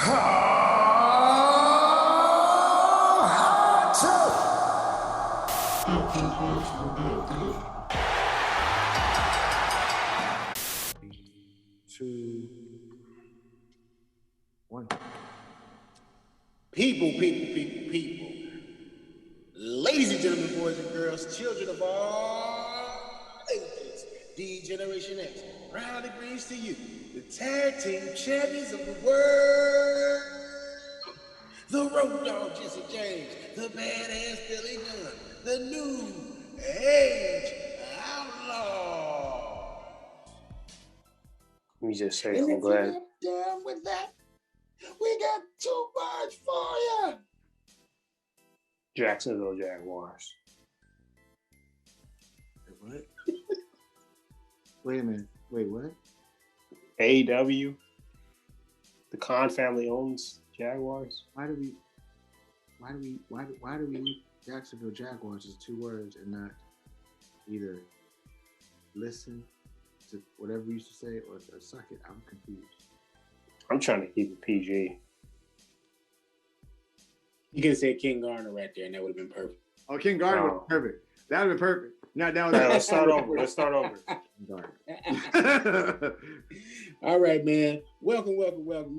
Two, one. People. Ladies and gentlemen, boys and girls, children of all ages, D-Generation X, round brings to you the tag team champions of the world. The Road Dogg Jesse James, the badass Billy Gunn, the new age outlaw. Let me just say, And I'm if glad. you're not down with that, we got too much for you. Jacksonville Jaguars. What? Wait a minute. Wait, what? AEW. The Khan family owns Jaguars. Why do we Jacksonville Jaguars is two words and not either listen to whatever we used to say or suck it? I'm confused. I'm trying to keep it PG. You could have said King Garner right there, and that would have been perfect. Oh, King Garner would have been perfect. That would have been perfect. Not that was. Right, let's start over. All right, man. Welcome.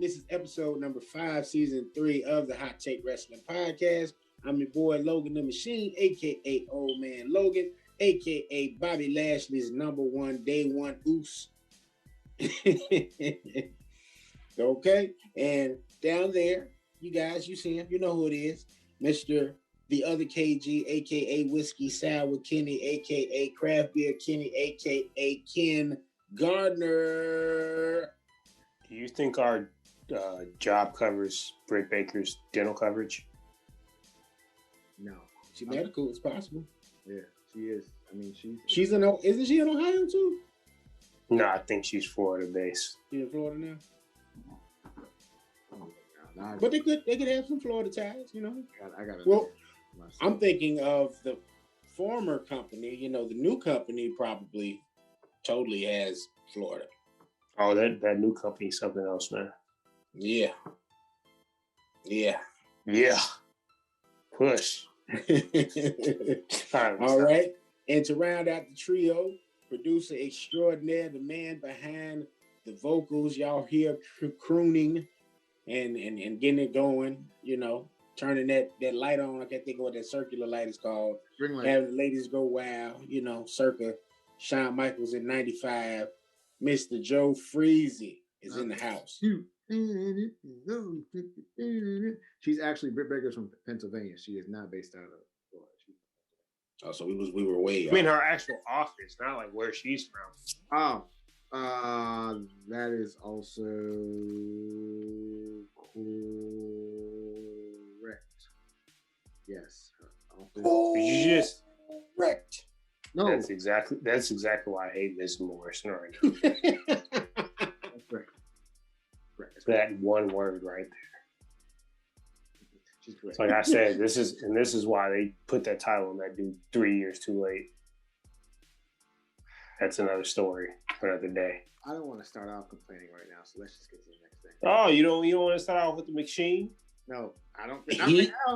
This is episode number 5, season 3 of the Hot Take Wrestling Podcast. I'm your boy Logan the Machine, aka Old Man Logan, aka Bobby Lashley's number 1 day 1 oos. Okay, and down there, you guys, you see him, you know who it is, Mr. The Other KG, aka Whiskey Sour Kenny, aka Craft Beer Kenny, aka Ken Gardner. Do you think our job covers Britt Baker's dental coverage? No. She medical, it's possible. Yeah, she is. I mean, she's in. Isn't she in Ohio too? No, I think she's Florida based. She's in Florida now. No, but they could have some Florida ties, you know. I got it. Well, I'm thinking of the former company. You know, the new company probably totally has Florida. Oh, that new company is something else, man. Yeah. Push. All right. And to round out the trio, producer extraordinaire, the man behind the vocals, y'all hear crooning and getting it going, you know, turning that light on. I can't think of what that circular light is called. Ring light. Having the ladies go wild, you know, circa Shawn Michaels in 95. Mr. Joe Freezy is in the house. She's actually, Britt Baker's from Pennsylvania. She is not based out of Florida. Oh, so we were way I mean, her actual office, not like where she's from. That is also correct. Yes. You just correct. No, that's exactly why I hate Miss Morrison right now. that's correct. That one word right there. She's correct. Like I said, this is why they put that title on that dude 3 years too late. That's another story for another day. I don't want to start off complaining right now, so let's just get to the next thing. Oh, you don't want to start off with the machine? No, I don't.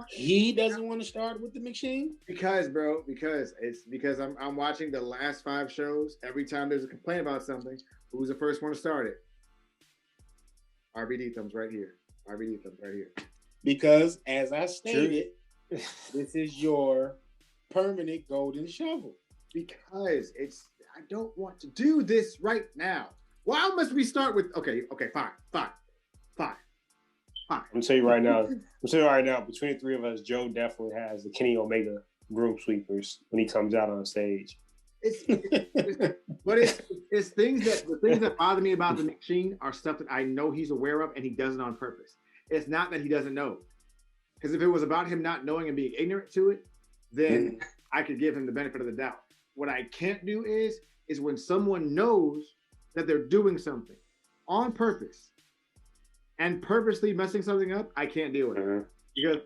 He doesn't want to start with the machine because I'm watching the last 5 shows. Every time there's a complaint about something, who's the first one to start it? RBD thumbs right here. Because, as I stated, this is your permanent golden shovel. Because I don't want to do this right now. Why must we start with? Okay, fine. I'm gonna tell you right now. Between the three of us, Joe definitely has the Kenny Omega broom sweepers when he comes out on stage. It's things that bother me about the machine are stuff that I know he's aware of and he does it on purpose. It's not that he doesn't know, because if it was about him not knowing and being ignorant to it, then I could give him the benefit of the doubt. What I can't do is when someone knows that they're doing something on purpose and purposely messing something up, I can't deal with it. Because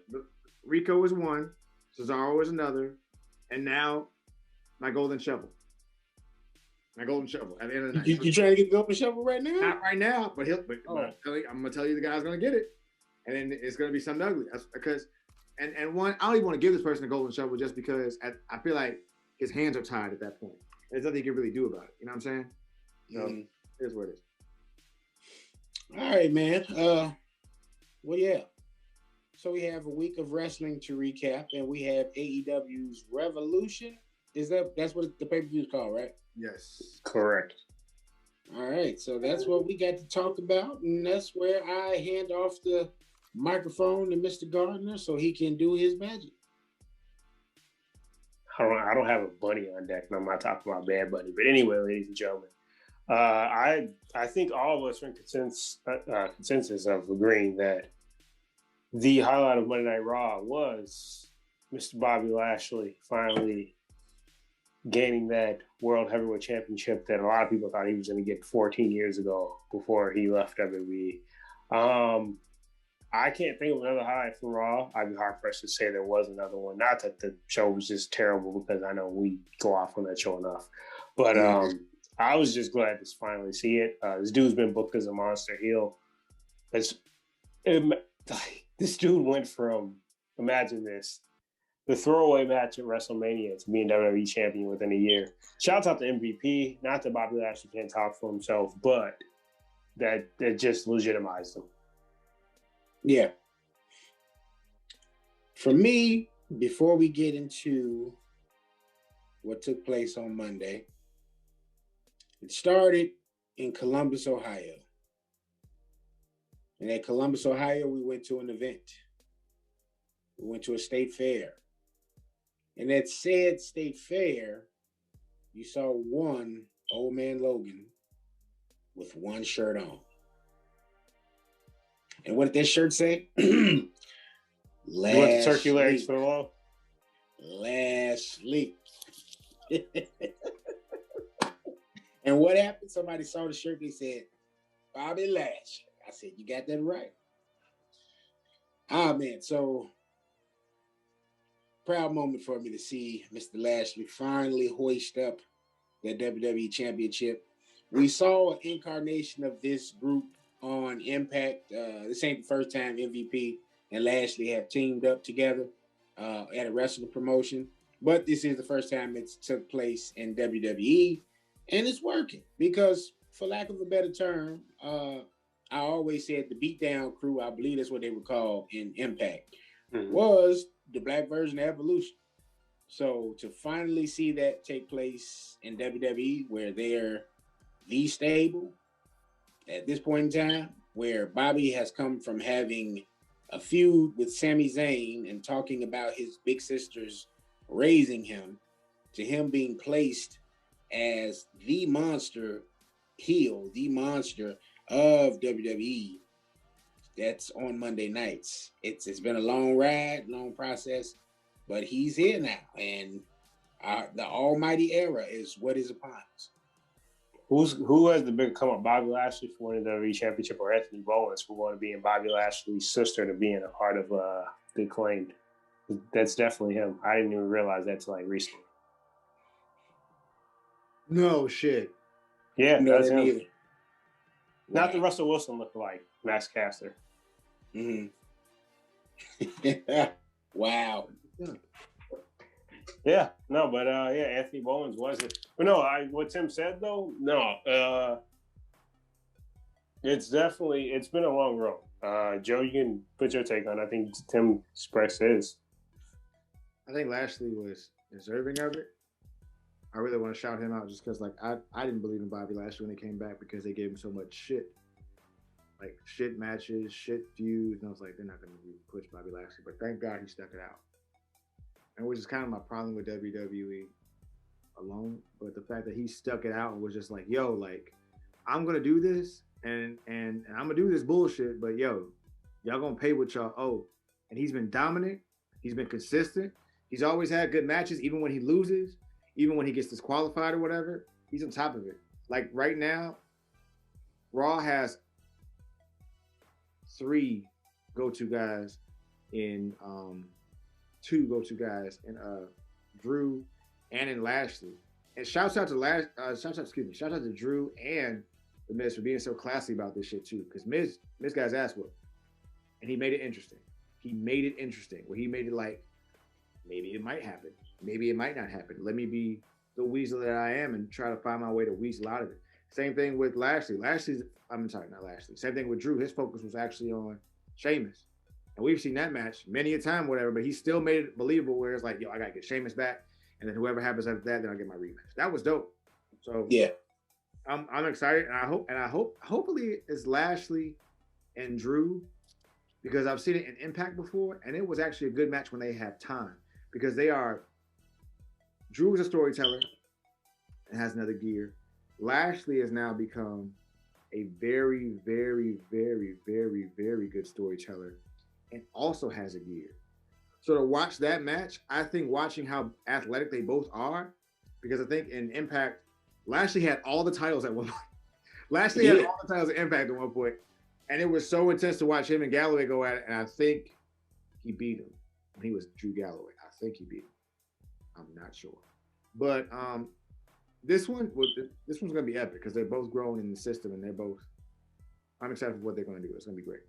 Rico is one, Cesaro is another, and now my golden shovel. At the end of the night. You trying to get the golden shovel right now? Not right now, but I'm gonna tell you the guy's gonna get it. and then it's going to be something ugly. Because, and one, I don't even want to give this person a golden shovel just because I feel like his hands are tied at that point. There's nothing he can really do about it. You know what I'm saying? So here's what it is. All right, man. Well, yeah. So we have a week of wrestling to recap, and we have AEW's Revolution. That's what the pay-per-view is called, right? Yes. Correct. All right, so that's what we got to talk about, and that's where I hand off the microphone to Mr. Gardner so he can do his magic. I don't have a bunny on deck, and I'm not talking about Bad Bunny. But anyway, ladies and gentlemen, I think all of us are in consensus of agreeing that the highlight of Monday Night Raw was Mr. Bobby Lashley finally gaining that World Heavyweight Championship that a lot of people thought he was going to get 14 years ago before he left WWE. I can't think of another highlight from Raw. I'd be hard pressed to say there was another one. Not that the show was just terrible, because I know we go off on that show enough. But I was just glad to finally see it. This dude's been booked as a monster heel. This dude went from, imagine this, the throwaway match at WrestleMania to being WWE champion within a year. Shouts out to MVP. Not that Bobby Lashley can't talk for himself, but that just legitimized him. Yeah. For me, before we get into what took place on Monday, it started in Columbus, Ohio. And at Columbus, Ohio, we went to an event. We went to a state fair. And at said state fair, you saw one old man Logan with one shirt on. And what did that shirt say? You want the turkey legs for the wall? Lashley. And what happened? Somebody saw the shirt. They said, Bobby Lashley. I said, you got that right. Ah, man. So, proud moment for me to see Mr. Lashley finally hoist up that WWE Championship. We saw an incarnation of this group on Impact. This ain't the first time MVP and Lashley have teamed up together at a wrestling promotion, but this is the first time it's took place in WWE, and it's working because, for lack of a better term, I always said the Beatdown Crew, I believe that's what they were called in Impact, was the black version of Evolution. So to finally see that take place in WWE, where they're the stable at this point in time, where Bobby has come from having a feud with Sami Zayn and talking about his big sisters raising him, to him being placed as the monster heel, the monster of WWE. That's on Monday nights. It's been a long ride, long process, but he's here now, and the almighty era is what is upon us. Who has the bigger come up, Bobby Lashley for winning the WWE Championship, or Anthony Bowens for going to being Bobby Lashley's sister to being a part of the Acclaimed? That's definitely him. I didn't even realize that till like recently. No shit. Yeah, No, that's him. either. Not the Russell Wilson lookalike, Max Caster. Mm-hmm. Wow. Yeah, no, but Anthony Bowens wasn't. But no, what Tim said though, no, it's been a long road. Joe, you can put your take on it. I think Tim expressed his. I think Lashley was deserving of it. I really want to shout him out just because, like, I didn't believe in Bobby Lashley when he came back because they gave him so much shit. Like, shit matches, shit feuds. And I was like, they're not going to push Bobby Lashley. But thank God he stuck it out. And which is kind of my problem with WWE alone. But the fact that he stuck it out and was just like, yo, like, I'm going to do this and I'm going to do this bullshit. But, yo, y'all going to pay what y'all owe. And he's been dominant. He's been consistent. He's always had good matches, even when he loses. Even when he gets disqualified or whatever, he's on top of it. Like right now, Raw has 3 go-to guys in 2 go-to guys in Drew and in Lashley. And shouts out to Drew and the Miz for being so classy about this shit too. Because Miz got his ass whooped. and he made it interesting. He made it interesting. Where he made it like, maybe it might happen. Maybe it might not happen. Let me be the weasel that I am and try to find my way to weasel out of it. Same thing with Lashley. I'm sorry, not Lashley. Same thing with Drew. His focus was actually on Sheamus. And we've seen that match many a time, whatever, but he still made it believable where it's like, yo, I got to get Sheamus back. And then whoever happens after that, then I'll get my rematch. That was dope. So yeah, I'm excited. And I hope, hopefully it's Lashley and Drew, because I've seen it in Impact before. And it was actually a good match when they have time, because Drew is a storyteller and has another gear. Lashley has now become a very, very, very, very, very good storyteller and also has a gear. So to watch that match, I think watching how athletic they both are, because I think in Impact, Lashley had all the titles at one point. Lashley had all the titles at Impact at one point, and it was so intense to watch him and Galloway go at it, and I think he beat him when he was Drew Galloway. I think he beat him. I'm not sure. But this one's going to be epic because they're both growing in the system, and I'm excited for what they're going to do. It's going to be great.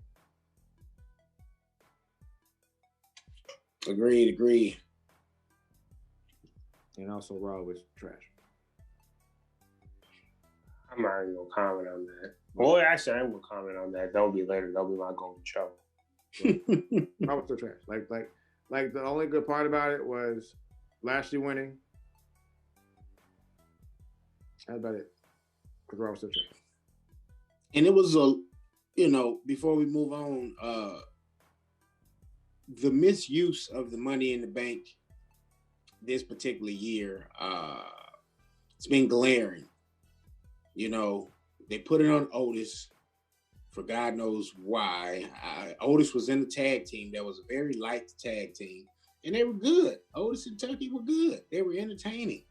Agreed. And also, Raw was trash. I'm not even going to comment on that. Well, actually, I am going to comment on that. That'll be later. That'll be my golden show. Raw was still trash. Like the only good part about it was Lashley winning. That's about it. Because Raw was still trash. And it was before we move on, the misuse of the Money in the Bank this particular year, it's been glaring. They put it on Otis for God knows why. Otis was in the tag team that was a very light tag team, and they were good. Otis and Tucky were good. They were entertaining,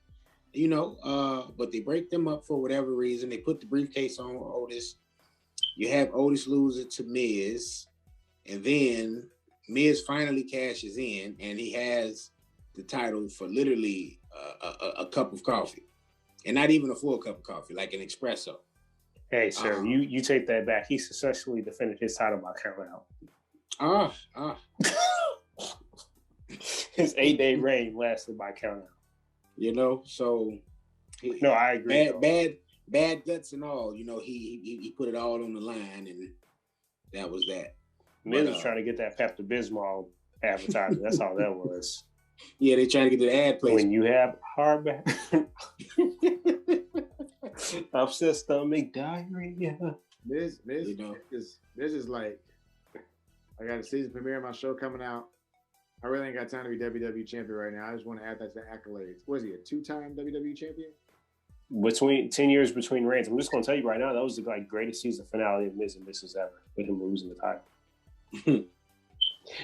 but they break them up for whatever reason. They put the briefcase on Otis. You have Otis lose it to Miz, and then Miz finally cashes in, and he has the title for literally a cup of coffee, and not even a full cup of coffee, like an espresso. Hey, sir, you take that back. He successfully defended his title by count out. His 8-day reign lasted by count out. So no, I agree. Bad guts and all. He put it all on the line, and that was that. Miz was trying to get that Pepto-Bismol advertising. That's all that was. Yeah, they trying to get the ad placement. When you have hard back, upset stomach, diarrhea. This is like, I got a season premiere of my show coming out. I really ain't got time to be WWE champion right now. I just want to add that to the accolades. Was he a 2-time WWE champion? Between 10 years between reigns. I'm just going to tell you right now, that was the greatest season finale of Miz and Mrs. ever, with him losing the title.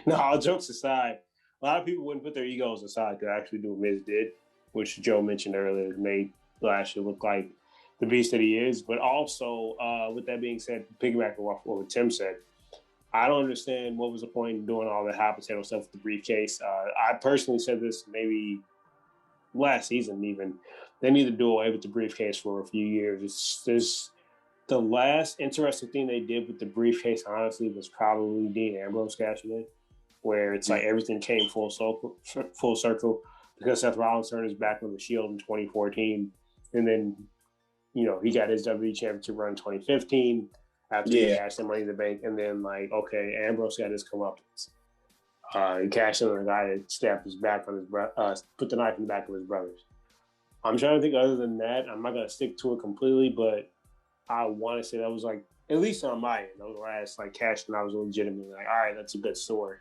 No, all jokes aside, a lot of people wouldn't put their egos aside to actually do what Miz did, which Joe mentioned earlier, made Lashley look like the beast that he is. But also, with that being said, piggybacking off what Tim said, I don't understand what was the point in doing all the hot potato stuff with the briefcase. I personally said this maybe last season even. They need to do away with the briefcase for a few years. It's the last interesting thing they did with the briefcase, honestly, was probably Dean Ambrose cashing in, where it's like everything came full circle because Seth Rollins turned his back on the Shield in 2014, and then he got his WWE Championship run in 2015 after he cashed in Money in the Bank, and then Ambrose got his comeuppance. He cashed in on a guy that stabbed his back on his put the knife in the back of his brother's. I'm trying to think other than that. I'm not gonna stick to it completely, but I want to say that was at least on my end, those last cash, and I was legitimately all right, that's a good story.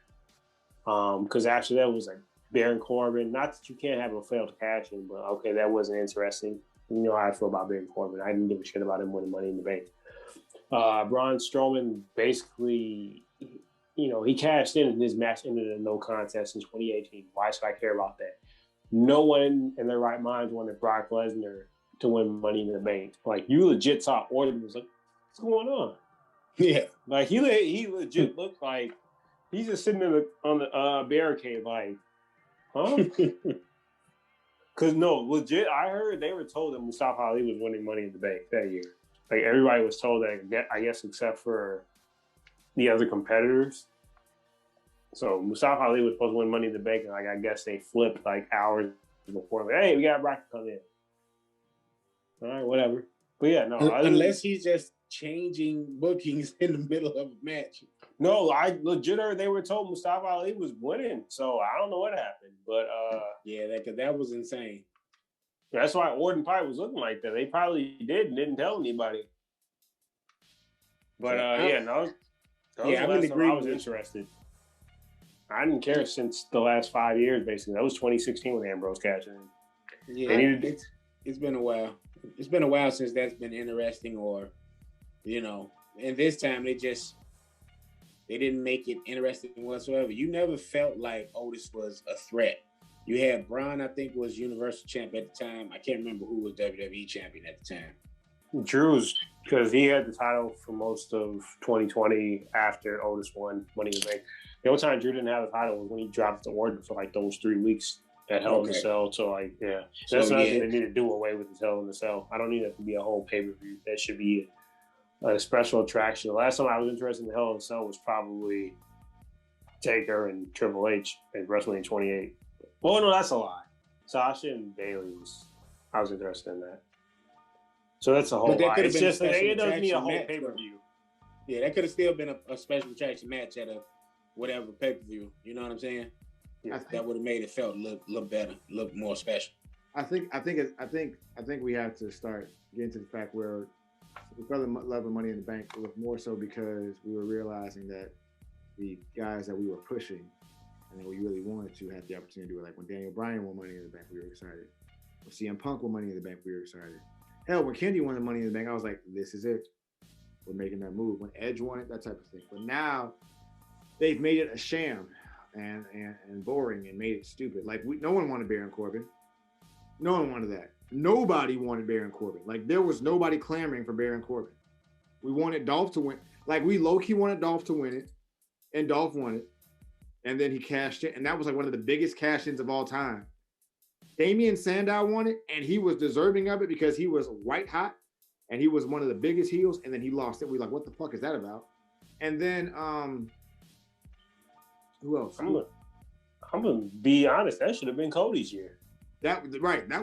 Because after that was Baron Corbin. Not that you can't have a failed cash in, but okay, that wasn't interesting. You know how I feel about Baron Corbin. I didn't give a shit about him winning Money in the Bank. Braun Strowman basically, he cashed in and his match ended in no contest in 2018. Why should I care about that? No one in their right mind wanted Brock Lesnar to win Money in the Bank. You legit saw Orton was what's going on? Yeah. He legit looked like he's just sitting on the barricade huh? Because legit, I heard they were told that Mustafa Ali was winning Money in the Bank that year. Everybody was told that, I guess, except for the other competitors. So Mustafa Ali was supposed to win Money in the Bank, and I guess they flipped like hours before. Like, hey, we got Brock to come in. All right, whatever. But yeah, no. Unless he's just changing bookings in the middle of a match. No, I legit heard they were told Mustafa Ali was winning, so I don't know what happened. But yeah, that was insane. That's why Orton probably was looking like that. They probably did and didn't tell anybody. But no. I'm in agreement. I was interested. I didn't care since the last 5 years, basically. That was 2016 when Ambrose cashed in. Yeah, it's been a while. It's been a while since that's been interesting, or and this time they didn't make it interesting whatsoever. You never felt like Otis was a threat. You had Braun, I think, was Universal Champ at the time. I can't remember who was WWE Champion at the time. Drew's, because he had the title for most of 2020 after Otis won Money in the Bank. The only time Drew didn't have the title was when he dropped the Orton for like those 3 weeks at Hell in a Cell. So that's another thing they need to do away with is Hell in a Cell. I don't need it to be a whole pay-per-view. That should be a special attraction. The last time I was interested in Hell in a Cell was probably Taker and Triple H at WrestleMania 28. Well, no, that's a lie. Sasha and Bayley I was interested in that. So that's a whole lot. It's just it doesn't need a whole pay-per-view. Yeah, that could have still been a special attraction match at a whatever pay-per-view. You know what I'm saying? Yeah, that would have made it felt look better, look more special. I think we have to start getting to the fact where we fell in love with Money in the Bank. It was more so because we were realizing that the guys that we were pushing and that we really wanted to have the opportunity to do it. Like when Daniel Bryan won Money in the Bank, we were excited. When CM Punk won Money in the Bank, we were excited. Hell, when Kendi won the Money in the Bank, I was like, this is it. We're making that move. When Edge won it, that type of thing. But now they've made it a sham and boring and made it stupid. Like no one wanted Baron Corbin. No one wanted that. Nobody wanted Baron Corbin. Like there was nobody clamoring for Baron Corbin. We wanted Dolph to win. Like we low-key wanted Dolph to win it, and Dolph won it. And then he cashed it, and that was like one of the biggest cash-ins of all time. Damian Sandow won it, and he was deserving of it because he was white hot, and he was one of the biggest heels, and then he lost it. We were like, what the fuck is that about? And then, who else? I'm gonna be honest. That should have been Cody's year. That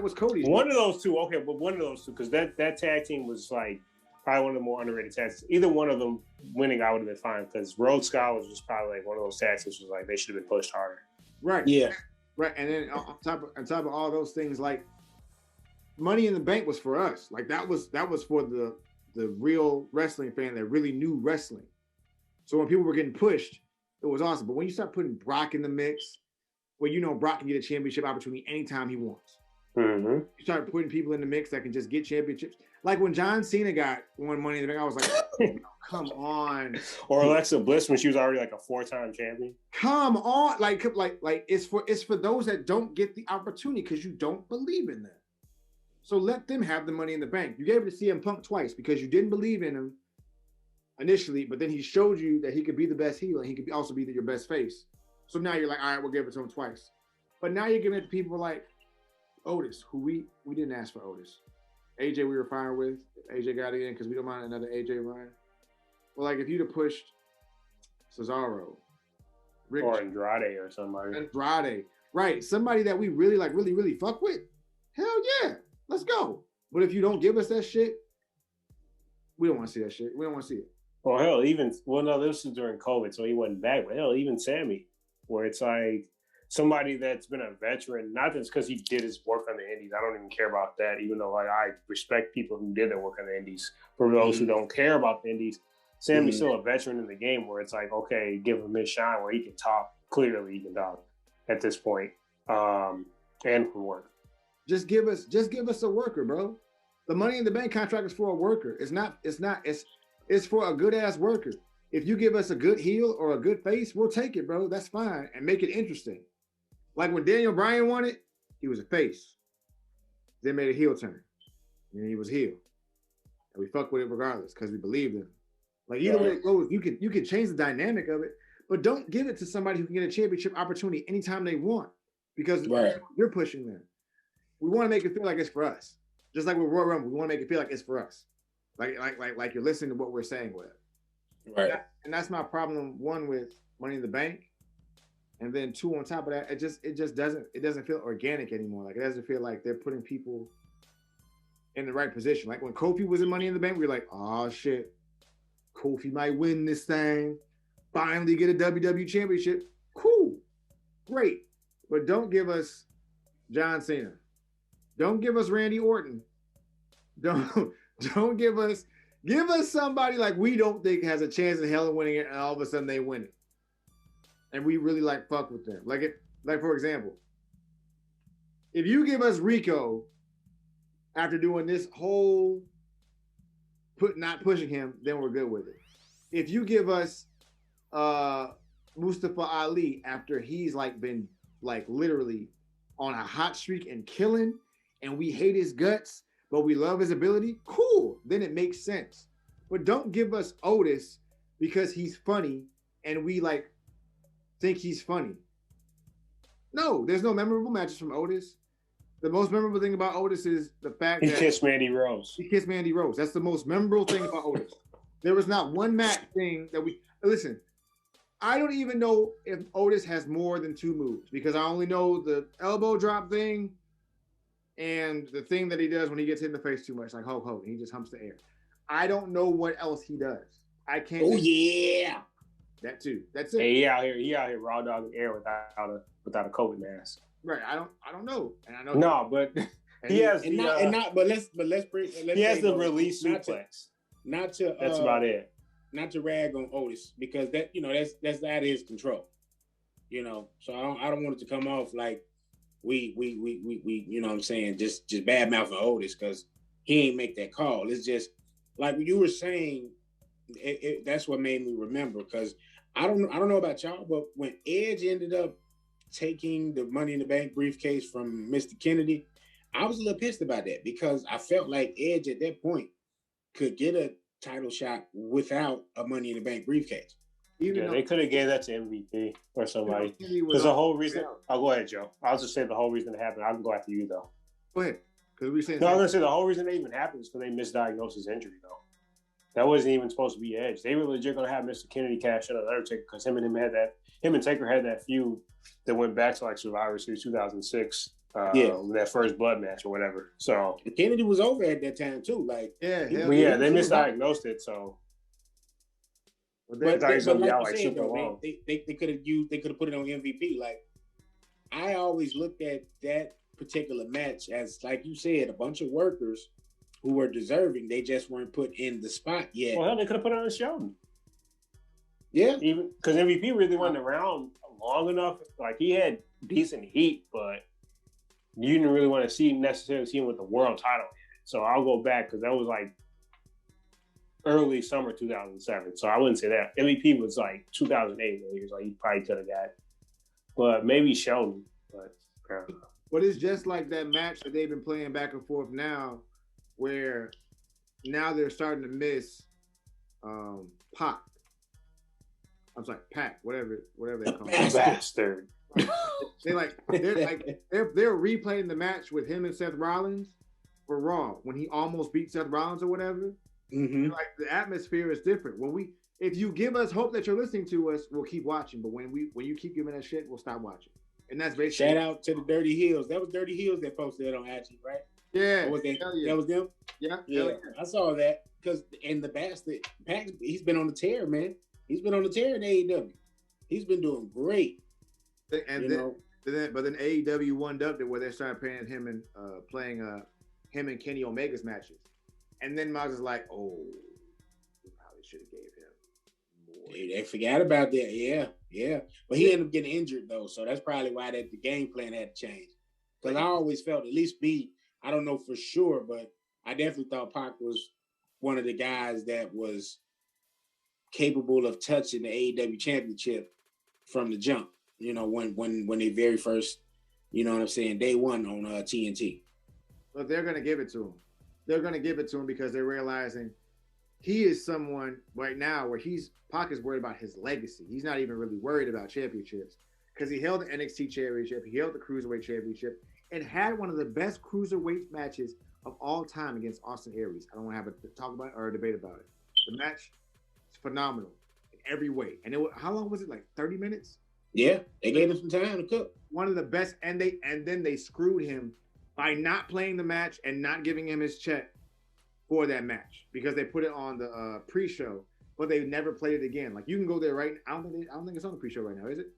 was Cody's. One of those two, okay, but one of those two, because that tag team was like probably one of the more underrated tag teams. Either one of them winning, I would have been fine because Rhodes Scholars was probably like one of those tag teams was like they should have been pushed harder. Right. Yeah. Right, and then on top of all those things, like Money in the Bank was for us. Like that was for the real wrestling fan that really knew wrestling. So when people were getting pushed, it was awesome. But when you start putting Brock in the mix, well, Brock can get a championship opportunity anytime he wants. Mm-hmm. You start putting people in the mix that can just get championships. Like when John Cena won Money in the Bank, I was like, oh, come on. Or Alexa Bliss when she was already like a 4-time champion. Come on. Like it's for those that don't get the opportunity because you don't believe in them. So let them have the Money in the Bank. You gave it to CM Punk twice because you didn't believe in him initially, but then he showed you that he could be the best heel and he could also be your best face. So now you're like, all right, we'll give it to him twice. But now you're giving it to people like Otis, who we didn't ask for Otis. AJ we were fine with. AJ got it in because we don't mind another AJ run. Well, like if you'd have pushed Cesaro, or Andrade or somebody. Andrade, right? Somebody that we really like, really fuck with. Hell yeah, let's go. But if you don't give us that shit, we don't want to see that shit. We don't want to see it. Well, hell, this was during COVID, so he wasn't back. But hell, even Sammy, where it's like somebody that's been a veteran, not just because he did his work on the indies. I don't even care about that, even though like I respect people who did their work on the indies. For those who don't care about the indies, Sammy's still a veteran in the game where it's like, okay, give him his shine where he can talk. Clearly he can talk at this point. And can work. Just give us a worker, bro. The Money in the Bank contract is for a worker. It's for a good ass worker. If you give us a good heel or a good face, we'll take it, bro. That's fine. And make it interesting. Like when Daniel Bryan won it, he was a face. Then made a heel turn. And he was heel. And we fuck with it regardless because we believed in him. Like either way it goes, you can change the dynamic of it, but don't give it to somebody who can get a championship opportunity anytime they want. Because you're pushing them. We want to make it feel like it's for us. Just like with Royal Rumble, we want to make it feel like it's for us. Like you're listening to what we're saying with it. Right. And that's my problem, one, with Money in the Bank. And then two, on top of that, it just doesn't feel organic anymore. Like, it doesn't feel like they're putting people in the right position. Like when Kofi was in Money in the Bank, we were like, oh shit, Kofi might win this thing, finally get a WWE championship. Cool, great. But don't give us John Cena. Don't give us Randy Orton. Don't give us somebody like we don't think has a chance in hell of winning it, and all of a sudden they win it. And we really like fuck with them. Like for example, if you give us Rico after doing this whole not pushing him, then we're good with it. If you give us Mustafa Ali after he's like been like literally on a hot streak and killing, and we hate his guts, but we love his ability, cool, then it makes sense. But don't give us Otis because he's funny and we like think he's funny. No, there's no memorable matches from Otis. The most memorable thing about Otis is the fact that he kissed Mandy Rose. That's the most memorable thing about Otis. There was not one match thing that listen. I don't even know if Otis has more than two moves because I only know the elbow drop thing and the thing that he does when he gets hit in the face too much, like Hulk Hogan. He just humps the air. I don't know what else he does. I can't. Oh yeah, that too. That's it. Hey, he out here raw dogging air without a COVID mask. Right. I don't know. And I know. No, but he has and let's he has the release suplex. That's about it. Not to rag on Otis because that's out of his control. So I don't want it to come off like we you know what I'm saying, just bad mouthing Otis because he ain't make that call. It's just like you were saying, that's what made me remember because I don't know about y'all, but when Edge ended up taking the Money in the Bank briefcase from Mr. Kennedy, I was a little pissed about that because I felt like Edge at that point could get a title shot without a Money in the Bank briefcase. They could have gave that to MVP or somebody. Because the whole reason. I'll go ahead, Joe. I'll just say the whole reason it happened. I can go after you though. Go ahead. Because we saying. No, I'm gonna say the whole reason it even happened is because they misdiagnosed his injury though. That wasn't even supposed to be Edge. They were legit gonna have Mr. Kennedy cash in on Undertaker because him and Taker had that feud that went back to like Survivor Series 2006. That first blood match or whatever. So Kennedy was over at that time too. Like they misdiagnosed it. So they could have put it on MVP. Like I always looked at that particular match as, like you said, a bunch of workers who were deserving. They just weren't put in the spot yet. Well, hell, they could have put it on Sheldon. Yeah, even because MVP really wasn't around long enough. Like he had decent heat, but you didn't really want to necessarily see him with the world title. So I'll go back because that was like early summer 2007. So I wouldn't say that. MVP was like 2008. He was like, he probably could have got, but maybe Sheldon. But I don't know. But it's just like that match that they've been playing back and forth now, where now they're starting to miss Pac. I'm sorry, Pac, whatever they call it. Bastard. They're replaying the match with him and Seth Rollins for Raw when he almost beat Seth Rollins or whatever. Mm-hmm. Like the atmosphere is different. If you give us hope that you're listening to us, we'll keep watching. But when you keep giving us shit, we'll stop watching. And that's basically shout out to the Dirty Heels. That was Dirty Heels that posted it on IG, right? Yeah. Or was that, yeah. That was them? Yeah. I saw that because in the bastard, Pac, he's been on the tear, man. He's been on the tear in AEW. He's been doing great. And then AEW one-upped it where they started paying him and playing him and Kenny Omega's matches. And then Miles is like, oh, we probably should have gave him more. They forgot about that. Yeah. But he ended up getting injured though, so that's probably why the game plan had to change. Because I always felt, at least I don't know for sure, but I definitely thought Pac was one of the guys that was capable of touching the AEW championship from the jump. When they very first, you know what I'm saying, day one on TNT. But they're going to give it to him. They're going to give it to him because they're realizing he is someone right now where Pac is worried about his legacy. He's not even really worried about championships because he held the NXT championship, he held the Cruiserweight championship, and had one of the best Cruiserweight matches of all time against Austin Aries. I don't want to have a talk about it or a debate about it. The match is phenomenal in every way. And how long was it? Like 30 minutes? Yeah, they gave him some time to cook. One of the best, and then they screwed him by not playing the match and not giving him his check for that match because they put it on the pre-show, but they never played it again. Like you can go there right. I don't think it's on the pre-show right now, is it?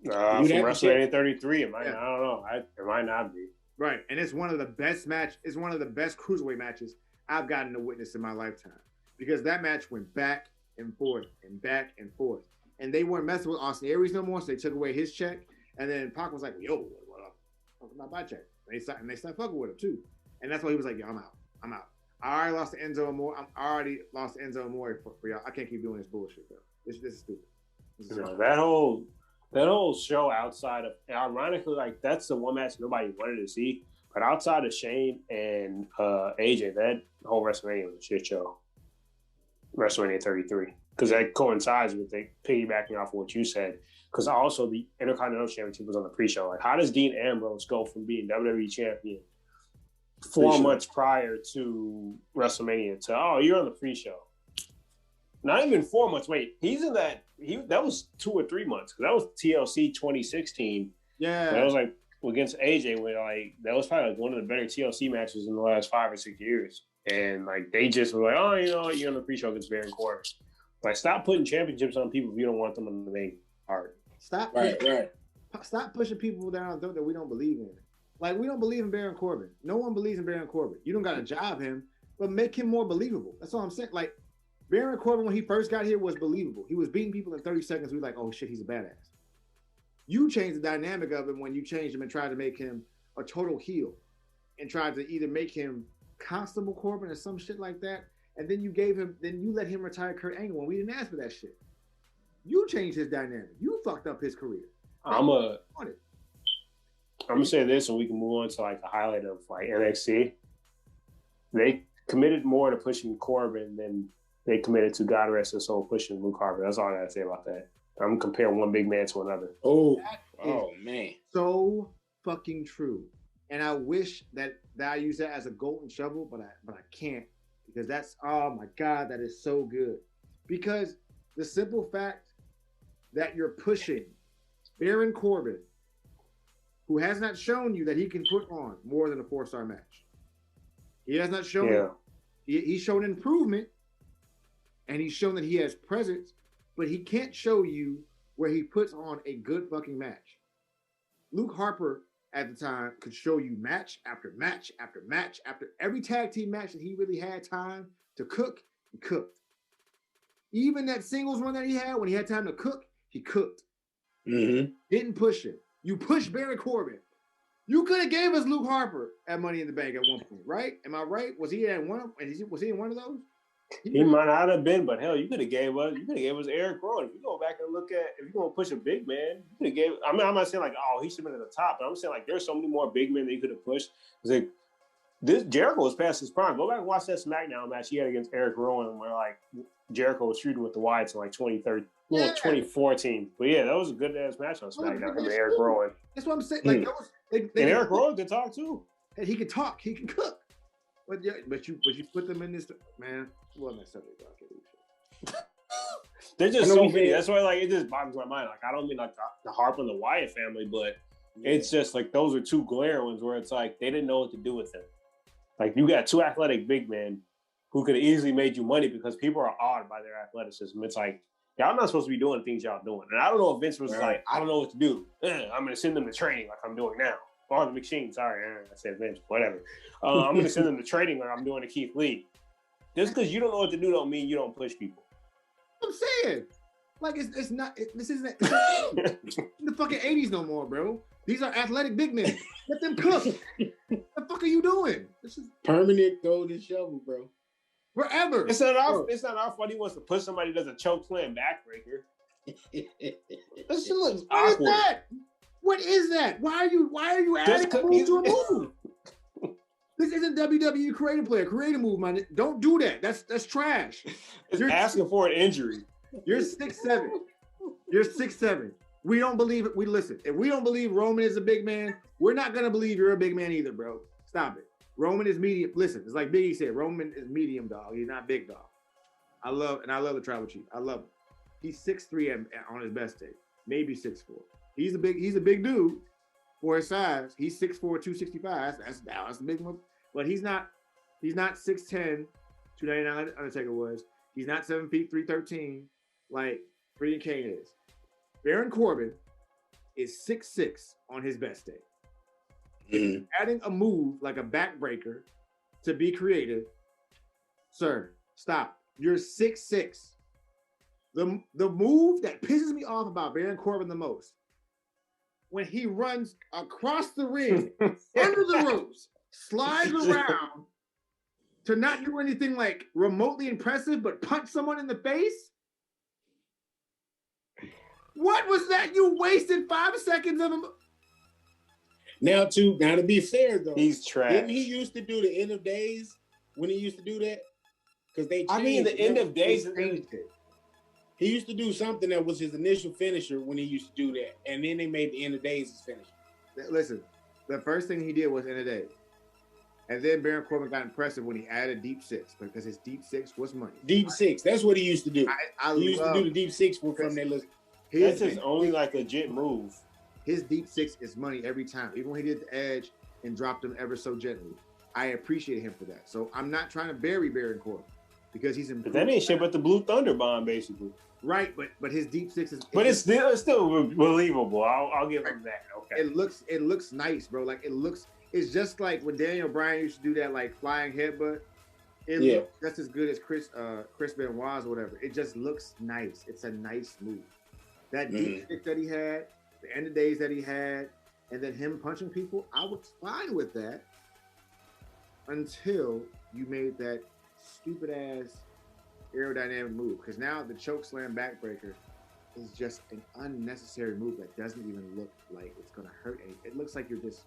From WrestleMania 33, it might. I don't know. It might not be. Right, and it's one of the best It's one of the best cruiserweight matches I've gotten to witness in my lifetime because that match went back and forth and back and forth, and they weren't messing with Austin Aries no more, so they took away his check, and then Pac was like, "Yo, what up? Talking about my check." And they started fucking with him too, and that's why he was like, "Yo, I'm out. I already lost to Enzo Amore. For y'all. I can't keep doing this bullshit, bro. This is stupid." That whole show outside of, ironically, like that's the one match nobody wanted to see. But outside of Shane and AJ, that whole WrestleMania was a shit show. WrestleMania 33, because that coincides with piggybacking off of what you said. Because also the Intercontinental Championship was on the pre-show. Like, how does Dean Ambrose go from being WWE champion 4 months prior to WrestleMania to you're on the pre-show? Not even 4 months. Wait, he's in that. That was 2 or 3 months because that was TLC 2016. Yeah, that was like against AJ. Where like that was probably like one of the better TLC matches in the last 5 or 6 years. And like they just were like, oh, you know, you're on the pre-show against Baron Corbin. Like, stop putting championships on people if you don't want them on the main card. Stop pushing people down the throat that we don't believe in. Like, we don't believe in Baron Corbin. No one believes in Baron Corbin. You don't got to job him, but make him more believable. That's all I'm saying. Like, Baron Corbin, when he first got here, was believable. He was beating people in 30 seconds. We were like, oh, shit, he's a badass. You changed the dynamic of him when you changed him and tried to make him a total heel and tried to either make him Constable Corbin or some shit like that. And then you let him retire Kurt Angle when we didn't ask for that shit. You changed his dynamic. You fucked up his career. I'm gonna say this, and we can move on to like the highlight of like NXT. They committed more to pushing Corbin than they committed to, God rest his soul, pushing Luke Harper. That's all I gotta say about that. I'm comparing one big man to another. Oh man, so fucking true. And I wish that I use that as a golden shovel, but I can't, because that's, oh my God, that is so good. Because the simple fact that you're pushing Baron Corbin, who has not shown you that he can put on more than a 4-star match. He has not shown you. He's shown improvement, and he's shown that he has presence, but he can't show you where he puts on a good fucking match. Luke Harper at the time could show you match after match after match after every tag team match that he really had time to cook, he cooked. Even that singles run that he had, when he had time to cook, he cooked. Mm-hmm. Didn't push him. You pushed Baron Corbin. You could have gave us Luke Harper at Money in the Bank at one point, right? Am I right? Was he in one of those? He might not have been, but hell, you could have gave us Eric Rowan. If you go back and look at, if you're gonna push a big man, you could have gave. I mean, I'm not saying like, oh, he should have been at the top, but I'm saying like, there's so many more big men that you could have pushed. It's like this Jericho was past his prime. Go back and watch that SmackDown match he had against Eric Rowan, where like Jericho was feuding with the Wyatts in like 2014. But yeah, that was a good ass match on SmackDown. Him and Eric Rowan. That's what I'm saying. Like, and Eric Rowan could talk too. And he could talk. He can cook. But you put them in this, man. Well, that subject, bro. There's just so many. That's why, like, it just boggles my mind. Like, I don't mean like the harp on the Wyatt family, but it's just like those are two glaring ones where it's like they didn't know what to do with them. Like, you got two athletic big men who could have easily made you money because people are awed by their athleticism. It's like, y'all not supposed to be doing things y'all doing. And I don't know if Vince was like, I don't know what to do. I'm going to send them to training like I'm doing now. Or the machine, sorry, I said Vince, whatever. I'm going to send them to training like I'm doing to Keith Lee. Just because you don't know what to do don't mean you don't push people. I'm saying, like, this isn't the fucking 80s no more, bro. These are athletic big men. Let them cook. What the fuck are you doing? This is permanent golden shovel, bro. Forever. It's not our fault he wants to push somebody who does a choke slam backbreaker. This shit looks awkward. What is that? What is that? Why are you adding a move to a move? This isn't WWE creative player. Creative move, man. Don't do that. That's trash. You're asking for an injury. You're 6'7". You're 6'7". We don't believe it. Listen. If we don't believe Roman is a big man, we're not gonna believe you're a big man either, bro. Stop it. Roman is medium. Listen, it's like Biggie said. Roman is medium dog. He's not big dog. I love the Tribal Chief. I love him. He's 6'3" on his best day. maybe 6'4". He's a big dude for his size. He's 6'4", 265. That's a big one. But he's not 6'10", 299 like Undertaker was. He's not 7 feet, 313 like freaking Kane is. Baron Corbin is 6'6" on his best day. Mm-hmm. Adding a move like a backbreaker to be creative, sir, stop. You're 6'6". The move that pisses me off about Baron Corbin the most, when he runs across the ring, under the ropes, slides around to not do anything like remotely impressive, but punch someone in the face. What was that? You wasted 5 seconds of him. Now to be fair though, he's trash. Didn't he used to do the end of days when he used to do that? Because they changed the end of days. He used to do something that was his initial finisher when he used to do that, and then they made the end of days his finisher. Listen, the first thing he did was end of days, and then Baron Corbin got impressive when he added deep six because his deep six was money. Deep six, that's what he used to do. He used to do the deep six from that list. That's his only like legit move. His deep six is money every time. Even when he did the edge and dropped him ever so gently, I appreciate him for that. So I'm not trying to bury Baron Corbin because he's improved. But that ain't shit but the Blue Thunder bomb, basically. Right, but his deep six is. But it's still believable. I'll give him that. Okay. It looks nice, bro. Like it's just like when Daniel Bryan used to do that like flying headbutt. It looks just as good as Chris Benoit's or whatever. It just looks nice. It's a nice move. That deep six that he had, the end of days that he had, and then him punching people, I was fine with that until you made that stupid ass aerodynamic move. Because now the choke slam backbreaker is just an unnecessary move that doesn't even look like it's gonna hurt anything. It looks like you're just.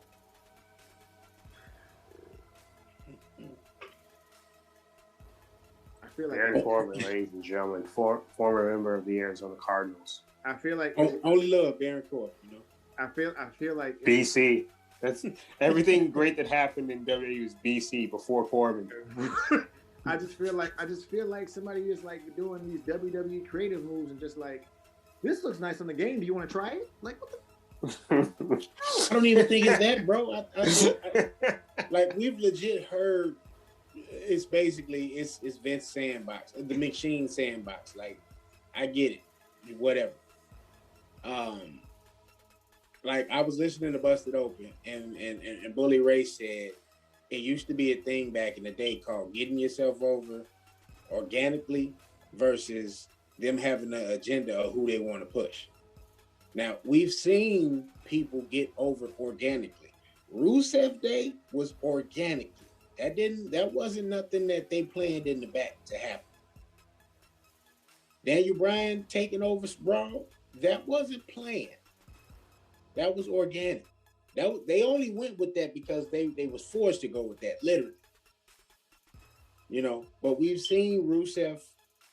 I feel like Baron Corbin, ladies and gentlemen, former member of the Arizona Cardinals. I feel like only love Baron Corbin, you know. I feel like BC. That's everything great that happened in WWE was BC before Corbin. I just feel like somebody is like doing these WWE creative moves and just like, this looks nice on the game. Do you want to try it? Like, what the? I don't even think it's that, bro. I like we've legit heard. It's basically it's Vince sandbox, the McSheen sandbox. Like, I get it, whatever. Like I was listening to Busted Open, and Bully Ray said it used to be a thing back in the day called getting yourself over organically versus them having an agenda of who they want to push. Now we've seen people get over organically. Rusev Day was organically. That wasn't nothing that they planned in the back to happen. Daniel Bryan taking over Raw, that wasn't planned. That was organic. They only went with that because they was forced to go with that, literally. You know, but we've seen Rusev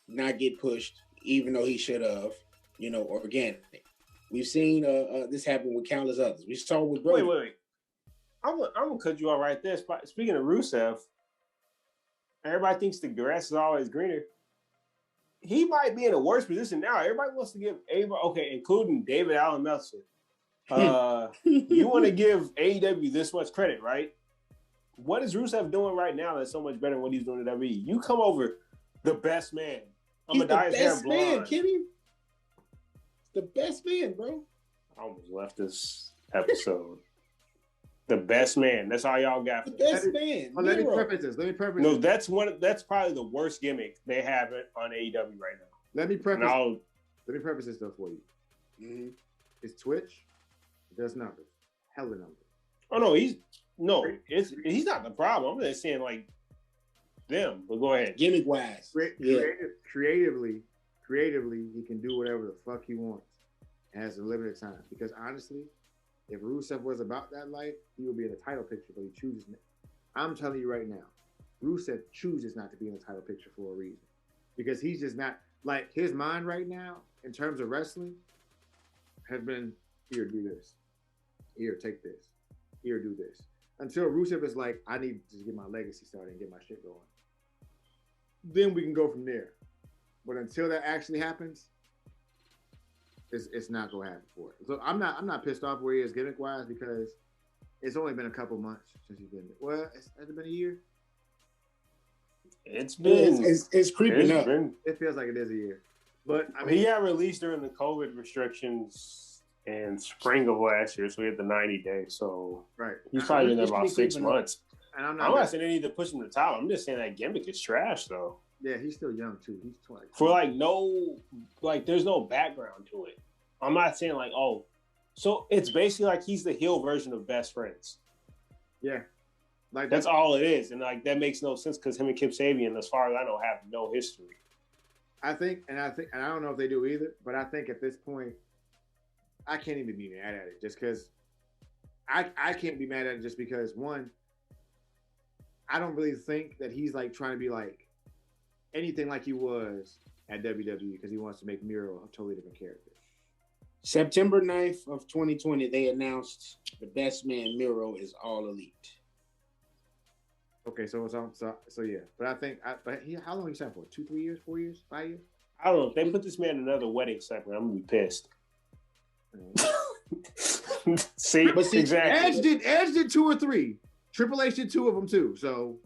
not get pushed, even though he should have, you know, organically. We've seen this happen with countless others. We saw with Brody. Wait. I'm gonna cut you off right there. Speaking of Rusev, everybody thinks the grass is always greener. He might be in a worse position now. Everybody wants to give including David Allen Meltzer. You want to give AEW this much credit, right? What is Rusev doing right now that's so much better than what he's doing in WWE? You come over, the best man. I'm gonna dye his hair blonde. Man, Kenny. The best man, bro. I almost left this episode. The best man. That's all y'all got. The best man. Let me preface this. No, that's probably the worst gimmick they have on AEW right now. Let me preface this though for you. Mm-hmm. It's Twitch. It does numbers. Hella numbers. Oh no, he's not the problem. I'm just saying like them. But go ahead. Gimmick wise. Creatively, he can do whatever the fuck he wants. And has a limited time. Because honestly, if Rusev was about that life, he would be in a title picture, but he chooses not. I'm telling you right now, Rusev chooses not to be in the title picture for a reason. Because he's just not, like, his mind right now, in terms of wrestling, has been, here, do this. Here, take this. Here, do this. Until Rusev is like, I need to get my legacy started and get my shit going. Then we can go from there. But until that actually happens, it's not gonna happen for it. So I'm not pissed off where he is gimmick wise because it's only been a couple months since he's been there. Well, has it been a year? It's been it's creeping up. It feels like it is a year. But I mean, he got released during the COVID restrictions in spring of last year, so he had the 90 days. So right, he's probably been there about 6 months. And I'm not saying they need to push him to the top. I'm just saying that gimmick is trash, though. Yeah, he's still young too. He's 20. For there's no background to it. I'm not saying so it's basically like he's the heel version of Best Friends. Yeah, like that's all it is, and that makes no sense because him and Kip Sabian, as far as I know, have no history. I think, and I don't know if they do either, but I think at this point, I can't even be mad at it just because I can't be mad at it just because one, I don't really think that he's like trying to be like anything like he was at WWE because he wants to make Miro a totally different character. September 9th of 2020, they announced the best man Miro is All Elite. Okay, so yeah, but I think, how long he signed for? 2, 3 years, 4 years, 5 years? I don't know. If they put this man in another wedding segment, I'm gonna be pissed. See, exactly. Edge did 2 or 3. Triple H did 2 of them too. So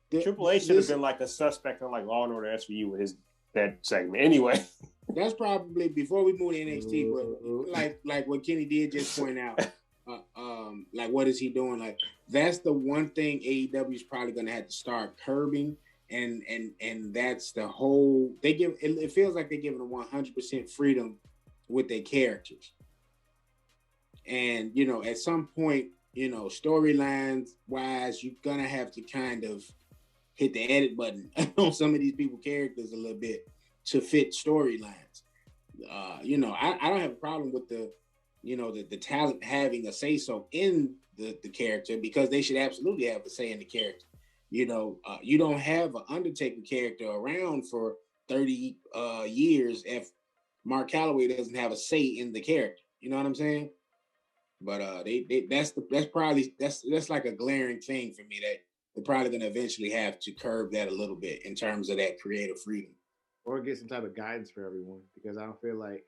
Triple H should have been like a suspect on like Law and Order SVU with that segment. Anyway, that's probably before we move to NXT. But like what Kenny did just point out. Like what is he doing? Like that's the one thing AEW is probably going to have to start curbing, and that's the whole. They give it feels like they're giving them 100% freedom with their characters, and at some point, storylines wise, you're gonna have to kind of hit the edit button on some of these people's characters a little bit to fit storylines. I don't have a problem with the talent having a say so in the character because they should absolutely have a say in the character. You don't have an Undertaker character around for 30 years if Mark Calloway doesn't have a say in the character. You know what I'm saying? But that's like a glaring thing for me that they're probably going to eventually have to curb that a little bit in terms of that creative freedom, or get some type of guidance for everyone because I feel like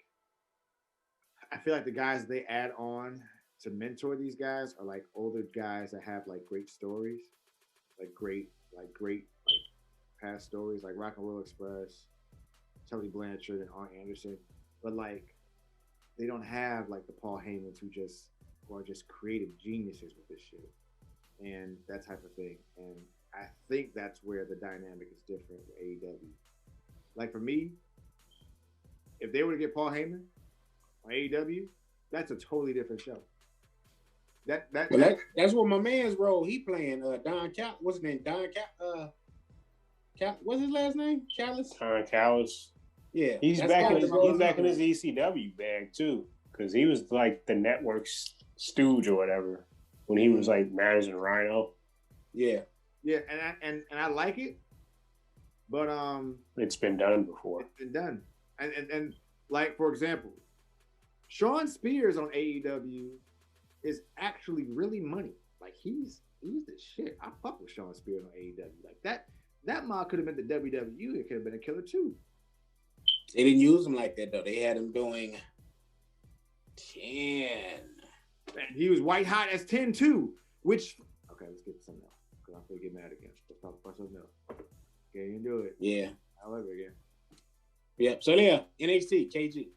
the guys they add on to mentor these guys are like older guys that have like great stories, like great past stories, like Rock and Roll Express, Tully Blanchard, and Arn Anderson, but like they don't have like the Paul Heymans who are just creative geniuses with this shit and that type of thing. And I think that's where the dynamic is different with AEW. Like for me, if they were to get Paul Heyman on AEW, that's a totally different show. That's what my man's role. He playing Don Cal. What's his name? Don Cal. What's his last name? Callis. Don Callis. Yeah, he's back in his ECW bag too, because he was like the network's stooge or whatever when he was like managing Rhino. Yeah, and I like it, but it's been done before. It's been done, and like for example, Shawn Spears on AEW is actually really money. Like he's the shit. I fuck with Shawn Spears on AEW. Like that mod could have been the WWE. It could have been a killer too. They didn't use him like that though. They had him doing 10. And he was white hot as 10 too. Which let's get to something else because I'm gonna get mad again. Let's talk about something else. Okay, you can do it. Yeah. However, again. Yep. So yeah, NXT, KG.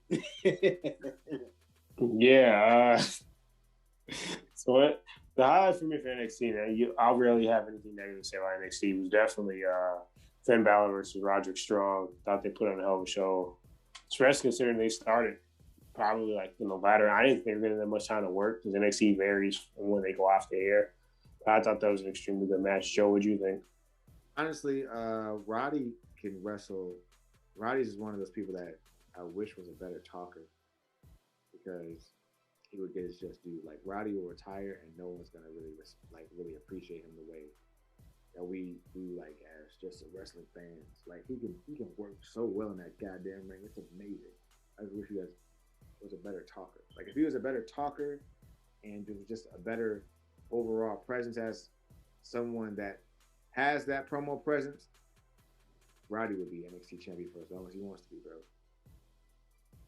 Yeah. So the highlight for me for NXT, I'll really have anything negative to say about NXT. Was definitely Finn Balor versus Roderick Strong. Thought they put on a hell of a show. Especially considering they started probably like in the latter. I didn't think they were getting that much time to work because NXT varies from when they go off the air. But I thought that was an extremely good match. Joe, what do you think? Honestly, Roddy can wrestle. Roddy's is one of those people that I wish was a better talker because he would get his just due. Like Roddy will retire and no one's gonna really appreciate him the way that we like as just wrestling fans. Like he can work so well in that goddamn ring. It's amazing. I just wish he was a better talker. Like if he was a better talker and was just a better overall presence as someone that has that promo presence, Roddy would be NXT champion for as long as he wants to be, bro.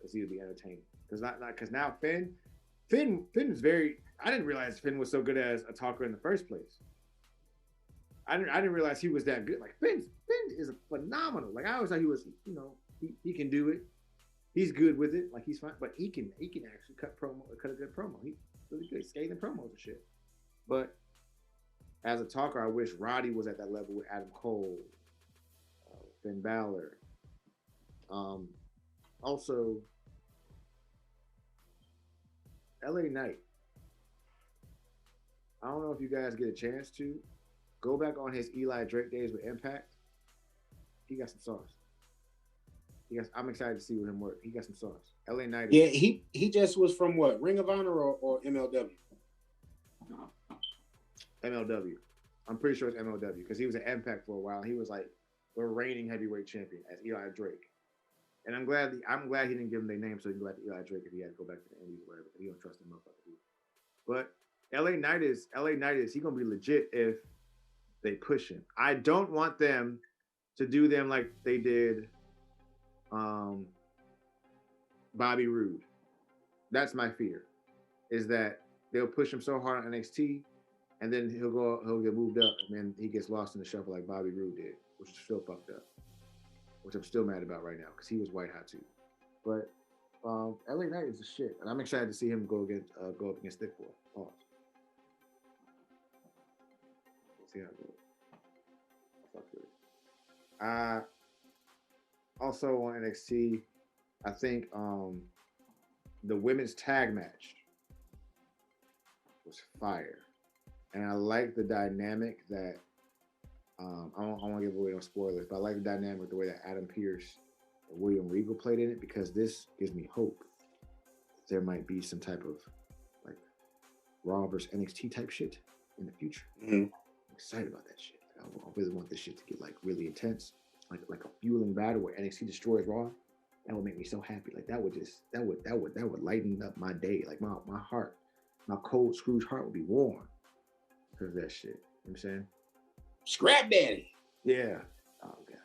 because he would be entertaining. Because now Finn is very. I didn't realize Finn was so good as a talker in the first place. I didn't realize he was that good. Like Finn is phenomenal. Like I always thought he was, he can do it. He's good with it. Like he's fine, but he can actually cut a good promo. He's really good, scathing promos and shit. But as a talker, I wish Roddy was at that level with Adam Cole, Finn Balor. Also, LA Knight. I don't know if you guys get a chance to go back on his Eli Drake days with Impact. He got some sauce. I'm excited to see with him work. He got some sauce. LA Knight. Yeah, he just was from what? Ring of Honor or MLW? MLW. I'm pretty sure it's MLW because he was at Impact for a while. He was like the reigning heavyweight champion as Eli Drake. And I'm glad he didn't give him their name so he can go back to Eli Drake if he had to go back to the Indies or whatever. He don't trust him motherfucker. But LA Knight is he gonna be legit if they push him. I don't want them to do them like they did Bobby Roode. That's my fear. Is that they'll push him so hard on NXT and then he'll get moved up and then he gets lost in the shuffle like Bobby Roode did, which is still fucked up. Which I'm still mad about right now because he was white hot too. But LA Knight is the shit, and I'm excited to see him go up against Thick Boy. Pause. We'll see how it goes. Fuck with it. Also on NXT, I think the women's tag match was fire, and I like the dynamic that. I don't want to give away no spoilers, but I like the dynamic, the way that Adam Pearce and William Regal played in it, because this gives me hope that there might be some type of like Raw versus NXT type shit in the future. Mm-hmm. I'm excited about that shit. I really want this shit to get like really intense, like a fueling battle where NXT destroys Raw. That would make me so happy. Like that would lighten up my day. Like my heart, my cold Scrooge heart would be warm because of that shit. You know what I'm saying? Scrap Daddy. Yeah. Oh God.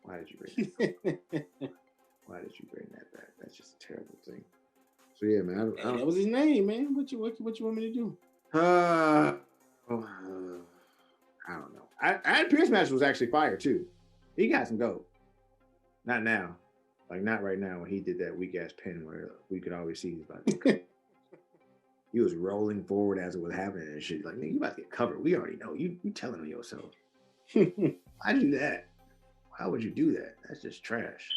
Why did you bring that? Why did you bring that back? That's just a terrible thing. So yeah, man. That was his name, man. What you want me to do? I don't know. Adam Pearce match was actually fire too. He got some gold. Not now. Like not right now when he did that weak ass pin where we could always see his body. He was rolling forward as it was happening and shit. Like, nigga, you about to get covered. We already know. You telling on yourself. Why'd you do that? Why would you do that? That's just trash.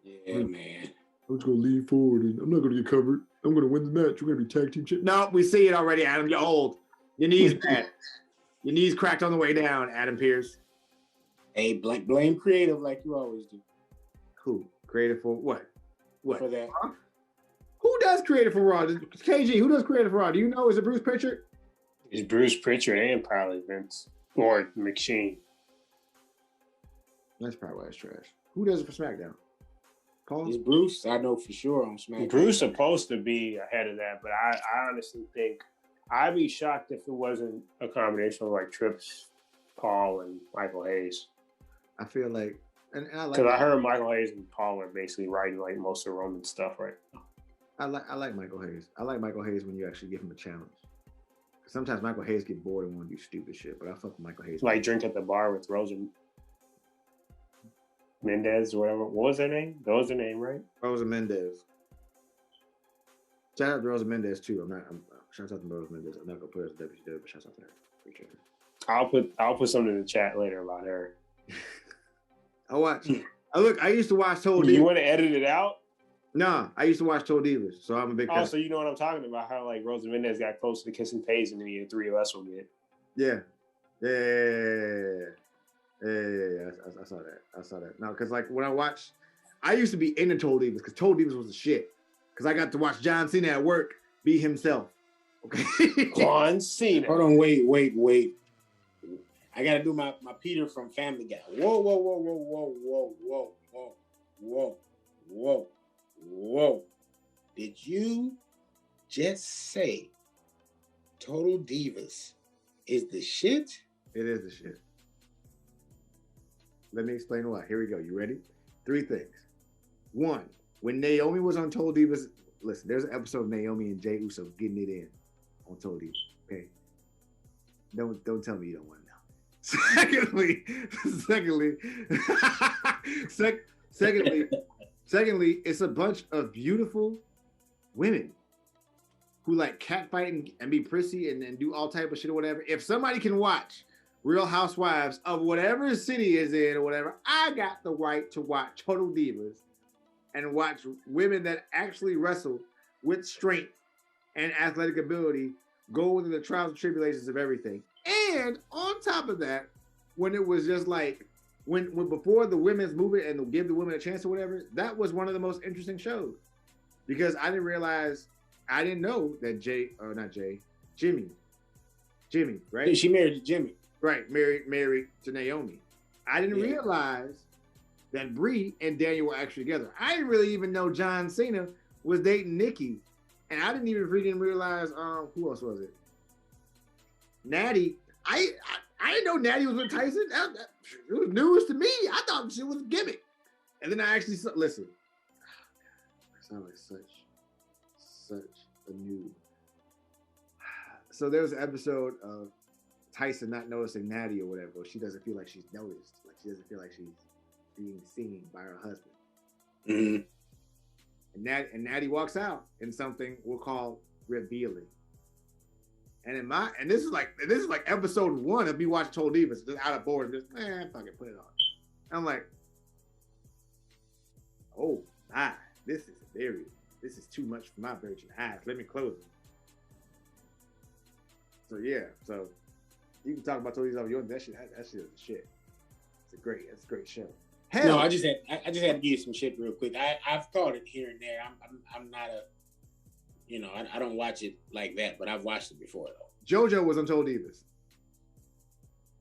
Yeah, man. I'm just going to lean forward and I'm not going to get covered. I'm going to win the match. We're going to be tag team champ. No, we see it already, Adam. You're old. Your knees bad. Your knees cracked on the way down, Adam Pearce. Hey, blame creative like you always do. Who? Creative for what? What? For that. Huh? Who does creative for Raw? KG, who does creative for Raw? Do you know? Is it Bruce Pritchard? It's Bruce Pritchard and probably Vince or McShane. That's probably why it's trash. Who does it for SmackDown? Paul? It's Bruce. I know for sure on SmackDown. Bruce supposed to be ahead of that, but I honestly think I'd be shocked if it wasn't a combination of like Trips, Paul, and Michael Hayes. I feel like, and I like because I heard Michael Hayes and Paul are basically writing like most of Roman stuff right now. I like Michael Hayes. I like Michael Hayes when you actually give him a challenge. Sometimes Michael Hayes get bored and want to do stupid shit, but I fuck with Michael Hayes. Like drink at the bar with Rosa Mendez or whatever. What was her name? That was her name, right? Rosa Mendez. Shout out to Rosa Mendez too. Shout out to Rosa Mendez. I'm not gonna put her as a WCW, but shout out to her. Appreciate her. I'll put something in the chat later about her. I watch. I used to watch Total Divas. You want to edit it out? Nah, I used to watch Total Divas, so I'm a big fan. Oh, so you know what I'm talking about? How like Rosa Mendez got close to kissing Paige and then the three of us will get. Yeah. I saw that. No, because like when I used to be into Total Divas because Total Divas was the shit. Because I got to watch John Cena at work be himself. Okay. John Cena. Hold on, wait. I gotta do my Peter from Family Guy. Whoa. Did you just say Total Divas is the shit? It is the shit. Let me explain why. Here we go. You ready? 3 things. 1, when Naomi was on Told Divas, listen, there's an episode of Naomi and Jey Uso getting it in on Told Divas. Okay, don't tell me you don't want to know. Secondly, it's a bunch of beautiful women who like catfight and be prissy and do all type of shit or whatever. If somebody can watch Real Housewives of whatever city is in or whatever, I got the right to watch Total Divas and watch women that actually wrestle with strength and athletic ability go into the trials and tribulations of everything. And on top of that, when it was just like, when before the women's movement and give the women a chance or whatever, that was one of the most interesting shows. Because I didn't know that Jimmy, right? She married to Jimmy. Right, married to Naomi. I didn't realize that Brie and Daniel were actually together. I didn't really even know John Cena was dating Nikki. And I didn't even realize, who else was it? Natty. I didn't know Natty was with Tyson. It was news to me. I thought she was a gimmick. And then I actually saw, listen. I sound like such a noob. So there was an episode of Tyson not noticing Natty or whatever. She doesn't feel like she's noticed. Like she doesn't feel like she's being seen by her husband. Mm-hmm. And Natty walks out in something we'll call revealing. And this is like episode 1 of me watching Told Divas, just out of boredom, just fucking put it on. I'm like, oh my, this is too much for my virgin eyes. Let me close it. So yeah, so you can talk about Told Divas off your that shit is the shit. It's a great show. Hell, no, I just had to give you some shit real quick. I've thought it here and there. I'm not a, I don't watch it like that, but I've watched it before though. JoJo was on Told Divas.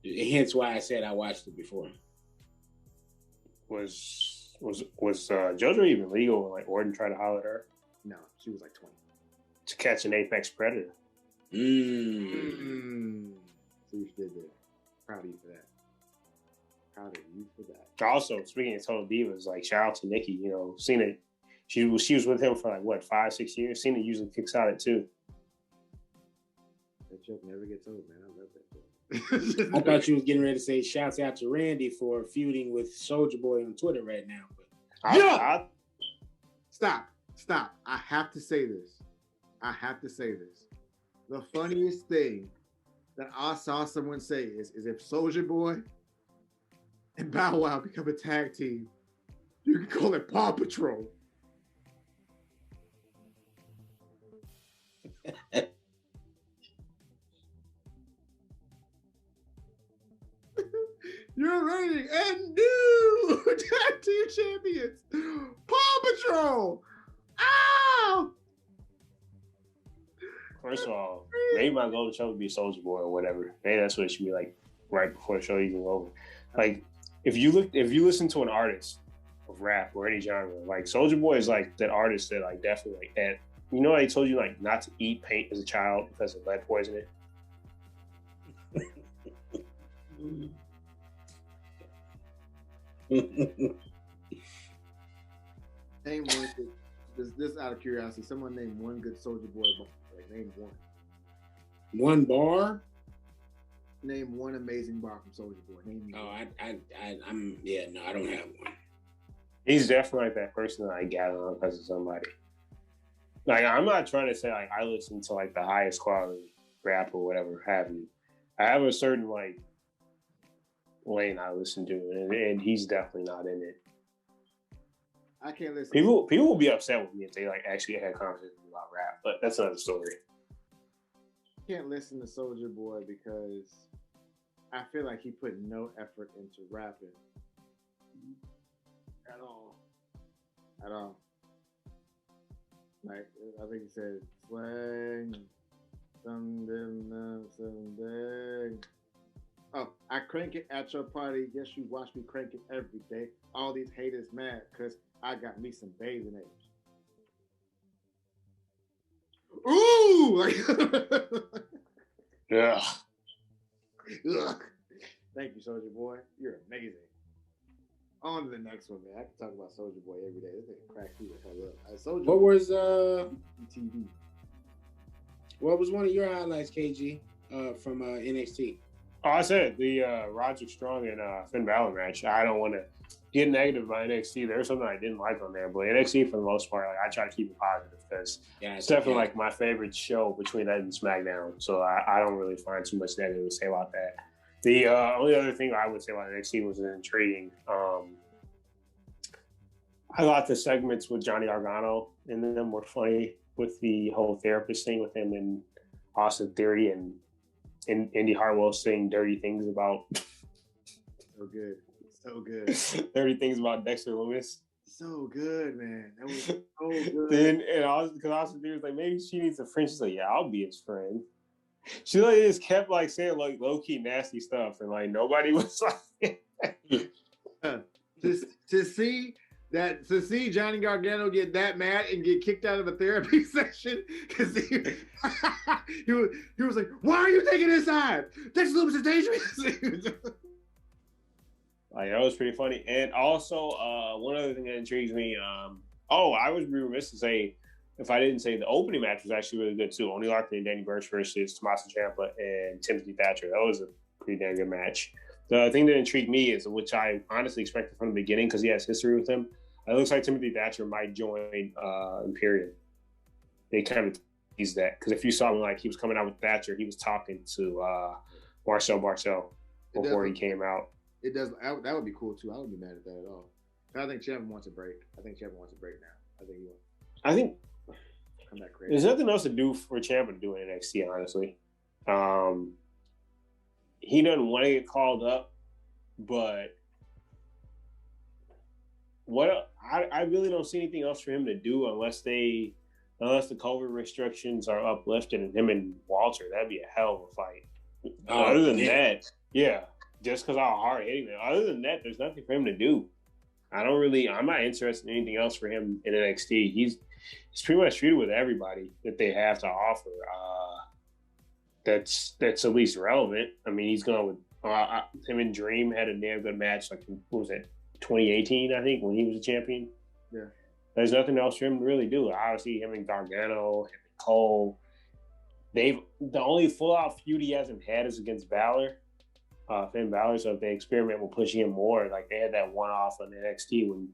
Hence why I said I watched it before. Was JoJo even legal when like Orton tried to holler at her? No, she was like 20. To catch an apex predator. So you did that. Proud of you for that. Also, speaking of Total Divas, like shout out to Nikki. Cena, she was with him for like what 5-6 years. Cena usually kicks out at 2. That joke never gets old, man. I love that joke. I thought you was getting ready to say shouts out to Randy for feuding with Soulja Boy on Twitter right now. But Stop. I have to say this. The funniest thing that I saw someone say is if Soulja Boy and Bow Wow become a tag team, you can call it Paw Patrol. You're reigning and new tag team champions, Paw Patrol. Ow! First of all, maybe my golden show would be Soulja Boy or whatever. Maybe that's what it should be like right before the show even over. Like if you listen to an artist of rap or any genre, like Soulja Boy is like that artist that like definitely like that. I told you like not to eat paint as a child because of lead poisoning. Name one good, this out of curiosity. Someone named one good Soulja Boy bar. Like, name one. One bar? Name one amazing bar from Soulja Boy. Name me. Oh, I don't have one. He's definitely like that person that I gather on because of somebody. Like, I'm not trying to say like I listen to like the highest quality rap or whatever have you. I have a certain like lane I listen to, and he's definitely not in it. I can't listen. People will be upset with me if they like actually had conversations about rap, but that's another story. I can't listen to Soulja Boy because I feel like he put no effort into rapping at all. Like I think he said, "Swing, someday." Oh, I crank it at your party. Yes, you watch me crank it every day. All these haters mad because I got me some bathing apes. Ooh! Yeah. Ugh. Thank you, Soulja Boy. You're amazing. On to the next one, man. I can talk about Soulja Boy every day. This thing cracks me the hell up. Soulja What Boy was TV. What was one of your highlights, KG, from NXT? Oh, I said the Roderick Strong and Finn Balor match. I don't want to get negative about NXT. There's something I didn't like on there, but NXT for the most part, like, I try to keep it positive because it's definitely like my favorite show between that and SmackDown. So I don't really find too much negative to say about that. The only other thing I would say about NXT was intriguing. I thought the segments with Johnny Gargano in them were funny with the whole therapist thing with him and Austin Theory and Indy Hartwell saying dirty things about so good. Dirty things about Dexter Lewis. So good, man. That was so good. Then because Austin Theory was like, maybe she needs a friend. She's like, yeah, I'll be his friend. She like just kept like saying like low key nasty stuff, and like nobody was like to see Johnny Gargano get that mad and get kicked out of a therapy session because he was like, why are you taking his side? Dexter Lewis is dangerous. Like, that was pretty funny. And also, one other thing that intrigues me, I would be remiss to say, if I didn't say the opening match was actually really good too. Oney Lorcan and Danny Burch versus Tommaso Ciampa and Timothy Thatcher. That was a pretty damn good match. The thing that intrigued me is, which I honestly expected from the beginning because he has history with him, it looks like Timothy Thatcher might join Imperium. They kind of teased that because if you saw him, like he was coming out with Thatcher, he was talking to Marcel Barcel before he came out. It does. That would be cool too. I wouldn't be mad at that at all. I think Ciampa wants a break. I think Ciampa wants a break now. I think come back crazy. There's nothing else to do for Ciampa to do in NXT, honestly. He doesn't want to get called up, but I really don't see anything else for him to do unless the COVID restrictions are uplifted and him and Walter. That'd be a hell of a fight. Other than that, yeah. Just because how hard hitting them. Other than that, there's nothing for him to do. I'm not interested in anything else for him in NXT. He's pretty much treated with everybody that they have to offer. That's at least relevant. I mean, he's going with him and Dream had a damn good match. Like, what was it, 2018? I think when he was a champion. Yeah. There's nothing else for him to really do. Obviously, him and Gargano, him and Cole. The only full out feud he hasn't had is against Balor. Finn Balor, so if they experiment with pushing him more, like they had that one-off on NXT when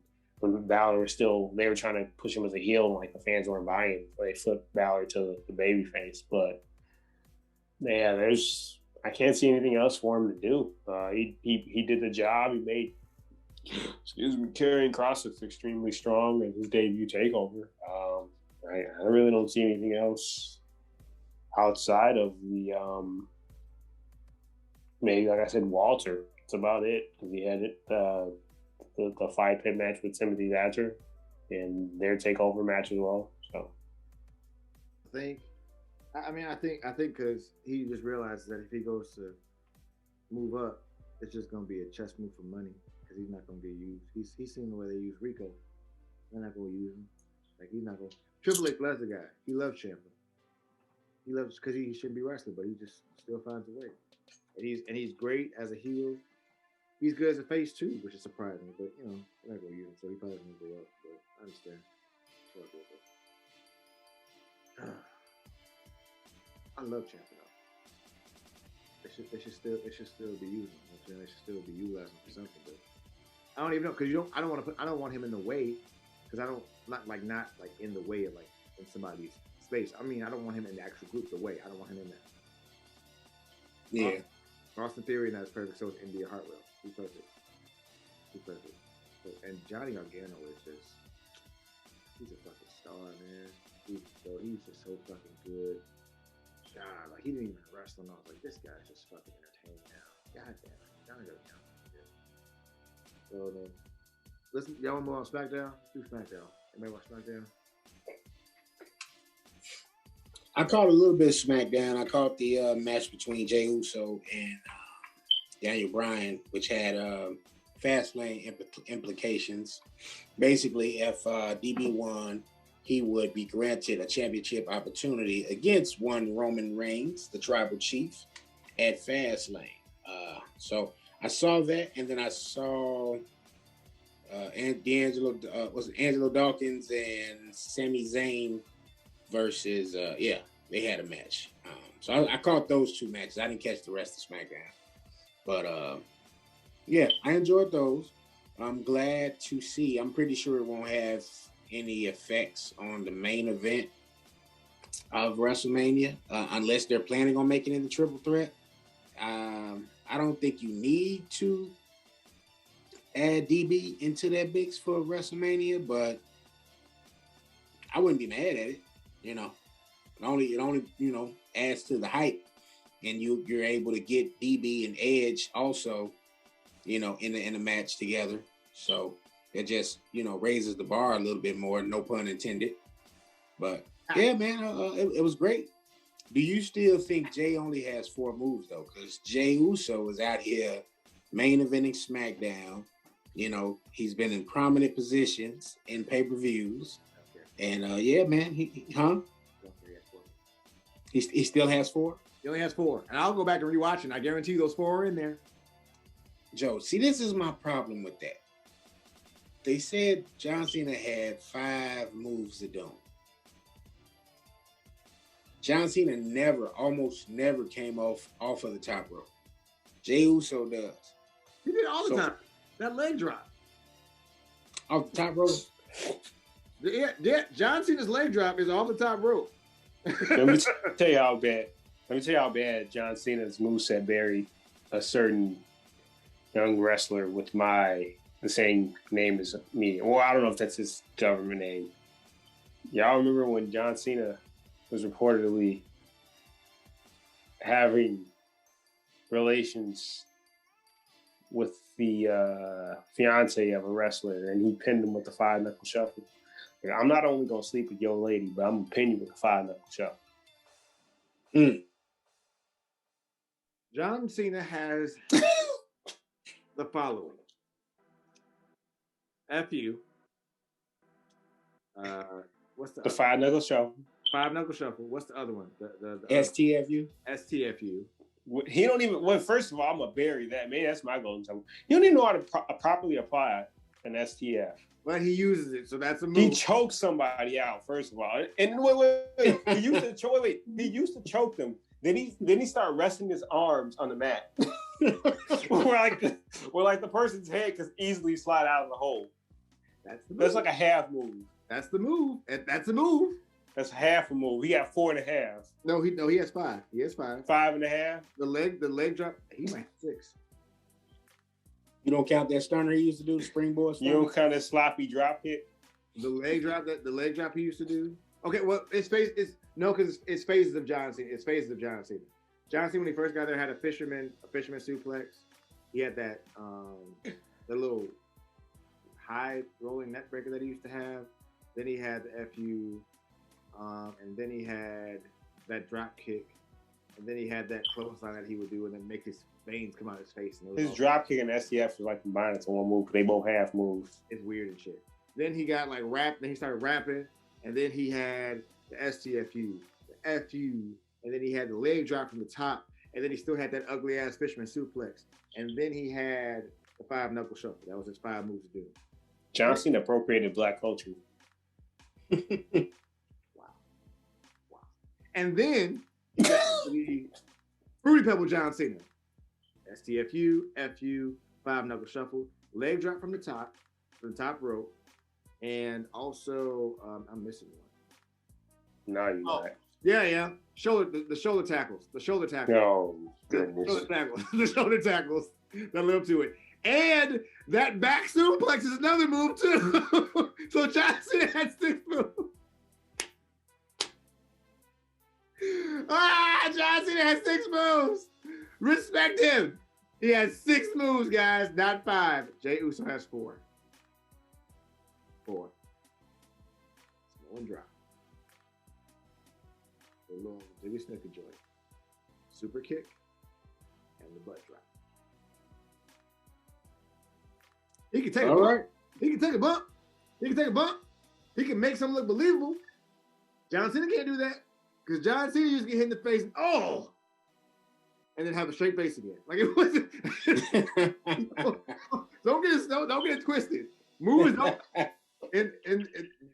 Balor was still, they were trying to push him as a heel and like the fans weren't buying, so they flipped Balor to the baby face. But yeah, I can't see anything else for him to do. He did the job. He made Karrion Kross looks extremely strong in his debut takeover. I really don't see anything else outside of the maybe, like I said, Walter. That's about it. He had the 5-pit match with Timothy Thatcher and their takeover match as well. So I think because he just realizes that if he goes to move up, it's just going to be a chess move for money because he's not going to get used. He's seen the way they use Rico. They're not going to use him. Like, he's not going to. Triple H loves the guy. He loves Ciampa. He loves because he shouldn't be wrestling, but he just still finds a way. And he's great as a heel. He's good as a face too, which is surprising. But they're not gonna use him, so he probably doesn't go up. But I understand. I love Ciampa though. They should still be using him. They should still be utilizing him for something. But I don't even know because I don't want him in the way because not in the way of like in somebody's space. I mean, I don't want him in the actual group. The way I don't want him in there. Yeah. Austin Theory, and that's perfect. So is India Hartwell. He's perfect. So, and Johnny Gargano he's a fucking star, man. He's just so fucking good. God, like he didn't even wrestle. And I was like, this guy's just fucking entertaining now. God damn it. Johnny Gargano. So then, listen, y'all want more on SmackDown? Let's do SmackDown. Anybody watch SmackDown? I caught a little bit of SmackDown. I caught the match between Jey Uso and Daniel Bryan, which had Fastlane implications. Basically, if DB won, he would be granted a championship opportunity against one Roman Reigns, the tribal chief, at Fastlane. So I saw that, and then I saw and D'Angelo was it Angelo Dawkins and Sami Zayn versus they had a match. So I caught those two matches. I didn't catch the rest of SmackDown, but I enjoyed those. I'm glad to see. I'm pretty sure it won't have any effects on the main event of WrestleMania unless they're planning on making it a triple threat. I don't think you need to add DB into that mix for WrestleMania, but I wouldn't be mad at it. You know, it only adds to the hype, and you're able to get DB and Edge also, in the match together. So it just raises the bar a little bit more. No pun intended. But yeah, man, it was great. Do you still think Jay only has 4 moves though? Because Jay Uso is out here main eventing SmackDown. He's been in prominent positions in pay-per-views. And man, he still has 4? He only has 4. And I'll go back and rewatch it. I guarantee those 4 are in there. Joe, see, this is my problem with that. They said John Cena had 5 moves to do. John Cena almost never came off of the top rope. Jey Uso does. He did it all the time. That leg drop. Off the top rope? Yeah, John Cena's leg drop is off the top rope. Let me tell you how bad John Cena's moveset buried a certain young wrestler with the same name as me. Well, I don't know if that's his government name. Y'all remember when John Cena was reportedly having relations with the fiance of a wrestler, and he pinned him with the 5-knuckle shuffle? Like, I'm not only gonna sleep with your lady, but I'm gonna pin you with the 5-knuckle shuffle. John Cena has the following: F you. What's the 5-knuckle shuffle? 5-knuckle shuffle. What's the other one? The STFU. STFU. He don't even. Well, first of all, I'm gonna bury that. Maybe that's my golden temple. He don't even know how to properly apply an STF. But he uses it, so that's a move. He choked somebody out, first of all, and wait. He used to choke. He used to choke them. Then he started resting his arms on the mat, where like the person's head could easily slide out of the hole. That's like a half move. That's the move. That's a move. That's half a move. He got 4.5. No, he has 5. He has 5. 5.5. The leg drop. He might have 6. You don't count that stunner he used to do, the springboard stunner? You don't count that sloppy drop hit? The leg drop he used to do. Okay, well, because it's phases of John Cena. It's phases of John Cena. John Cena, when he first got there, had a fisherman suplex. He had that the little high rolling neck breaker that he used to have. Then he had the FU, and then he had that drop kick, and then he had that clothesline that he would do, and then make his veins come out of his face. And his drop kick and STF was like combined into one move. They both half moves. It's weird and shit. Then he got like rapped. Then he started rapping, and then he had the STFU, the FU, and then he had the leg drop from the top, and then he still had that ugly ass fisherman suplex, and then he had the 5-knuckle shuffle. That was his 5 moves to do. John Cena appropriated black culture. Wow. And then he got the Fruity Pebble John Cena. STFU, FU, 5-knuckle shuffle, leg drop from the top rope, and also I'm missing one. No, you're not. Yeah. The shoulder tackles. No, goodness. The shoulder tackles that live to it. And that back suplex is another move too. So John Cena had 6 moves. John Cena has 6 moves. Respect him. He has 6 moves, guys, not 5. Jey Uso has 4. 4. Small and drop. The little Jimmy Snicker joint. Super kick and the butt drop. He can take a bump. He can take a bump. He can make something look believable. John Cena can't do that because John Cena used to get hit in the face and then have a straight face again. Like it wasn't. Don't get it twisted. Moves don't and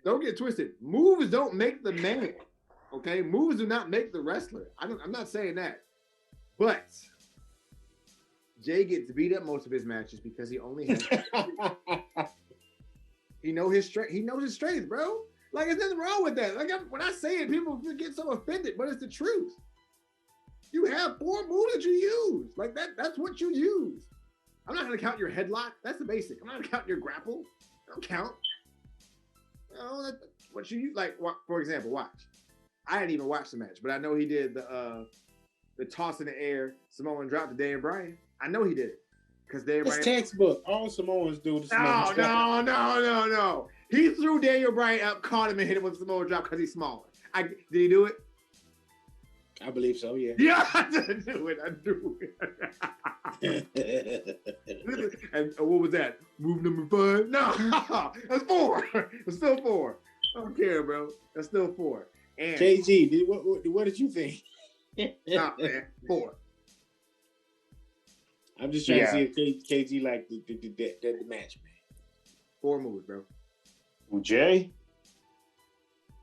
don't get twisted. Moves don't make the man. Okay, moves do not make the wrestler. I'm not saying that, but Jay gets beat up most of his matches because he only has. He knows his strength. He knows his strength, bro. Like, there's nothing wrong with that. Like, when I say it, people get so offended, but it's the truth. You have 4 moves that you use. Like, that's what you use. I'm not going to count your headlock. That's the basic. I'm not going to count your grapple. I don't count. You know, that's what you use. Like, for example, watch. I didn't even watch the match, but I know he did the toss in the air, Samoan drop to Daniel Bryan. I know he did it. Because Daniel Bryan. It's textbook. All Samoans do the Samoan drop. No. He threw Daniel Bryan up, caught him, and hit him with a Samoan drop because he's smaller. Did he do it? I believe so, yeah. Yeah, I knew it. And what was that? Move number 5? No, that's 4. It's still 4. I don't care, bro. That's still 4. And KG, what did you think? Nah, man, 4. I'm just trying to see if KG like the match, man. 4 moves, bro. Jay?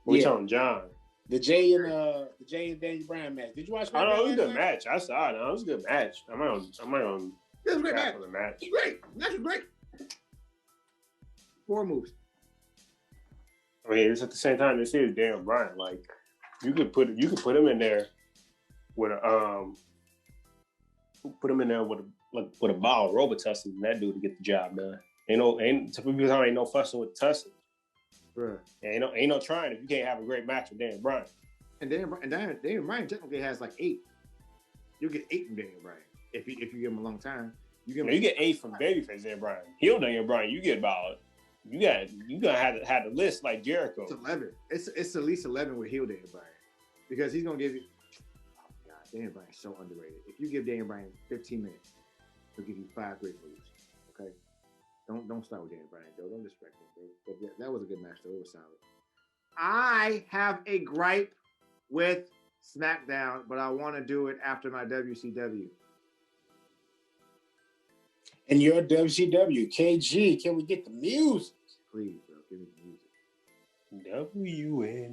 We talking John? The Jay and Daniel Bryan match. Did you watch that? I know it was a good match. I saw it. It was a good match. I'm not on. It was a great match. It was great. Match was great. 4 moves. I mean, it's at the same time. This is Daniel Bryan. Like, you could put him in there with a with a ball of Robitussin and that dude to get the job done. Ain't no fussing with Tussin. Right. Ain't no trying if you can't have a great match with Daniel Bryan. And Daniel Bryan technically has like 8. You'll get 8 from Daniel Bryan if you give him a long time. You get 8 from babyface Daniel Bryan. Heel Daniel Bryan, you get about. You gonna have to list like Jericho. It's 11. It's at least 11 with heel Daniel Bryan because he's gonna give you. Oh God, Daniel Bryan's so underrated. If you give Daniel Bryan 15 minutes, he'll give you 5 great moves. Okay. Don't start with Daniel Bryan, though. Don't disrespect him, bro. But yeah, that was a good match, though. It was solid. I have a gripe with SmackDown, but I want to do it after my WCW. And your WCW, KG, can we get the music? Please, bro, give me the music. WNUA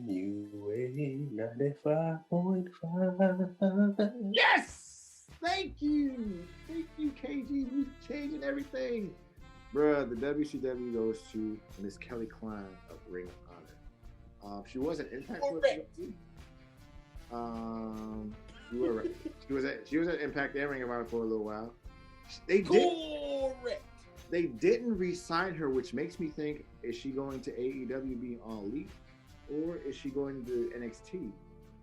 95.5. Yes! Thank you, KG. You changing everything. Bruh, the WCW goes to Miss Kelly Klein of Ring of Honor. She was an Impact. You were right. She was at Impact and Ring of Honor for a little while. They didn't re-sign her, which makes me think: is she going to AEW being All Elite, or is she going to NXT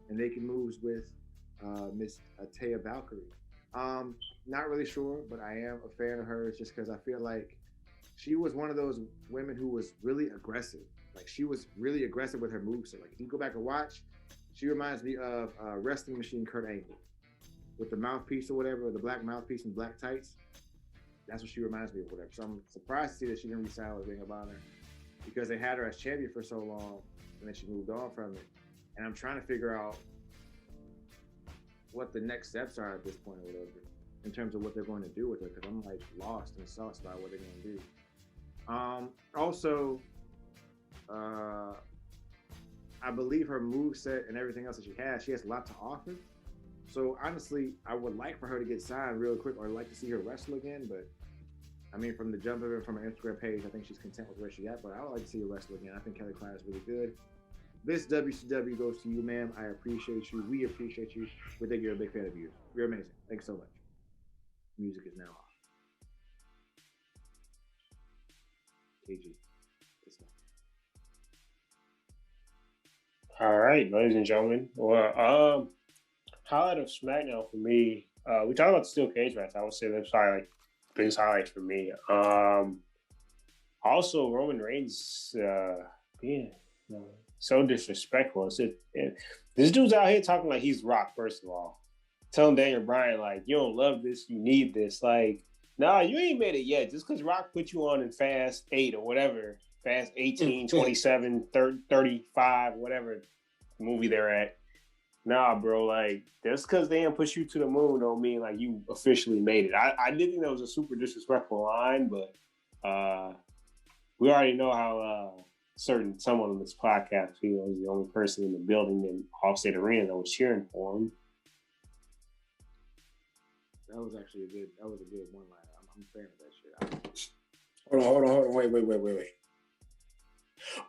and making moves with Miss Taya Valkyrie? Not really sure, but I am a fan of hers just because I feel like she was one of those women who was really aggressive. Like, she was really aggressive with her moves. So, like, if you go back and watch, she reminds me of Wrestling Machine Kurt Angle with the mouthpiece or whatever, or the black mouthpiece and black tights. That's what she reminds me of, whatever. So I'm surprised to see that she didn't re-sign with Ring of Honor because they had her as champion for so long, and then she moved on from it. And I'm trying to figure out what the next steps are at this point or whatever, in terms of what they're going to do with her, because I'm like lost and sauced by what they're going to do. Also, I believe her moveset and everything else that she has a lot to offer. So honestly, I would like for her to get signed real quick, or I'd like to see her wrestle again. But I mean, from the jump of it, from her Instagram page, I think she's content with where she's at. But I would like to see her wrestle again. I think Kelly Klein is really good. This WCW goes to you, ma'am. I appreciate you. We appreciate you. We think you're a big fan of you. You're amazing. Thanks so much. Music is now off. KG. All right, ladies and gentlemen. Well, highlight of SmackDown for me. We talked about the steel cage match. I would say that's probably like biggest highlight for me. Also, Roman Reigns being so disrespectful. This dude's out here talking like he's Rock. First of all, telling Daniel Bryan like, you don't love this, you need this. Like, nah, you ain't made it yet. Just because Rock put you on in Fast 8 or whatever, Fast 18, 27, 35, whatever movie they're at. Nah, bro, like, just because they didn't push you to the moon don't mean, like, you officially made it. I did think that was a super disrespectful line, but we already know how someone on this podcast feels. The only person in the building in Allstate Arena that was cheering for him. That was actually a good one-liner. I'm a fan of that shit. Hold on. Wait.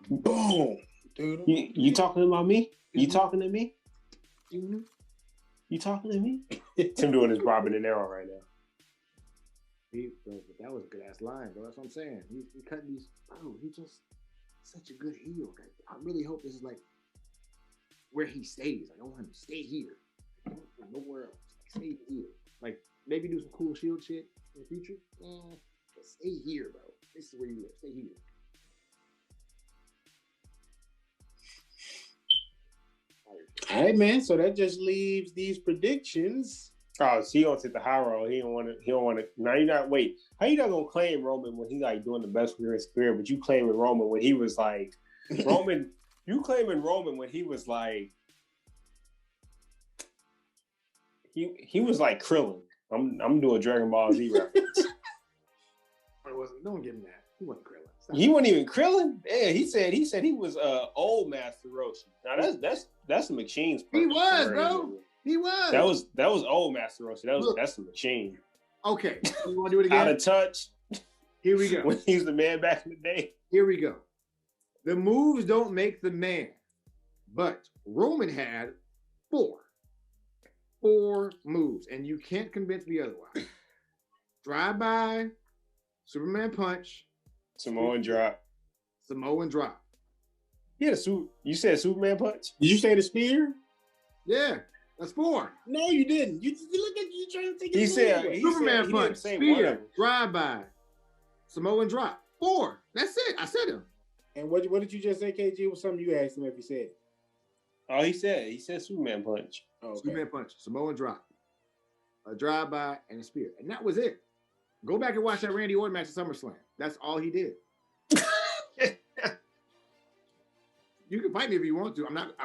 Boom. Dude. You talking about me? You talking to me? Mm-hmm. You talking to me? Tim doing his Robin De Niro right now. That was a good ass line, bro. That's what I'm saying. He cut these. Bro, he just such a good heel. I really hope this is like where he stays. I don't want him to stay here. Nowhere else. Stay here. Like maybe do some cool Shield shit in the future. But stay here, bro. This is where you live. Stay here. All right, man. So that just leaves these predictions. Oh, so he gonna take the high road. He don't want to. Now you not wait. How you not gonna claim Roman when he like doing the best for his career? But you claiming Roman when he was like Roman. You claiming Roman when he was like he was like Krillin. I'm doing Dragon Ball Z reference. Don't give him that. He wasn't Krillin. He wasn't even Krillin. Yeah, he said he was old Master Roshi. Now that's the McSheen's. He was, bro. He was. That was old Master Roshi. That's the machine. Okay, you want to do it again? Out of touch. Here we go. When he's the man back in the day. Here we go. The moves don't make the man, but Roman had 4 moves, and you can't convince me otherwise. Drive-by, Superman punch, Samoan drop. Yeah, you said Superman punch? Did you say the spear? Yeah, that's 4. No, you didn't. You look at you trying to take it. He said Superman punch, spear, drive-by, Samoan drop. 4. That's it. I said him. And what did you just say, KG? Was something you asked him if he said? Oh, he said Superman punch. Oh, okay. Superman punch, Samoan drop, a drive-by, and a spear. And that was it. Go back and watch that Randy Orton match at SummerSlam. That's all he did. You can fight me if you want to. I'm not.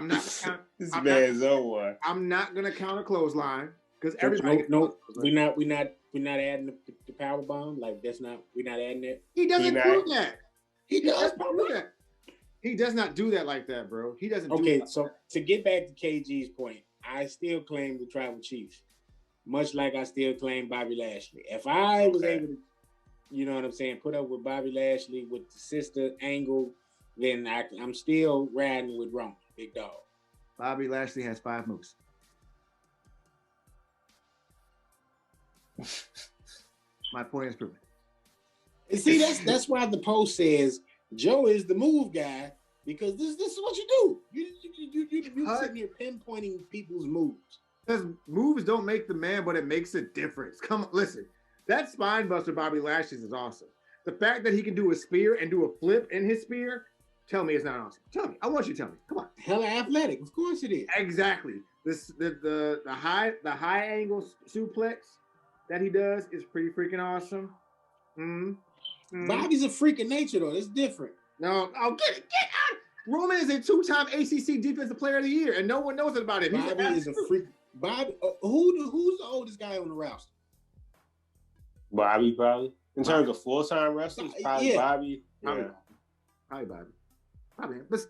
This man's over. I'm not gonna count a clothesline because everybody. No, we're not adding the power bomb. Like that's not. We're not adding that. He doesn't do that. He does do that. He does not do that like that, bro. He doesn't. Okay, so to get back to KG's point, I still claim the Tribal Chief, much like I still claim Bobby Lashley. If I was able to, you know what I'm saying, put up with Bobby Lashley with the sister angle, then I'm still riding with Roman, big dog. Bobby Lashley has 5 moves. My point is proven. And see, that's why the post says Joe is the move guy, because this is what you do. You sitting here pinpointing people's moves. Because moves don't make the man, but it makes a difference. Come on, listen. That spine buster Bobby Lashley's is awesome. The fact that he can do a spear and do a flip in his spear, tell me it's not awesome. Tell me. I want you to tell me. Come on. Hella athletic. Of course it is. Exactly. The high angle suplex that he does is pretty freaking awesome. Bobby's a freak of nature though. It's different. No, I'll get out. Roman is a 2-time ACC Defensive Player of the Year, and no one knows about it. Bobby is a freak. Bobby, who's the oldest guy on the roster? Bobby, probably. In terms of full-time wrestlers, probably Bobby. Probably Bobby. Probably. But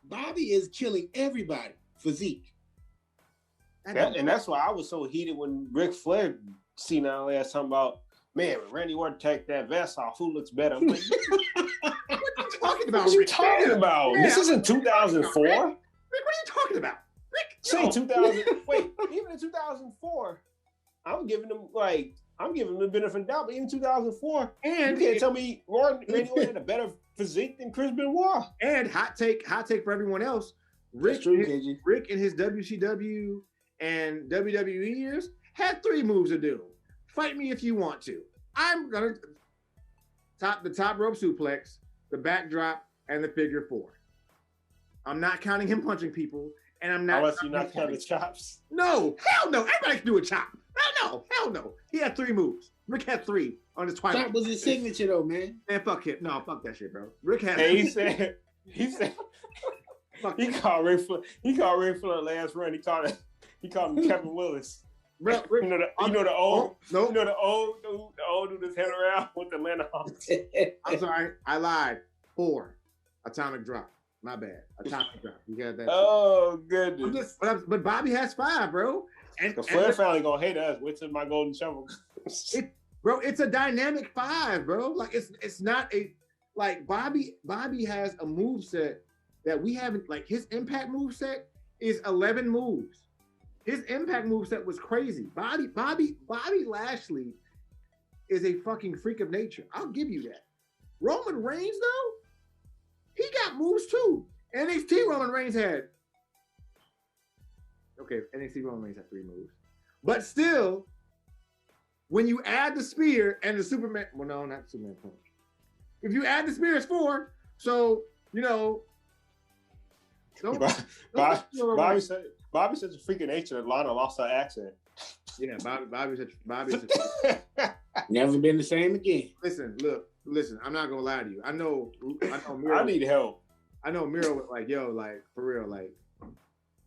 Bobby is killing everybody. Physique. And that's why I was so heated when Ric Flair seen out there talking about, man, when Randy Orton take that vest off, who looks better? I'm like, what are you talking about? What are you talking about? Yeah, this isn't 2004. Rick, what are you talking about? Rick, say 2000. Wait, even in 2004, I'm giving them the benefit of the doubt. But even 2004, and you can't tell me Randy Orton had a better physique than Chris Benoit. And hot take for everyone else. Rick in his WCW and WWE years had 3 moves to do. Fight me if you want to. I'm gonna the top rope suplex, the backdrop, and the figure 4. I'm not counting him punching people, and I'm not. Unless you're not counting chops. No, hell no. Everybody can do a chop. Hell no. He had 3 moves. Rick had 3 on his Twilight. Chop was his signature though, man. Man, fuck him. No, fuck that shit, bro. Rick had. Hey, he said. He called Ray Flair last run. He called him Kevin Willis. Bro, You know the old dude that's head around with the Atlanta Hawks. I'm sorry, I lied. 4 Atomic Drop. My bad. Atomic Drop. You got that? Oh goodness. But Bobby has 5, bro. And Flair family gonna hate us. Wait till my golden shovel. Bro, it's a dynamic 5, bro. Like it's not a like Bobby has a move set that we haven't, like his Impact move set is 11 moves. His Impact move set was crazy. Bobby Lashley is a fucking freak of nature. I'll give you that. Roman Reigns though, he got moves too. NXT Roman Reigns had. Okay, NXT Roman Reigns had 3 moves. But still, when you add the spear and the Superman, well, no, not Superman punch. If you add the spear, it's 4. So, you know. Bobby's such a freak of nature that Lana lost her accent. Yeah, Bobby's never been the same again. Listen, I'm not gonna lie to you. I know I need help. I know Miro was like, yo, like, for real, like,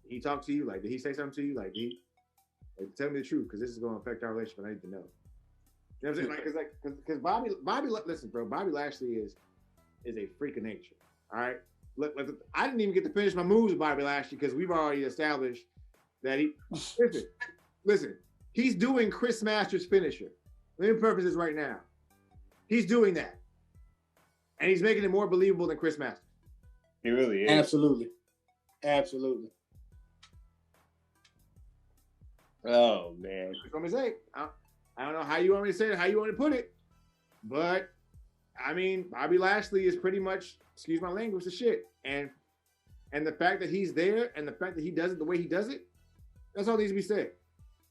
he talked to you? Like, did he say something to you? Like, tell me the truth, because this is gonna affect our relationship. I need to know. You know what I'm saying? Because Bobby, listen, bro, Bobby Lashley is a freak of nature. All right. Look, I didn't even get to finish my moves with Bobby Lashley because we've already established that he. Listen. He's doing Chris Masters' finisher. Let me purpose this right now. He's doing that, and he's making it more believable than Chris Masters. He really is. Absolutely. Oh man. That's what I'm gonna say. I don't know how you want me to say it, how you want to put it, but I mean, Bobby Lashley is pretty much, excuse my language, the shit. And the fact that he's there and the fact that he does it the way he does it, that's all needs to be said.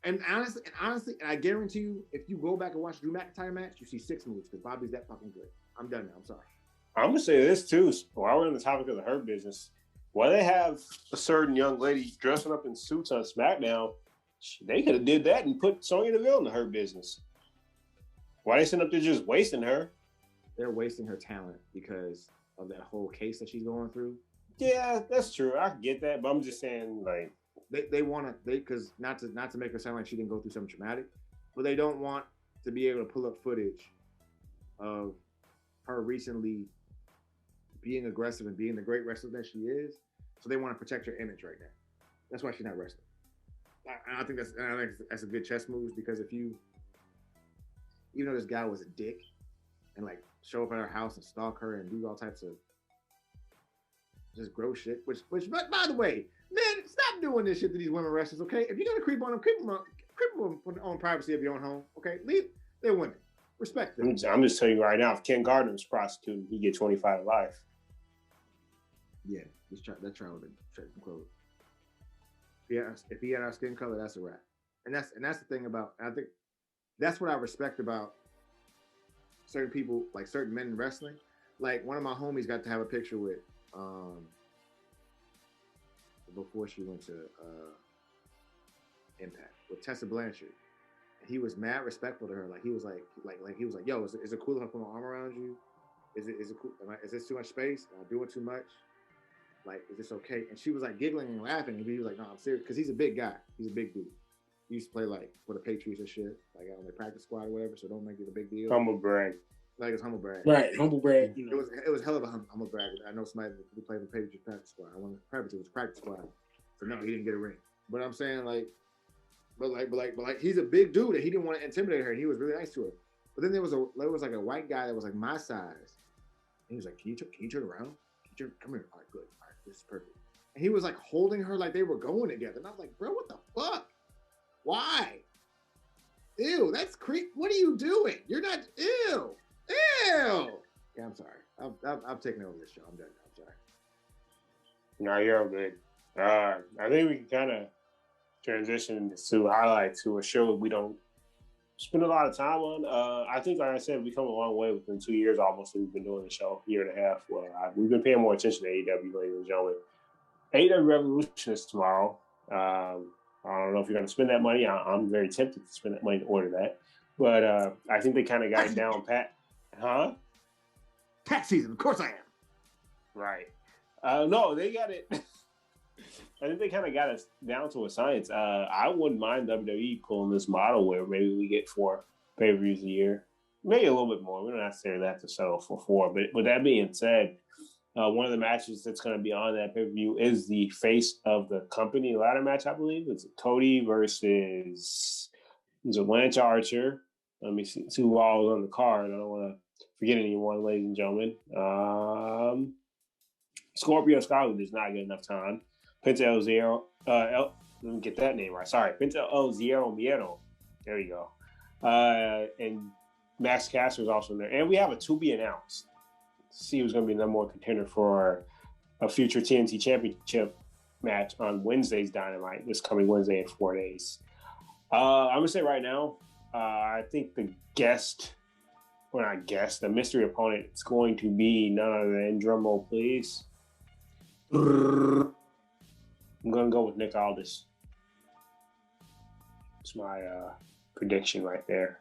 And honestly, and I guarantee you, if you go back and watch Drew McIntyre match, you see 6 moves because Bobby's that fucking good. I'm done now. I'm sorry. I'm gonna say this too. While we're on the topic of the Hurt Business, why they have a certain young lady dressing up in suits on SmackDown, they could have did that and put Sonya Deville in the Hurt Business. Why they sitting up there just wasting her? They're wasting her talent because of that whole case that she's going through. Yeah, that's true. I get that, but I'm just saying, like, they want to, because not to make her sound like she didn't go through something traumatic, but they don't want to be able to pull up footage of her recently being aggressive and being the great wrestler that she is. So they want to protect her image right now. That's why she's not wrestling. I think that's a good chess move, because even though this guy was a dick and like show up at her house and stalk her and do all types of just gross shit, which by the way, man, stop doing this shit to these women wrestlers, okay? If you're gonna creep on them, creep them on privacy of your own home, okay? They're women. Respect them. I'm just telling you right now, if Ken Gardner was prosecuted, he'd get 25 to life. Yeah, that trial would have been closed. Yeah, if he had our skin color, that's a wrap. And that's the thing about, I think that's what I respect about certain people, like certain men in wrestling. Like one of my homies got to have a picture with before she went to Impact with Tessa Blanchard. He was mad respectful to her. Like he was like, yo, is it cool if I put my arm around you? Is it cool? Is this too much space? Am I doing too much? Like, is this okay? And she was like giggling and laughing. And he was like, no, I'm serious. Because he's a big guy. He's a big dude. He used to play like for the Patriots and shit, like on their practice squad or whatever. So don't make it a big deal. Humble brag. Like it's humble brag. Right, humble brag. You know. It was hell of a humble brag. I know somebody who played the Patriots practice squad. I wanted to preface it was practice squad. So no, he didn't get a ring. But I'm saying like, but he's a big dude and he didn't want to intimidate her. And he was really nice to her. But then there was like a white guy that was like my size. And he was like, can you turn around? Come here. All right, good. All right, this is perfect. And he was like holding her like they were going together. And I was like, bro, what the fuck? Why? Ew, that's creep. What are you doing? You're not, ew. Yeah, I'm sorry. I've taken over this show. I'm done now. I'm sorry. No, you're all good. I think we can kind of transition to highlight to a show we don't spend a lot of time on. I think, like I said, we've come a long way within 2 years almost that we've been doing the show, year and a half. Well, we've been paying more attention to AEW, ladies and gentlemen. AEW Revolution is tomorrow. I don't know if you're going to spend that money. I'm very tempted to spend that money to order that. But I think they kind of got it down pat. Huh? Tax season. Of course I am. Right. No, they got it. they kind of got us down to a science. I wouldn't mind WWE pulling this model where maybe we get 4 pay-per-views a year, maybe a little bit more. We don't necessarily have to settle for 4. But with that being said, one of the matches that's going to be on that pay-per-view is the face of the company ladder match, I believe. It's Cody versus Lance Archer. Let me see who all is on the card. I don't want to forget anyone, ladies and gentlemen. Scorpio Sky, who does not get enough time. Penta El Zero. Let me get that name right. Sorry. Penta El Zero Miedo. There you go. And Max Caster is also in there. And we have a to be announced. See who's going to be the number 1 contender for a future TNT Championship match on Wednesday's Dynamite, this coming Wednesday in 4 days. I'm going to say right now, I think the mystery opponent is going to be none other than, drum roll please, I'm going to go with Nick Aldis. It's my prediction right there.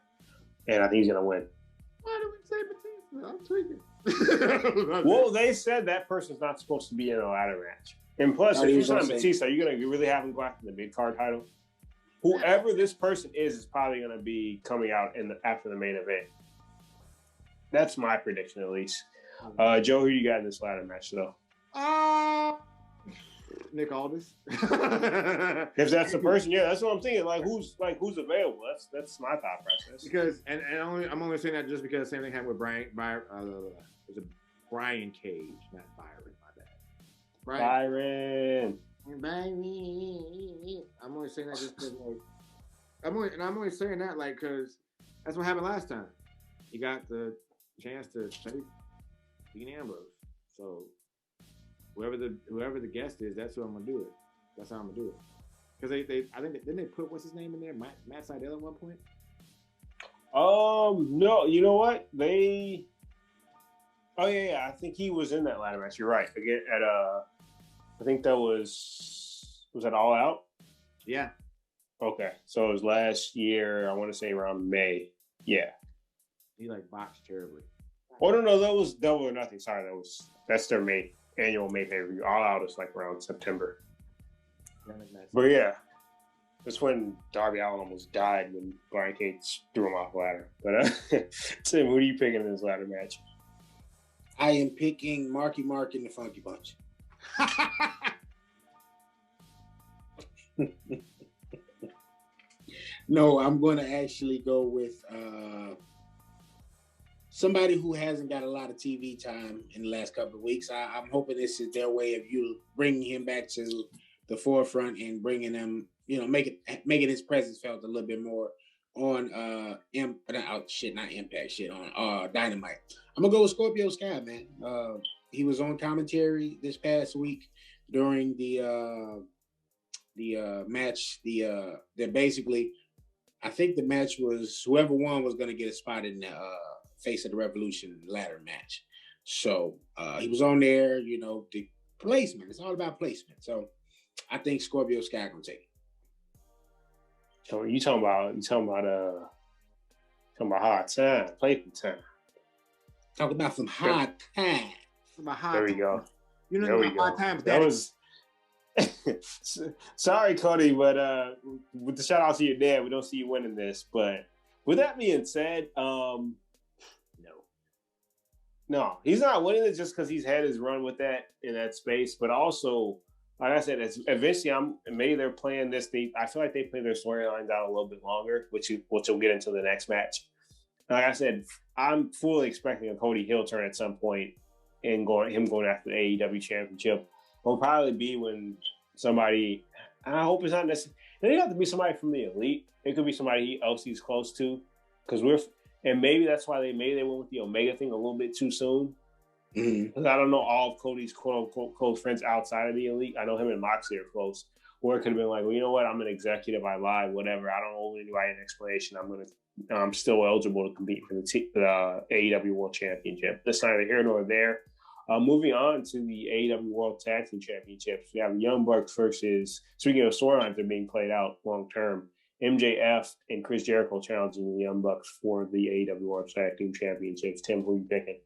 And I think he's going to win. Why do we say Batista? I'm tweaking. Well, they said that person's not supposed to be in a ladder match. And plus, if you're signing Batista, are you going to really have him go after the mid-card title? Whoever this person is probably going to be coming out after the main event. That's my prediction, at least. Joe, who you got in this ladder match, though? Nick Aldis. If that's the person, yeah, that's what I'm thinking. Who's available? That's my thought process. Because I'm only saying that just because the same thing happened with Brian Cage, not Byron. My bad. Byron. I'm only saying that just because I'm only saying that because that's what happened last time. He got the chance to face Dean Ambrose. So whoever the guest is, that's who I'm gonna do it. That's how I'm gonna do it. Because I think didn't they put what's his name in there, Matt Sydal at one point? No, you know what I think he was in that ladder match. You're right. Again, at I think that was that All Out? Yeah. Okay, so it was last year. I want to say around May. Yeah. He boxed terribly. Oh no, that was Double or Nothing. Sorry, that's their annual May pay-per-view. All Out is around September. But yeah, that's when Darby Allin almost died when Brian Cage threw him off the ladder. But Tim, who are you picking in this ladder match? I am picking Marky Mark and the Funky Bunch. No, I'm going to actually go with somebody who hasn't got a lot of TV time in the last couple of weeks. I'm hoping this is their way of bringing him back to the forefront and bringing him, making his presence felt a little bit more on not Impact, on Dynamite. I'm gonna go with Scorpio Sky, man. He was on commentary this past week during the match. Basically, I think the match was whoever won was going to get a spot in the Face of the Revolution ladder match. So he was on there. The placement. It's all about placement. So I think Scorpio Sky gonna take it. So you talking about hard time, placement time. Talk about some hard time. There we go. There we go. Hard times. That was. Sorry, Cody, but with the shout out to your dad, we don't see you winning this. But with that being said, no, he's not winning it just because he's had his run with that in that space. But also, like I said, eventually, maybe they're playing this. I feel like they play their storylines out a little bit longer, which you'll get into the next match. Like I said, I'm fully expecting a Cody heel turn at some point and him going after the AEW Championship. Will probably be when somebody, I hope it's not necessarily, it doesn't have to be somebody from the Elite. It could be somebody else he's close to. And maybe that's why they went with the Omega thing a little bit too soon. Mm-hmm. I don't know all of Cody's quote-unquote close friends outside of the Elite. I know him and Moxley are close. Or it could have been well, you know what? I'm an executive. I lied, whatever. I don't owe anybody an explanation. I'm still eligible to compete for the AEW World Championship. That's neither here nor there. Moving on to the AEW World Tag Team Championships, we have Young Bucks versus, speaking of storylines that are being played out long term, MJF and Chris Jericho challenging the Young Bucks for the AEW World Tag Team Championships. Tim, who are you picking?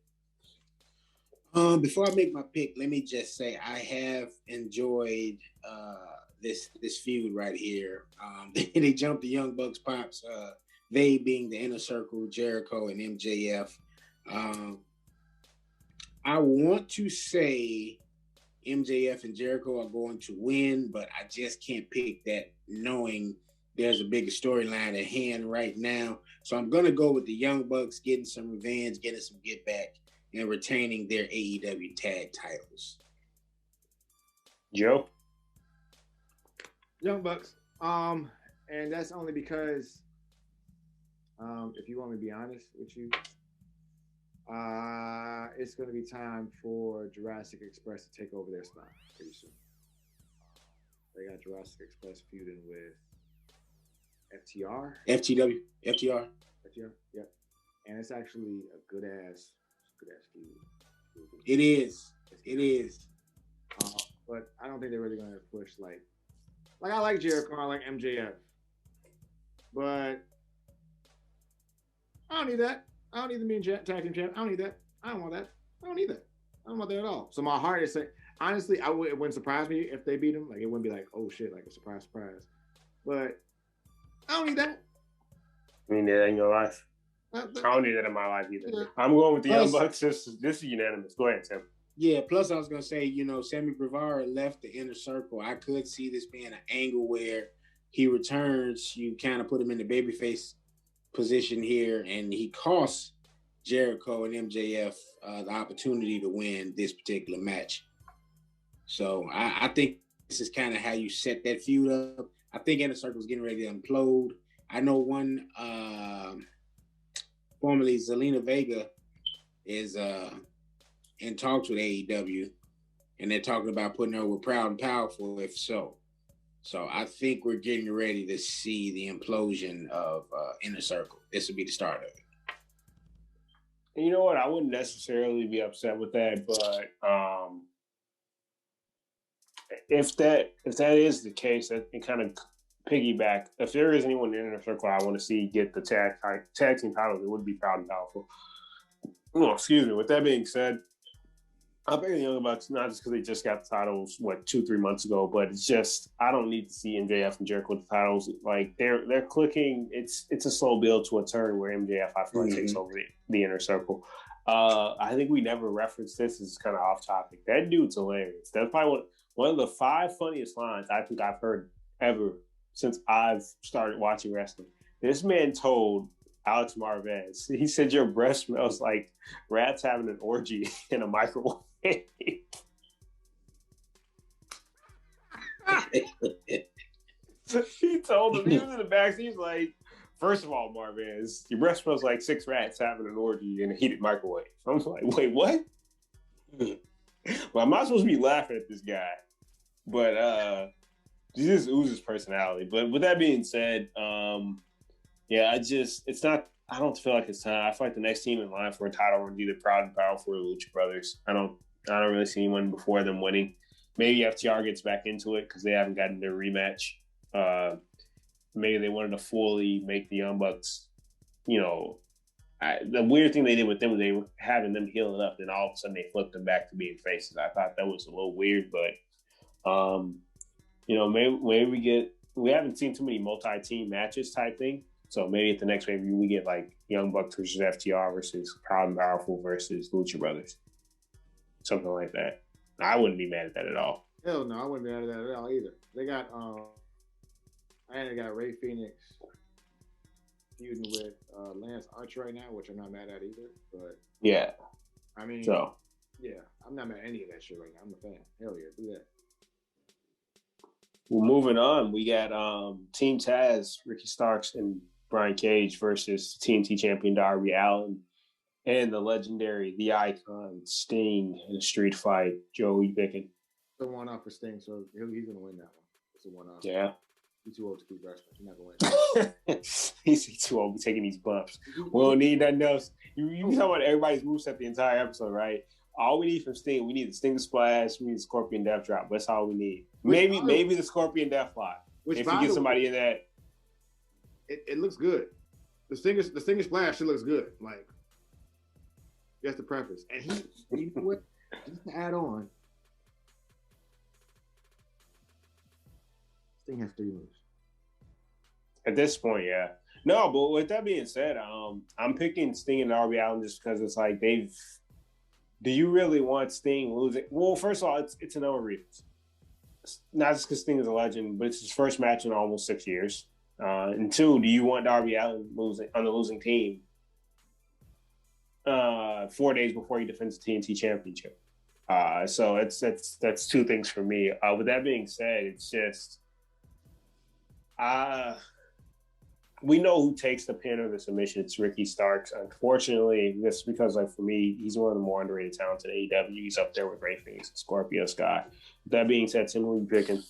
Before I make my pick, let me just say I have enjoyed this feud right here. They jumped the Young Bucks pops. They being the Inner Circle, Jericho and MJF. I want to say MJF and Jericho are going to win, but I just can't pick that knowing there's a bigger storyline at hand right now. So I'm going to go with the Young Bucks getting some revenge, getting some get back, and retaining their AEW tag titles. Joe? Young Bucks. And that's only because, if you want me to be honest with you, it's going to be time for Jurassic Express to take over their spot pretty soon. They got Jurassic Express feuding with FTR. FTR, yep. And it's actually a good ass feud. It is. But I don't think they're really going to push like I like Jericho, I like MJF, but I don't need that. I don't need the mean tag team champ. I don't need that. I don't want that. I don't need that. I don't want that at all. So my heart is saying, honestly, it wouldn't surprise me if they beat him. Like, it wouldn't be like, oh shit, like a surprise. But I don't need that. I mean, that in your life. I don't need that in my life either. Yeah. I'm going with the Young Bucks. This is unanimous. Go ahead, Tim. Yeah, plus I was going to say, Sammy Guevara left the Inner Circle. I could see this being an angle where he returns. You kind of put him in the babyface position here, and he costs Jericho and MJF the opportunity to win this particular match. So I think this is kind of how you set that feud up. I think Inner Circle is getting ready to implode. I know one, formerly Zelina Vega, is in talks with AEW, and they're talking about putting her with Proud and Powerful, if so. So I think we're getting ready to see the implosion of Inner Circle. This will be the start of it. And you know what? I wouldn't necessarily be upset with that, but if that is the case, that it kind of piggyback. If there is anyone in Inner Circle I want to see get the tag team titles, it would be Proud and Powerful. Oh, excuse me. With that being said, I'm picking the Young Bucks not just because they just got the titles 2-3 months ago, but it's just I don't need to see MJF and Jericho with the titles. Like they're clicking. It's a slow build to a turn where MJF I feel like takes over the Inner Circle. I think we never referenced this. This is kind of off topic. That dude's hilarious. That's probably one of the 5 funniest lines I think I've heard ever since I've started watching wrestling. This man told Alex Marvez, he said your breath smells like rats having an orgy in a microwave. He told him, he was in the back, he's like, first of all, Marvez, your breath smells like 6 rats having an orgy in a heated microwave. I was like, wait, what? Well, I'm not supposed to be laughing at this guy, but he just oozes personality. But with that being said, I don't feel like it's time. I feel like the next team in line for a title would be the Proud and Powerful Lucha Brothers. I don't really see anyone before them winning. Maybe FTR gets back into it because they haven't gotten their rematch. Maybe they wanted to fully make the Young Bucks, the weird thing they did with them was they were having them healing up, and all of a sudden they flipped them back to being faces. I thought that was a little weird, but maybe we haven't seen too many multi-team matches type thing. So maybe at the next maybe we get like Young Bucks versus FTR versus Proud and Powerful versus Lucha Brothers. Something like that. I wouldn't be mad at that at all. Hell no, I wouldn't be mad at that at all either. They got they got Ray Phoenix feuding with Lance Archer right now, which I'm not mad at either. But yeah. I mean yeah, I'm not mad at any of that shit right now. I'm a fan. Hell yeah, do that. Well, moving on, we got Team Tazz, Ricky Starks and Brian Cage versus TNT champion Darby Allin and the legendary, the icon, Sting in a street fight. Joe, who you picking? It's a one-off for Sting, so he's going to win that one. It's a one-off. Yeah. He's too old to keep wrestling. He's not going to win. He's too old to be taking these bumps. We don't need nothing else. You talking about everybody's moveset the entire episode, right? All we need from Sting, we need the Sting Splash, we need the Scorpion Death Drop. That's all we need. Maybe the Scorpion Death Fly. If you get somebody in that. It looks good. The Stinger Splash, it looks good. Like, just the preface. And you know what? just to add on, Sting has 3 moves. At this point, yeah. No, but with that being said, I'm picking Sting and Darby Allin just because it's like they've. Do you really want Sting losing? Well, first of all, it's a number of reasons. Not just because Sting is a legend, but it's his first match in almost 6 years. And 2, do you want Darby Allin losing on the losing team 4 days before he defends the TNT Championship? So that's 2 things for me. With that being said, it's just we know who takes the pin or the submission. It's Ricky Starks. Unfortunately, that's because, like, for me, he's one of the more underrated talents in AEW. He's up there with Ray Phoenix and Scorpio Sky. With that being said, Tim, who are you picking?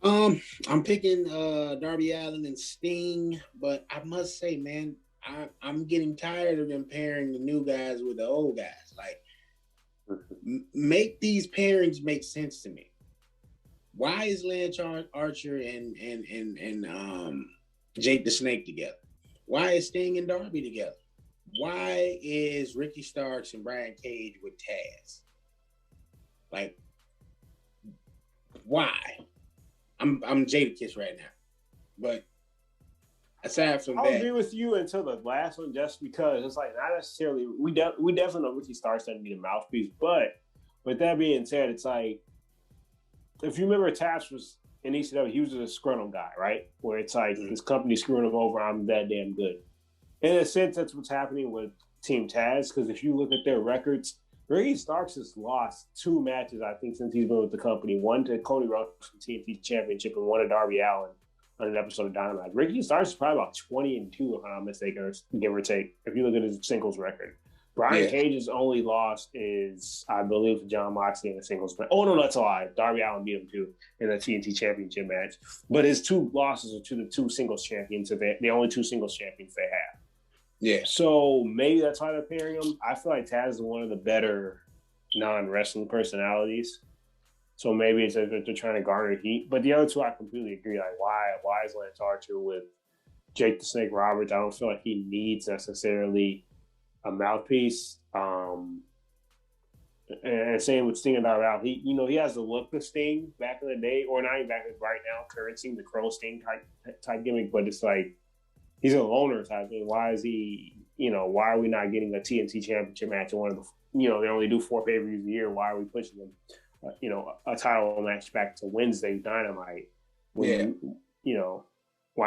I'm picking Darby Allin and Sting, but I must say, man, I'm getting tired of them pairing the new guys with the old guys. Like, make these pairings make sense to me. Why is Lance Archer and Jake the Snake together? Why is Sting and Darby together? Why is Ricky Starks and Brian Cage with Tazz? Like, why? I'm Jadakiss right now, but aside from that, I'll agree with you until the last one, just because it's like not necessarily. We definitely know Ricky Starks doesn't need a mouthpiece, but with that being said, it's like. If you remember, Tazz was in ECW, he was a disgruntled guy, right? Where it's like, this company screwing him over, I'm that damn good. In a sense, that's what's happening with Team Tazz, because if you look at their records, Ricky Starks has lost 2 matches, I think, since he's been with the company. One to Cody Rhodes for the TNT Championship and one to Darby Allin on an episode of Dynamite. Ricky Starks is probably about 20-2, if I'm not mistaken, give or take, if you look at his singles record. Brian Cage's only loss is, I believe, to John Moxley in a singles match. Oh, no, that's a lie. Darby Allin beat him, too, in the TNT Championship match. But his 2 losses are to the 2 singles champions, the only 2 singles champions they have. Yeah. So maybe that's why they're pairing them. I feel like Tazz is one of the better non-wrestling personalities. So maybe it's that they're trying to garner heat. But the other 2, I completely agree. Like, why is Lance Archer with Jake the Snake Roberts? I don't feel like he needs necessarily a mouthpiece, and same with Sting and Darby. He has the look of Sting back in the day, or not even back right now, current Sting, the Crow Sting type gimmick. But it's like he's a loner type thing. Why is he? Why are we not getting a TNT Championship match in one of the? They only do 4 pay-per-views a year. Why are we pushing them? A title match back to Wednesday Dynamite. Why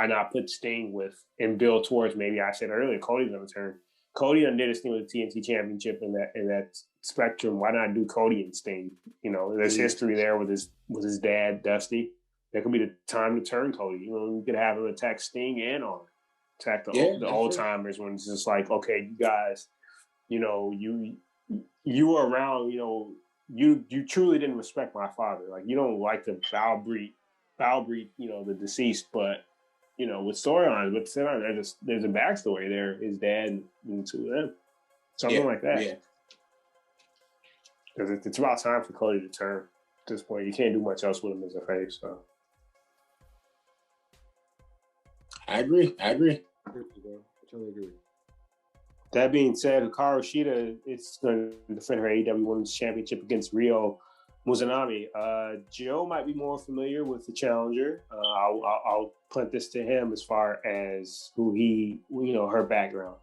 not put Sting with and build towards? Maybe I said earlier, Cody's gonna return. Cody done did his thing with the TNT Championship in that spectrum. Why not do Cody and Sting? There's history there with his dad, Dusty. That could be the time to turn Cody. You could have him attack Sting and attack the old timers when it's just like, okay, you guys, you were around. You truly didn't respect my father. Like, you don't like to bow breed, the deceased, but. With storylines, but there's a backstory there. His dad and 2 of them, something like that. Yeah, because it's about time for Cody to turn. At this point, you can't do much else with him as a face. So, I agree. I totally agree. That being said, Hikaru Shida is going to defend her AEW Women's Championship against Ryo Mizunami. Joe might be more familiar with the challenger. I'll punt this to him as far as who her background.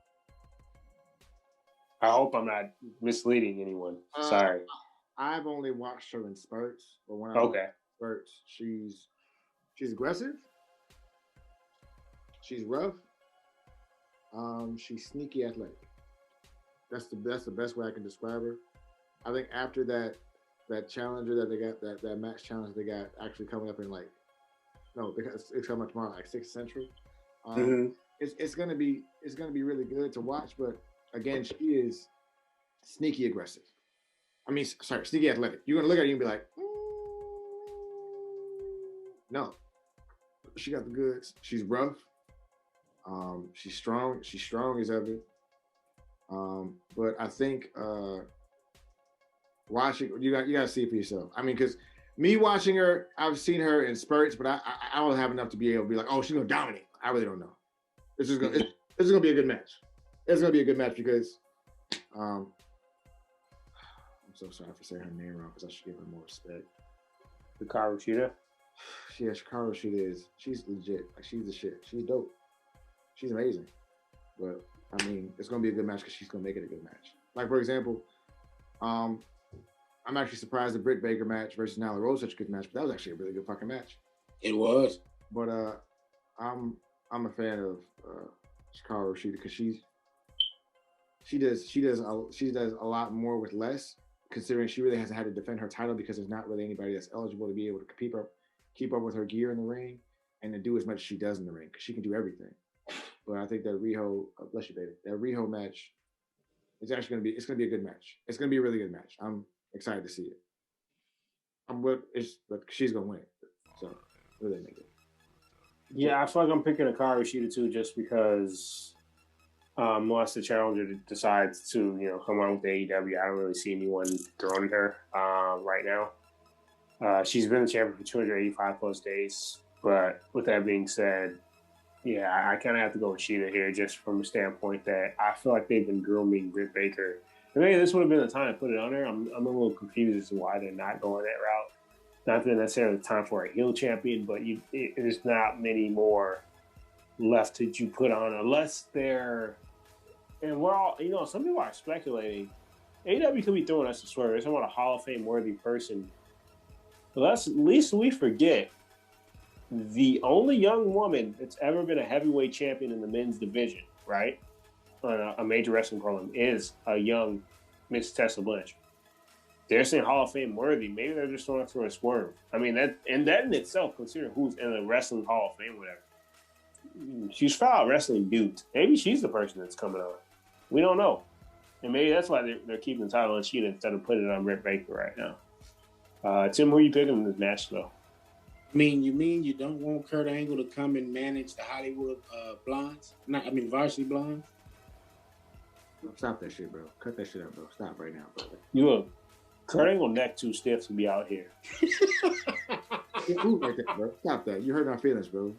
I hope I'm not misleading anyone. Sorry. I've only watched her in spurts, but when I watch spurts, she's aggressive. She's rough. She's sneaky athletic. That's the best way I can describe her. I think after that challenger that they got, that match challenge they got actually coming up in because it's coming up tomorrow, like 6th Central. It's gonna be really good to watch, but again, she is sneaky aggressive. Sneaky athletic. You're gonna look at her and be like, no. She got the goods. She's rough. She's strong. She's strong as ever. But I think watching, you got to see it for yourself. Because me watching her, I've seen her in spurts, but I don't have enough to be able to be like, oh, she's gonna dominate. I really don't know. This is gonna be a good match. It's gonna be a good match because so sorry for saying her name wrong because I should give her more respect. Hikaru Shida? Yeah, Hikaru Shida she's legit. Like, she's the shit. She's dope. She's amazing. But, I mean, it's going to be a good match because she's going to make it a good match. Like, for example, I'm actually surprised the Britt Baker match versus Nyla Rose was such a good match, but that was actually a really good fucking match. It was. But I'm a fan of Hikaru Shida because she does a lot more with less, considering she really hasn't had to defend her title because there's not really anybody that's eligible to be able to keep up with her gear in the ring and to do as much as she does in the ring because she can do everything. But I think that bless you, baby, that Riho match is actually gonna be a good match. It's gonna be a really good match. I'm excited to see it. But she's gonna win it, so really make it. Yeah, I feel like I'm picking Hikaru Shida too, just because unless the challenger decides to come on with the AEW, I don't really see anyone throwing her right now. She's been the champion for 285 plus days, but with that being said, yeah, I kind of have to go with Shida here, just from the standpoint that I feel like they've been grooming Britt Baker. And maybe this would have been the time to put it on her. I'm a little confused as to why they're not going that route. Not that necessarily the time for a heel champion, but there's not many more left that you put on unless they're. And we're all, some people are speculating. AEW could be throwing us a swerve. They're talking about a Hall of Fame worthy person. But at least we forget the only young woman that's ever been a heavyweight champion in the men's division, right? On a major wrestling program is a young Miss Tessa Blanchard. They're saying Hall of Fame worthy. Maybe they're just throwing for a swerve. I mean, that in itself, considering who's in the wrestling Hall of Fame, whatever. She's foul wrestling dudes. Maybe she's the person that's coming on. We don't know. And maybe that's why they're keeping the title on Sheeta instead of putting it on Britt Baker right now. Tim, who are you picking in this match, though? You mean you don't want Kurt Angle to come and manage the Hollywood Varsity Blondes? Stop that shit, bro. Cut that shit out, bro. Stop right now, bro. You look, Kurt Angle neck too stiff to be out here. Move like that, bro. Stop that. You hurt my feelings, bro.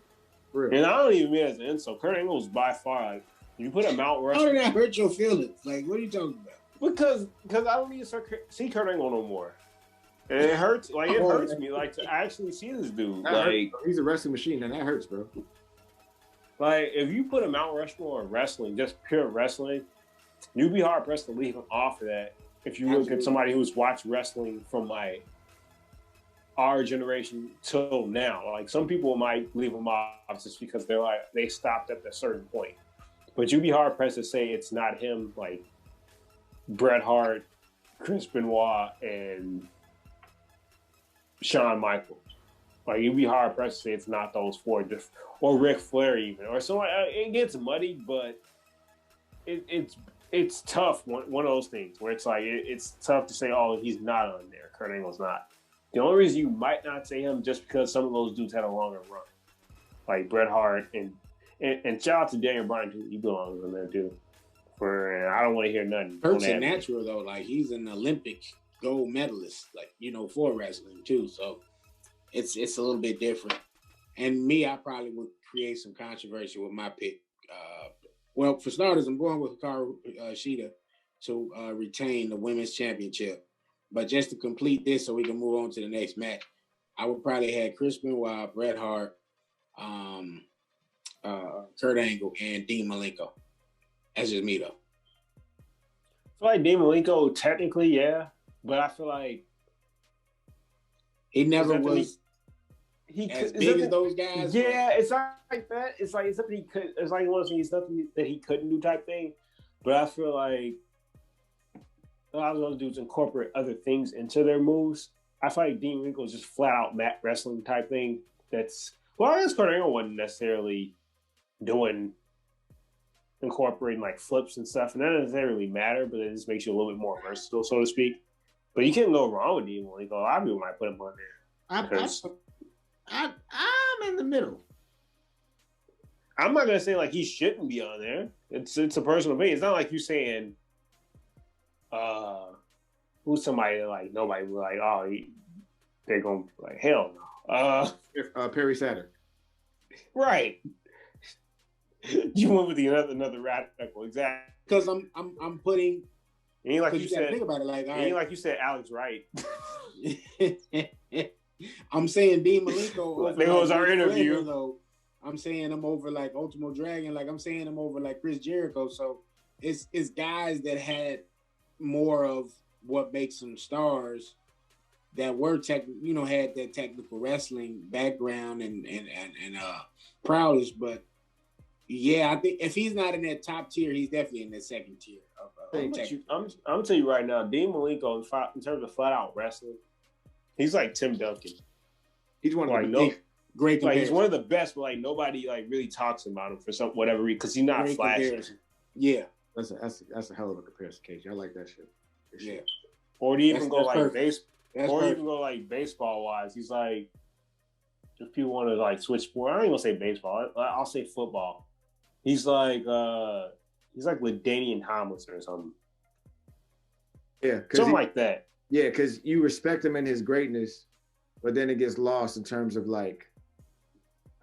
For real. And I don't even mean it as an insult. Kurt Angle's by far, like, you put a Mount Rushmore. How did that hurt your feelings? Like, what are you talking about? Because I don't need to see Kurt Angle no more. And it hurts. Like, it hurts me, like, to actually see this dude. Like, he's a wrestling machine, and that hurts, bro. Like, if you put a Mount Rushmore of wrestling, just pure wrestling, you'd be hard pressed to leave him off of that. If you look at somebody who's watched wrestling from like our generation till now, like some people might leave him off just because they're like they stopped at a certain point. But you'd be hard pressed to say it's not him, like Bret Hart, Chris Benoit, and Shawn Michaels. Like you'd be hard pressed to say it's not those four, or Ric Flair even, or someone. It gets muddy, but it's tough. One of those things where it's like it's tough to say, oh, he's not on there. Kurt Angle's not. The only reason you might not say him just because some of those dudes had a longer run, like Bret Hart and shout out to Daniel Bryan too. He belongs in there too. I don't want to hear nothing. Hurts a natural though. Like he's an Olympic gold medalist, like for wrestling too. So it's a little bit different. And me, I probably would create some controversy with my pick. Well, for starters, I'm going with Hikaru Shida to retain the women's championship. But just to complete this so we can move on to the next match, I would probably have Chris Benoit, Bret Hart, Kurt Angle, and Dean Malenko. That's just me, though. I feel like Dean Malenko, technically, yeah. But I feel like he never was as big as those guys. Yeah, it's not like that. It's like it's something he could. It's like one of those things, nothing that he couldn't do type thing. But I feel like a lot of those dudes incorporate other things into their moves. I feel like Dean Malenko is just flat out mat wrestling type thing. I guess Kurt Angle wasn't necessarily incorporating like flips and stuff, and that doesn't really matter. But it just makes you a little bit more versatile, so to speak. But you can't go wrong with Dean Malenko. A lot of people might put him on there. I'm in the middle. I'm not gonna say like he shouldn't be on there. It's a personal opinion. It's not like you saying, who's somebody that like nobody would like. Oh, they're gonna be like hell no. Perry Saturn. Right. You went with another radical, exactly. Because I'm putting It ain't like you gotta said. Think about it, like, It ain't like you said Alex Wright. I'm saying Dean Malenko. There was our interview. Though. I'm saying him over like Ultimo Dragon. Like I'm saying him over like Chris Jericho. So it's guys that had more of what makes them stars, that were had that technical wrestling background and prowess. But yeah, I think if he's not in that top tier, he's definitely in that second tier. I'm gonna tell you right now, Dean Malenko, in terms of flat out wrestling, he's like Tim Duncan. He's one of great. Like he's one of the best, but like nobody like really talks about him for whatever reason because he's not great flashy. Comparison. Yeah, that's a hell of a comparison, KJ. I like that shit. Yeah. Or to even go like even go like baseball wise, he's like, if people want to like switch sport, I don't even say baseball. I'll say football. He's like LaDainian Tomlinson or something. Yeah, something like that. Yeah, because you respect him in his greatness, but then it gets lost in terms of like,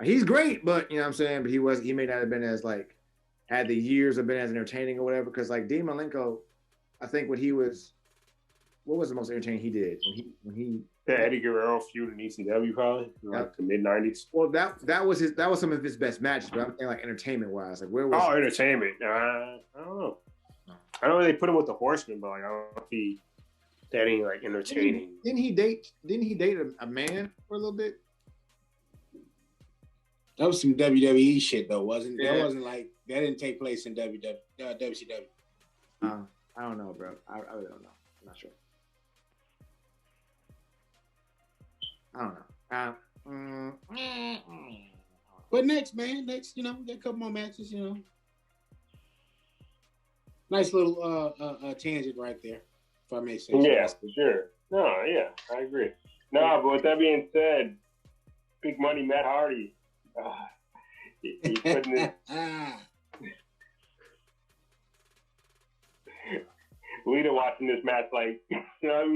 he's great, but you know what I'm saying. But he may not have been as like had the years of been as entertaining or whatever. Because like Dean Malenko, I think what was the most entertaining he did when he the Eddie Guerrero feud in ECW probably like the mid '90s. Well, that was some of his best matches, but I'm saying like entertainment wise, like where was entertainment? I don't know. I know they put him with the Horsemen, but like I don't know if that ain't like entertaining. Didn't he date a man for a little bit? That was some WWE shit though, wasn't it? Yeah. That wasn't like that didn't take place in WCW. I don't know, bro. I really don't know. I'm not sure. I don't know. But next, we got a couple more matches, Nice little tangent right there, if I may say. Yeah, for sure. No, yeah, I agree. No, but with that being said, Big Money Matt Hardy, he's putting it. Lita watching this match like, stop.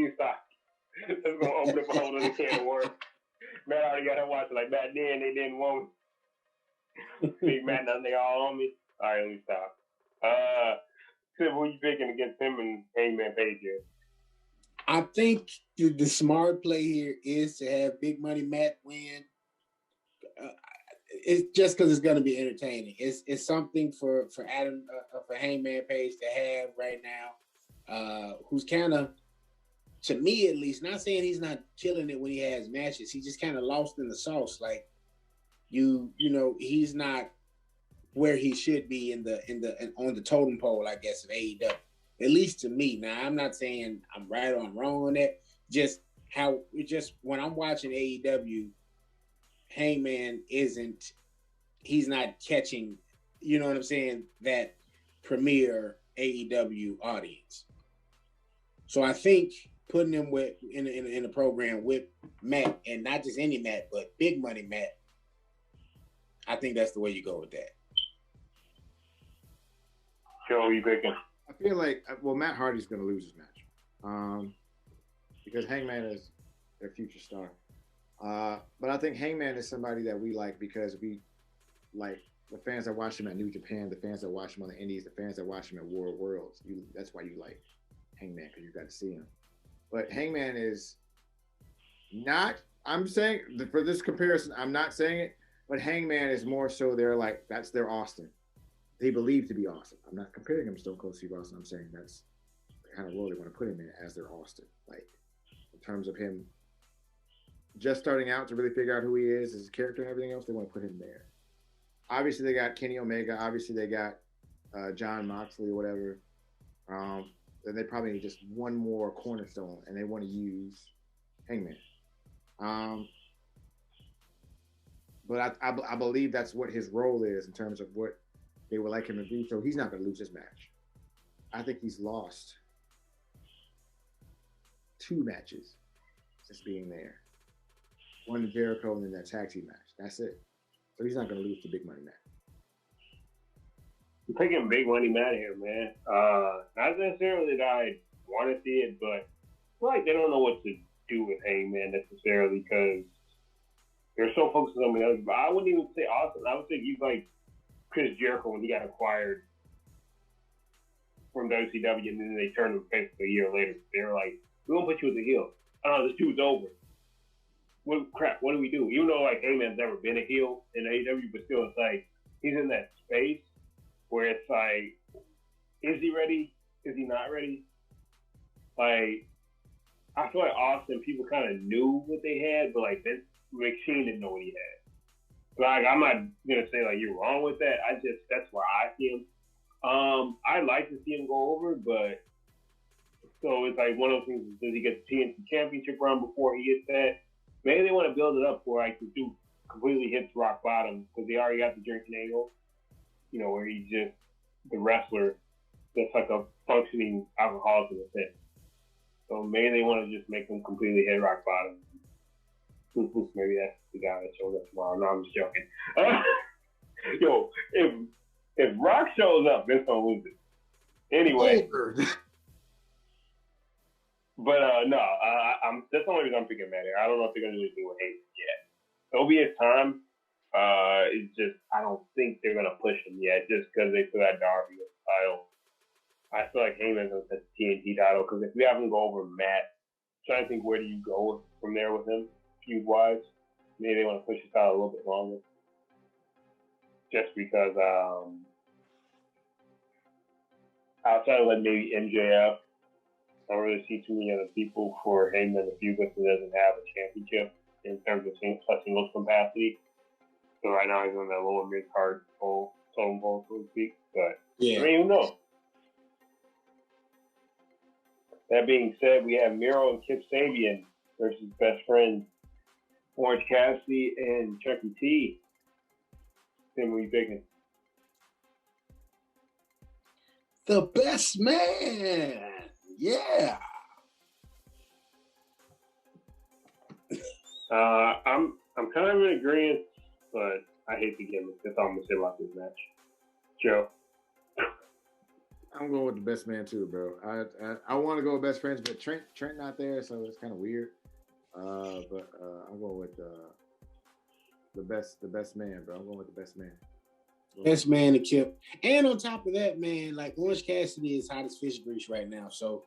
That's going to open up a whole other can of worms. Matt already got to watch it like, back then they didn't want me. Big Matt, nothing, they all on me. All right, let me stop. Sid, who are you picking against him and Hangman Page here? I think the smart play here is to have Big Money Matt win. It's just because it's going to be entertaining. It's something for Hangman Page to have right now, who's kind of, to me at least, not saying he's not killing it when he has matches. He's just kind of lost in the sauce. Like he's not where he should be on the totem pole, I guess, of AEW. At least to me. Now, I'm not saying I'm right or I'm wrong on that. Just when I'm watching AEW, Hangman he's not catching, you know what I'm saying, that premier AEW audience. So I think putting him in a program with Matt, and not just any Matt, but Big Money Matt, I think that's the way you go with that. Joe, who are you picking? I feel like, Matt Hardy's going to lose his match because Hangman is their future star. But I think Hangman is somebody that we like because we like the fans that watch him at New Japan, the fans that watch him on the Indies, the fans that watch him at Worlds. That's why you like Hangman, because you got to see him. But Hangman is not, I'm saying, for this comparison, I'm not saying it, but Hangman is more so that's their Austin. They believe to be Austin. I'm not comparing him to Stone Cold Steve Austin. I'm saying that's the kind of role they want to put him in as their Austin. Like, in terms of him just starting out to really figure out who he is, his character and everything else, they want to put him there. Obviously, they got Kenny Omega. Obviously, they got John Moxley or whatever. Then they probably need just one more cornerstone, and they want to use Hangman. But I believe that's what his role is in terms of what they would like him to do. So he's not going to lose this match. I think he's lost 2 matches just being there. One to Jericho and then that tag team match. That's it. So he's not going to lose to Big Money Matt. I'm picking Big Money Matt here, man. Not necessarily that I want to see it, but I feel like they don't know what to do with Hangman necessarily because they're so focused on the others. But I wouldn't even say Austin. I would say he's like Chris Jericho when he got acquired from WCW, and then they turned him face a year later. They were like, "We're gonna put you as a heel." Oh, this dude's over. What crap? What do we do? Even though like Heyman's never been a heel in AEW, but still, it's like he's in that space where it's like, is he ready? Is he not ready? Like, I feel like Austin, people kind of knew what they had, but like Vince McMahon didn't know what he had. Like, I'm not gonna say like you're wrong with that. That's where I see him. I'd like to see him go over, but so it's like one of those things. Does he get the TNT Championship run before he gets that? Maybe they want to build it up where like the dude completely hits rock bottom because they already got the drinking angle. You know, where he's just the wrestler that's like a functioning alcoholic in a sense. So maybe they want to just make him completely hit rock bottom. Maybe that's the guy that shows up tomorrow. No, I'm just joking. Yo, if Rock shows up, Vince gonna lose it. Anyway. But no, that's the only reason I'm picking Matt here. I don't know if they're gonna do anything with Hayden yet. There'll be a time. It's just I don't think they're gonna push him yet, just because they still got Darby with the title. I feel like Heyman's gonna set the TNT title because if we have him go over Matt, I'm trying to think where do you go from there with him, feud wise. Maybe they want to push his title a little bit longer, just because outside of like maybe MJF. I don't really see too many other people for Heyman to feud with who doesn't have a championship in terms of singles capacity. So right now he's on that lower mid card totem pole, so to speak. But yeah. I mean, who knows? That being said, we have Miro and Kip Sabian versus best friends Orange Cassidy and Chucky T. Tim, what are you picking? The best man. Yeah. I'm kind of in agreement, but I hate the gimmick. That's all I'm gonna say about this match. Joe. I'm going with the best man too, bro. I want to go with best friends, but Trent not there, so it's kind of weird. But I'm going with the best man, bro. I'm going with the best man. Best man to Kip. And on top of that, man, like Orange Cassidy is hot as fish grease right now. So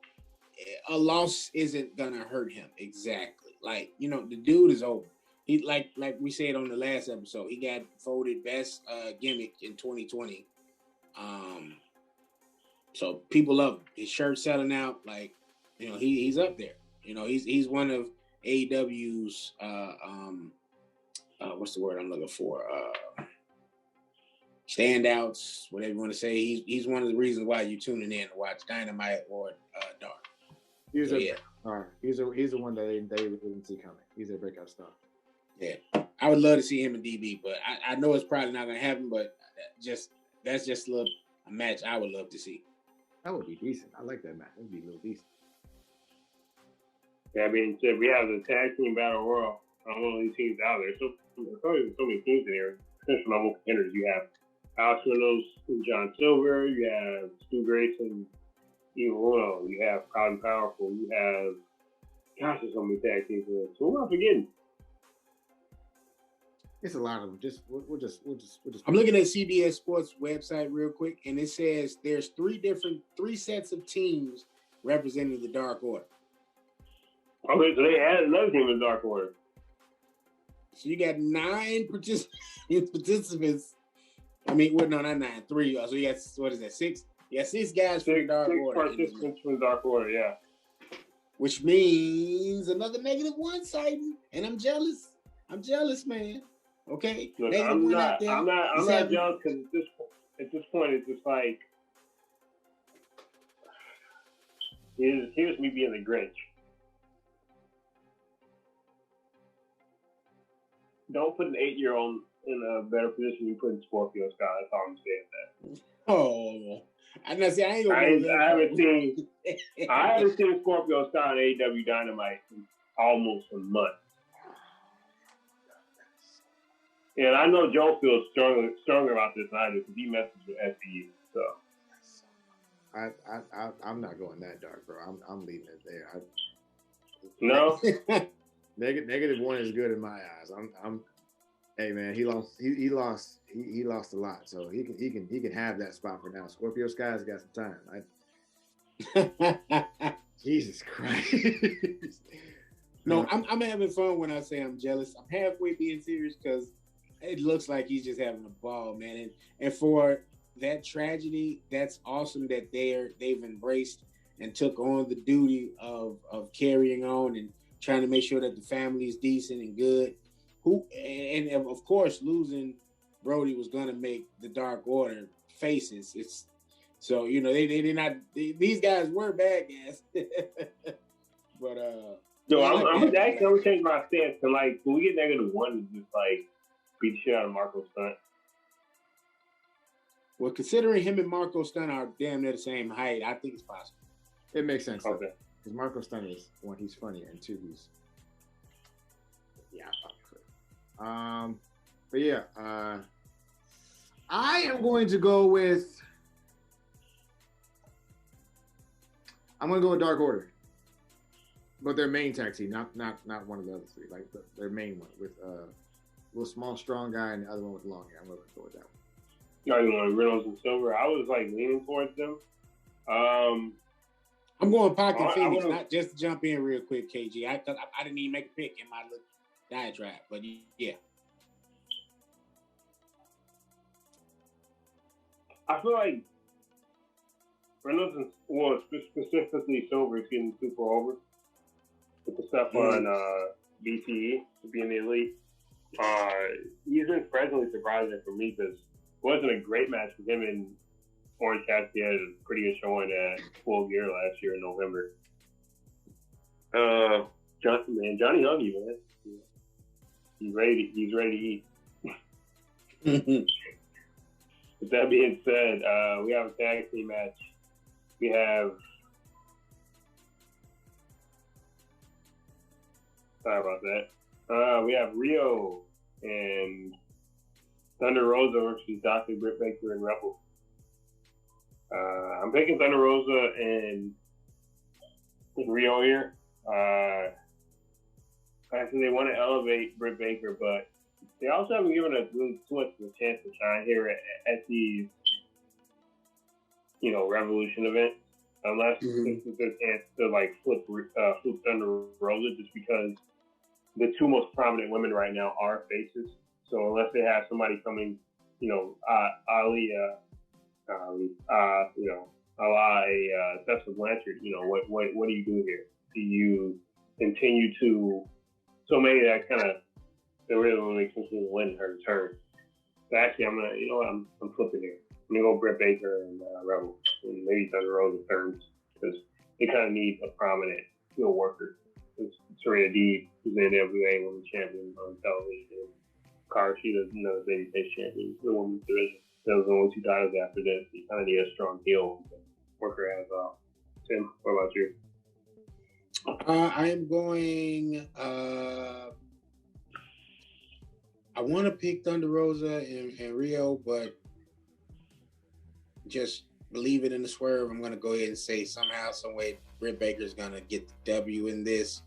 a loss isn't gonna hurt him. Exactly. Like, you know, the dude is over. He like we said on the last episode, he got voted best gimmick in 2020. So people love him. His shirt selling out, like, you know, he's up there. You know, he's one of AEW's what's the word I'm looking for? Standouts, whatever you want to say. He's one of the reasons why you're tuning in to watch Dynamite or Dark. He's the one that they didn't see coming. He's a breakout star. Yeah, I would love to see him in DB, but I know it's probably not going to happen. But that's just a match I would love to see. That would be decent. I like that match. It would be a little decent. Yeah, I mean, we have the tag team battle royal on one of these teams out there. So many teams in here. Potential level contenders. You have Alex Reynolds and John Silver. You have Stu Grayson, Evil Uno. You have Cotton Powerful. You have, gosh, there's so many tag teams in there. So who am I forgetting? It's a lot of them. We'll just. I'm looking at CBS Sports website real quick, and it says there's three sets of teams representing the Dark Order. Okay, so they added another team in the Dark Order. So you got 9 participants. I mean, well, no, not 9, 3. So you got, what is that, 6? Yeah, 6 guys from the Dark Order. 6 participants from the Dark Order, yeah. Which means another -1 sighting, and I'm jealous. I'm jealous, man. Okay, look, I'm not jealous because at this point it's just like here's me being the Grinch. Don't put an 8-year-old in a better position you put in Scorpio Sky. That's all I'm saying. That. Oh, I know. See, I ain't gonna. I haven't seen Scorpio Sky on AEW Dynamite in almost a month. And I know Joe feels stronger about this than I do because he messes with SCU. So I'm not going that dark, bro. I'm leaving it there. No. -1 is good in my eyes. Hey man, he lost a lot, so he can have that spot for now. Scorpio Sky's got some time. Jesus Christ. No, I'm having fun when I say I'm jealous. I'm halfway being serious because it looks like he's just having a ball, man. And for that tragedy, that's awesome that they've embraced and took on the duty of carrying on and trying to make sure that the family is decent and good. And of course, losing Brody was going to make the Dark Order faces. It's so they did not. These guys were bad guys, but no, I'm gonna change my stance to like when we get -1, just like beat the shit out of Marco Stunt. Well, considering him and Marco Stunt are damn near the same height, I think it's possible. It makes sense. Okay. Because Marco Stunt is, one, he's funny, and two, he's but yeah, I am going to go with Dark Order, but their main tag team, not one of the other three, like their main one with little small strong guy and the other one with the long hair. I'm going to go with that one. You already want Reynolds and Silver. I was like leaning towards them. I'm going Pac and Phoenix, not just to jump in real quick, KG. I didn't even make a pick in my little diatribe, but yeah. I feel like Reynolds and specifically Silver is getting super over with the stuff on BTE to be in the elite. He's been pleasantly surprising for me because it wasn't a great match with him and Orange Cassidy had a pretty good showing at Full Gear last year in November. Johnny Hungee, man. He's ready to eat. With that being said, we have a tag team match. We have sorry about that. We have Rio and Thunder Rosa versus Dr. Britt Baker and Rebel. I'm picking Thunder Rosa and Rio here. Actually, they want to elevate Britt Baker, but they also haven't given us really too much of a chance to shine here at these, Revolution events, unless this is their chance to like flip Thunder Rosa, just because the two most prominent women right now are faces. So unless they have somebody coming, Tessa Blanchard, what do you do here? Do you continue to maybe that kind of that really makes sense to win her return? So actually, I'm flipping here. I'm gonna go Britt Baker and Rebel, and maybe Thunder Rosa turns because they kind of need a prominent heel worker. Serena Deeb is the NWA Women's Champion on television. Cara Shida's another babyface champion for the women's division. Those are the only two titles after this. You kind of need a strong heel worker as well. Tim, what about you? I'm going. I want to pick Thunder Rosa and Rio, but just believe it in the swerve. I'm going to go ahead and say somehow, some way, Britt Baker's going to get the W in this.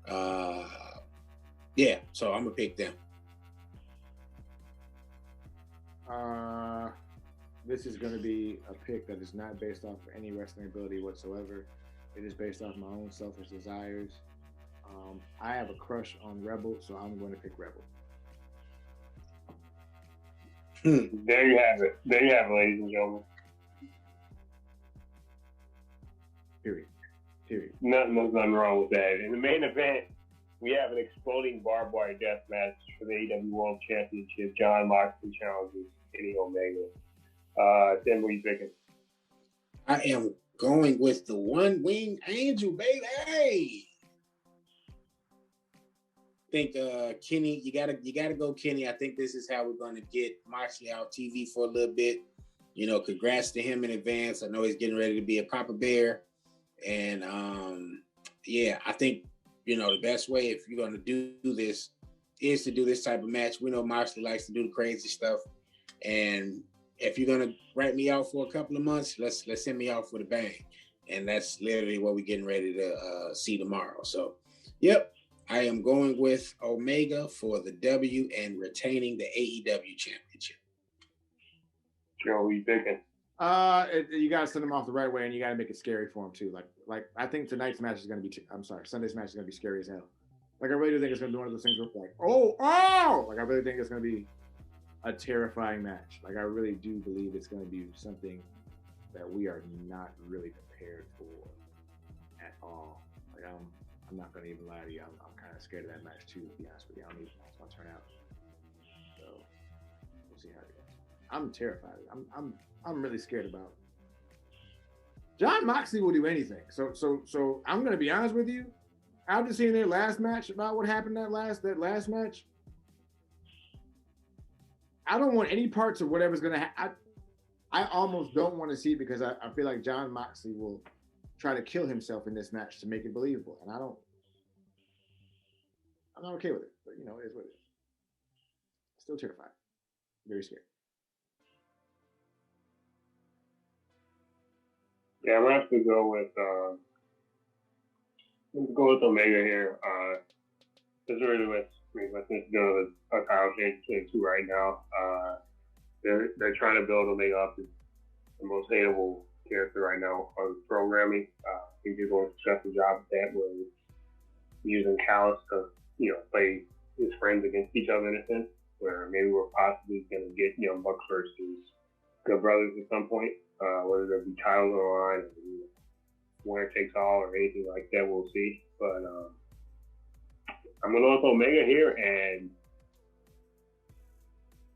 So I'm going to pick them. This is going to be a pick that is not based off of any wrestling ability whatsoever. It is based off my own selfish desires. I have a crush on Rebel, so I'm going to pick Rebel. There you have it. There you have it, ladies and gentlemen. Period. Nothing wrong with that. In the main event, we have an exploding barbed wire death match for the AEW World Championship. John Moxley challenges Kenny Omega. Tim, what are you picking? I am going with the one-winged angel, baby. I think Kenny, you gotta go Kenny. I think this is how we're gonna get Moxley out TV for a little bit. Congrats to him in advance. I know he's getting ready to be a Papa Bear. And I think the best way if you're gonna do this is to do this type of match. We know Moxley likes to do the crazy stuff. And if you're gonna write me out for a couple of months, let's send me out with a bang. And that's literally what we're getting ready to see tomorrow. So, yep, I am going with Omega for the W and retaining the AEW championship. Joe, what are you thinking? You gotta send them off the right way, and you gotta make it scary for them too. Like I think tonight's match is gonna be. Sunday's match is gonna be scary as hell. Like I really do think it's gonna be one of those things where like, oh! Like I really think it's gonna be a terrifying match. Like I really do believe it's gonna be something that we are not really prepared for at all. Like I'm not gonna even lie to you. I'm kind of scared of that match too. To be honest with you, I don't even know how it's gonna turn out. So we'll see how it goes. I'm terrified. I'm really scared about it. John Moxley will do anything. So I'm gonna be honest with you. After seeing their last match about what happened that last match, I don't want any parts of whatever's gonna happen. I almost don't want to see it because I feel like John Moxley will try to kill himself in this match to make it believable, and I'm not okay with it. But you know, it is what it is. Still terrified, very scared. Yeah, I'm gonna have to go with Omega here. This really what's doing with a title change too right now. They're trying to build Omega up as the most hateable character right now on programming. I think they're doing a successful job at that, where using Callis to play his friends against each other in a sense, where maybe we're possibly going to get Bucks versus Good Brothers at some point, whether there be titles on the line, or winner takes all, or anything like that. We'll see. But I'm going to go with Omega here, and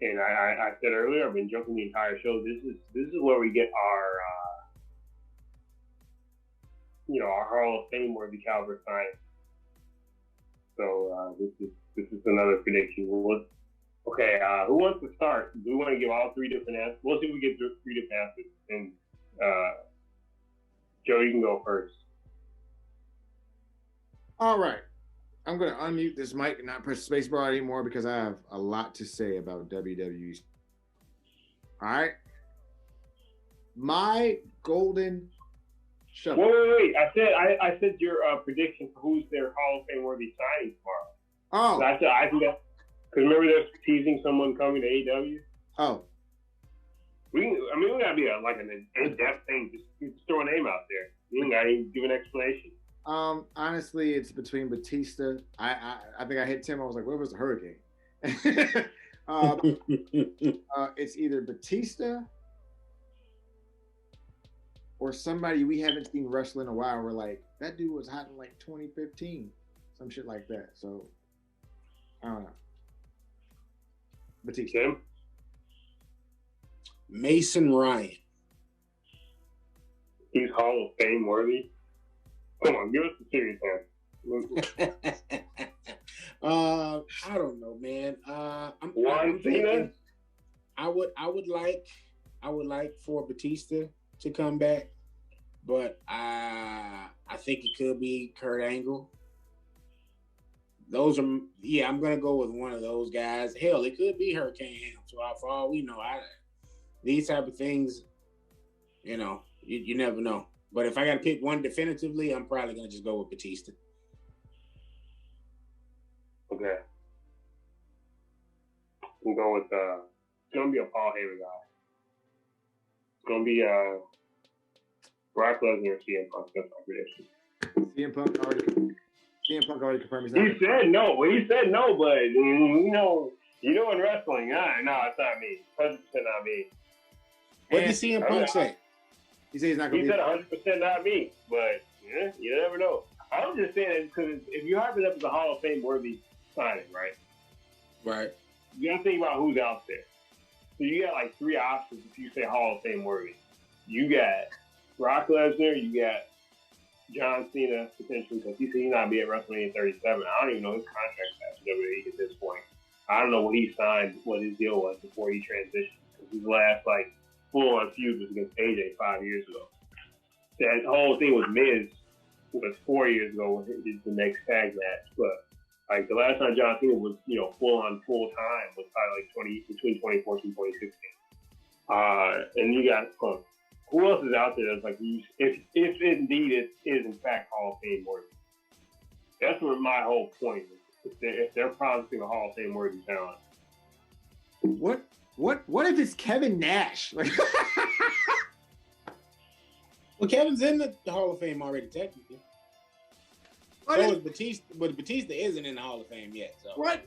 I said earlier, I've been joking the entire show. This is where we get our our Hall of Fame worthy caliber sign. So this is another prediction. Okay, who wants to start? Do we want to give all three different answers? We'll see if we get three different answers. And Joe, you can go first. All right. I'm going to unmute this mic and not press spacebar anymore because I have a lot to say about WWE. All right. My golden shuffle. Wait. I said your prediction for who's their Hall of Fame worthy signing tomorrow. Oh. So I think that, because remember they're teasing someone coming to AEW? Oh. We gotta be an in-depth thing. Just throw a name out there. You gotta even give an explanation. Honestly, it's between Batista. I think I hit Tim. I was like, where was the hurricane? It's either Batista or somebody we haven't seen wrestle in a while. We're like, that dude was hot in like 2015, some shit like that. So I don't know. Batista. Tim? Mason Ryan. He's Hall of Fame worthy. Come on, give us the serious answer. I don't know, man. I'm thinking I would like for Batista to come back, but I think it could be Kurt Angle. Those are I'm gonna go with one of those guys. Hell, it could be Hurricane Helms. So for all we know, these type of things, you never know. But if I got to pick one definitively, I'm probably going to just go with Batista. Okay. We'll go with, it's going to be a Paul Heyman guy. It's going to be Brock Lesnar or CM Punk. That's my prediction. CM Punk already confirmed he's not. He said no. Well, he said no, but you know in wrestling, no, it's not me. 100% not me. What did CM Punk say? He said he's not going to be. He said 100% not me, but you never know. I'm just saying it because if you hype it up as a Hall of Fame worthy signing, right? Right. You got to think about who's out there. So you got like three options if you say Hall of Fame worthy. You got Brock Lesnar, you got John Cena potentially because he said he's not be at WrestleMania 37. I don't even know his contract at WWE at this point. I don't know what he signed, what his deal was before he transitioned. Because his last full-on feud was against AJ 5 years ago. That whole thing with Miz was 4 years ago when it was the next tag match. But the last time John Cena was full-on full-time was probably between 2014 and 2016. And you got who else is out there that's if indeed it is in fact Hall of Fame worthy? That's what my whole point is. If they're promising a Hall of Fame worthy talent. What if it's Kevin Nash? Well, Kevin's in the Hall of Fame already, technically. So is Batista, but Batista isn't in the Hall of Fame yet. So what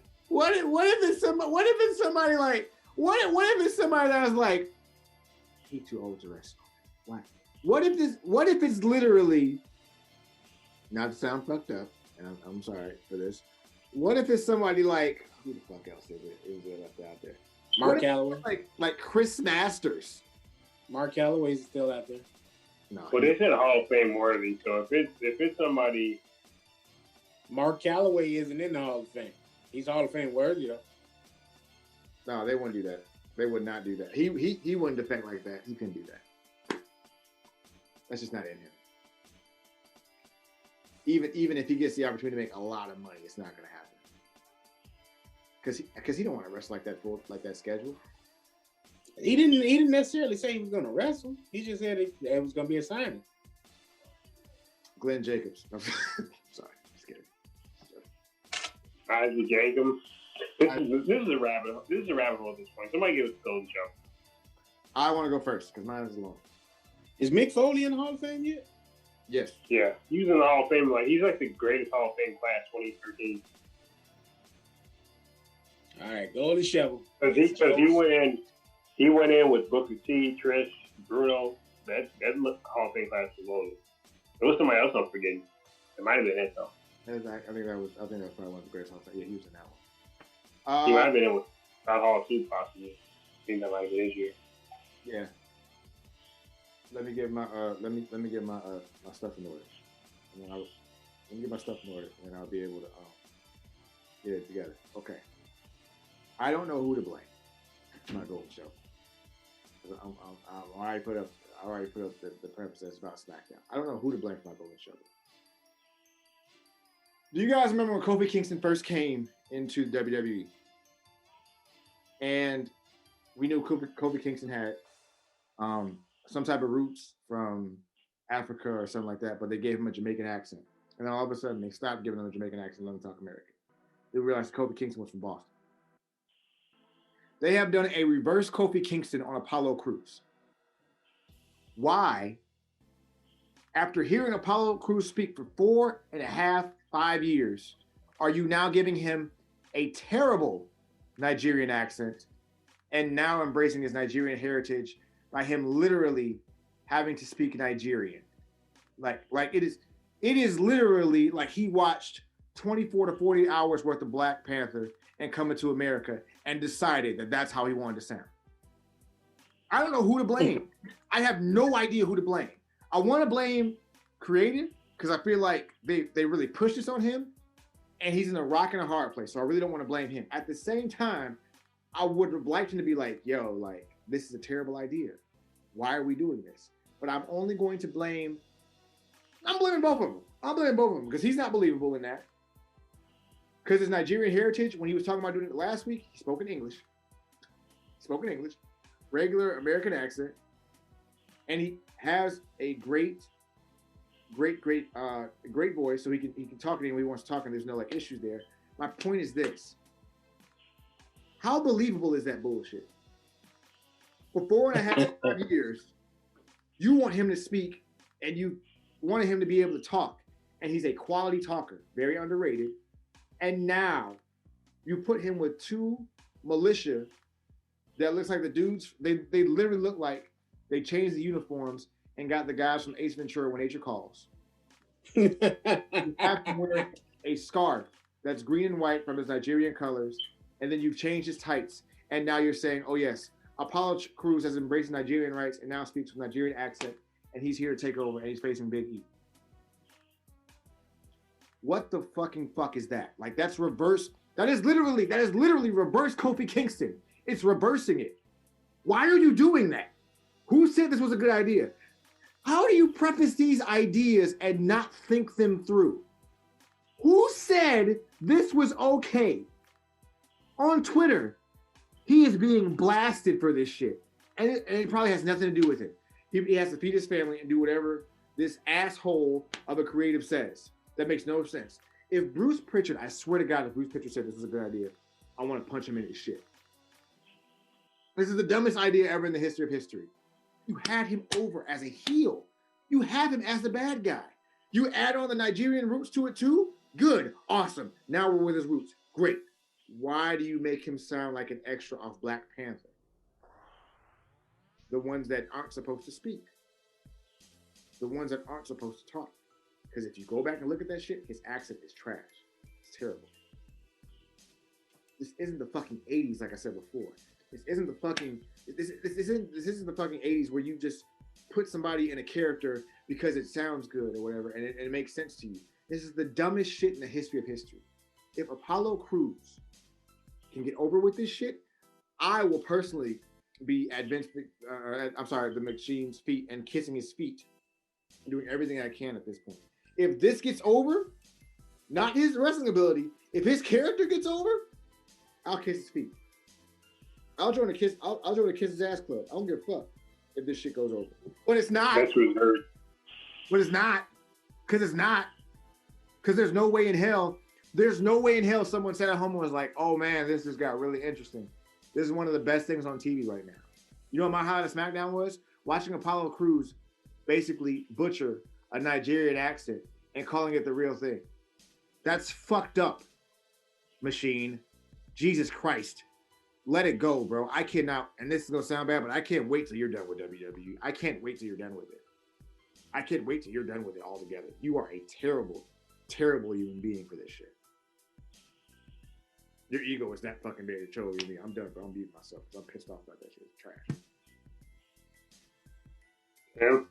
if it's somebody? What if it's somebody like? What if it's somebody that's like, he too old to wrestle? What? What if it's literally? Not to sound fucked up, and I'm sorry for this. What if it's somebody like, who the fuck else is it left out there? Mark Calloway, like Chris Masters. Mark Calloway's still out there. No, but they said Hall of Fame worthy. So if it's somebody, Mark Calloway isn't in the Hall of Fame. He's Hall of Fame worthy though. No, they wouldn't do that. They would not do that. He wouldn't defend like that. He couldn't do that. That's just not in him. Even if he gets the opportunity to make a lot of money, it's not going to happen. Because he don't want to wrestle like that schedule. He didn't necessarily say he was going to wrestle. He just said it was going to be a signing. Glenn Jacobs. I'm sorry, just kidding. Isaac Jacobs. This is a rabbit hole. This is a rabbit hole at this point. Somebody give us the golden show. I want to go first because mine is long. Is Mick Foley in the Hall of Fame yet? Yes. Yeah, he's in the Hall of Fame. He's like the greatest Hall of Fame class 2013. All right, golden shovel. Because he went in with Booker T, Trish, Bruno. That Hall of Fame class was loaded. There was somebody else I'm forgetting. It might have been it though. I think that was probably one of the greatest Hall of Fame. Yeah, he was in that one. He might have been in with Scott Hall too, possibly. I think that might have been his year. Yeah. Let me get my stuff in order. Let me get my stuff in order, and I'll be able to get it together. Okay. I don't know who to blame. It's my golden show. I already put up the preface that's about SmackDown. I don't know who to blame for my golden show. Do you guys remember when Kofi Kingston first came into the WWE? And we knew Kofi Kingston had some type of roots from Africa or something like that, but they gave him a Jamaican accent. And then all of a sudden, they stopped giving him a Jamaican accent and let him talk American. They realized Kofi Kingston was from Boston. They have done a reverse Kofi Kingston on Apollo Crews. Why, after hearing Apollo Crews speak for 5 years, are you now giving him a terrible Nigerian accent and now embracing his Nigerian heritage by him literally having to speak Nigerian? Like it is literally like he watched 24 to 40 hours worth of Black Panther and Coming to America and decided that that's how he wanted to sound. I don't know who to blame. I have no idea who to blame. I want to blame creative because I feel like they really pushed this on him and he's in a rock and a hard place. So I really don't want to blame him. At the same time, I would have liked him to be like, yo, like, this is a terrible idea. Why are we doing this? But I'm only going to blame, I'm blaming both of them. I'm blaming both of them because he's not believable in that. Because his Nigerian heritage, when he was talking about doing it last week, he spoke in English. Regular American accent. And he has a great voice, so he can talk to anyone he wants to talk, and there's no like issues there. My point is this. How believable is that bullshit? For 4.5 years, you want him to speak and you wanted him to be able to talk, and he's a quality talker, very underrated. And now you put him with two militia that looks like the dudes, they literally look like they changed the uniforms and got the guys from Ace Ventura When Nature Calls. You have to wear a scarf that's green and white from his Nigerian colors, and then you've changed his tights, and now you're saying, oh yes, Apollo Crews has embraced Nigerian rights and now speaks with Nigerian accent, and he's here to take over, and he's facing Big E. What the fucking fuck is that? Like, that's reverse. That is literally reverse Kofi Kingston. It's reversing it. Why are you doing that? Who said this was a good idea? How do you preface these ideas and not think them through? Who said this was okay? On Twitter, he is being blasted for this shit. And it probably has nothing to do with it. He has to feed his family and do whatever this asshole of a creative says. That makes no sense. If Bruce Pritchard, I swear to God, if Bruce Pritchard said this was a good idea, I want to punch him in his shit. This is the dumbest idea ever in the history of history. You had him over as a heel. You have him as the bad guy. You add on the Nigerian roots to it too? Good. Awesome. Now we're with his roots. Great. Why do you make him sound like an extra off Black Panther? The ones that aren't supposed to speak. The ones that aren't supposed to talk. Because if you go back and look at that shit, his accent is trash. It's terrible. This isn't the fucking 80s, like I said before. This isn't the fucking this isn't the fucking 80s where you just put somebody in a character because it sounds good or whatever and it makes sense to you. This is the dumbest shit in the history of history. If Apollo Crews can get over with this shit, I will personally be at the Machine's feet and kissing his feet, doing everything I can at this point. If this gets over, not his wrestling ability, if his character gets over, I'll kiss his feet. I'll join a kiss his ass club. I don't give a fuck if this shit goes over. But it's not. That's what it hurt. But it's not. Because it's not. Because there's no way in hell someone sat at home and was like, oh man, this just got really interesting. This is one of the best things on TV right now. You know what my highlight of SmackDown was? Watching Apollo Crews basically butcher a Nigerian accent and calling it the real thing. That's fucked up, Machine. Jesus Christ. Let it go, bro. I cannot, and this is going to sound bad, but I can't wait till you're done with WWE. I can't wait till you're done with it. I can't wait till you're done with it altogether. You are a terrible, terrible human being for this shit. Your ego is that fucking big to show me. I'm done, bro. I'm beating myself. I'm pissed off about that shit. It's trash. Yeah.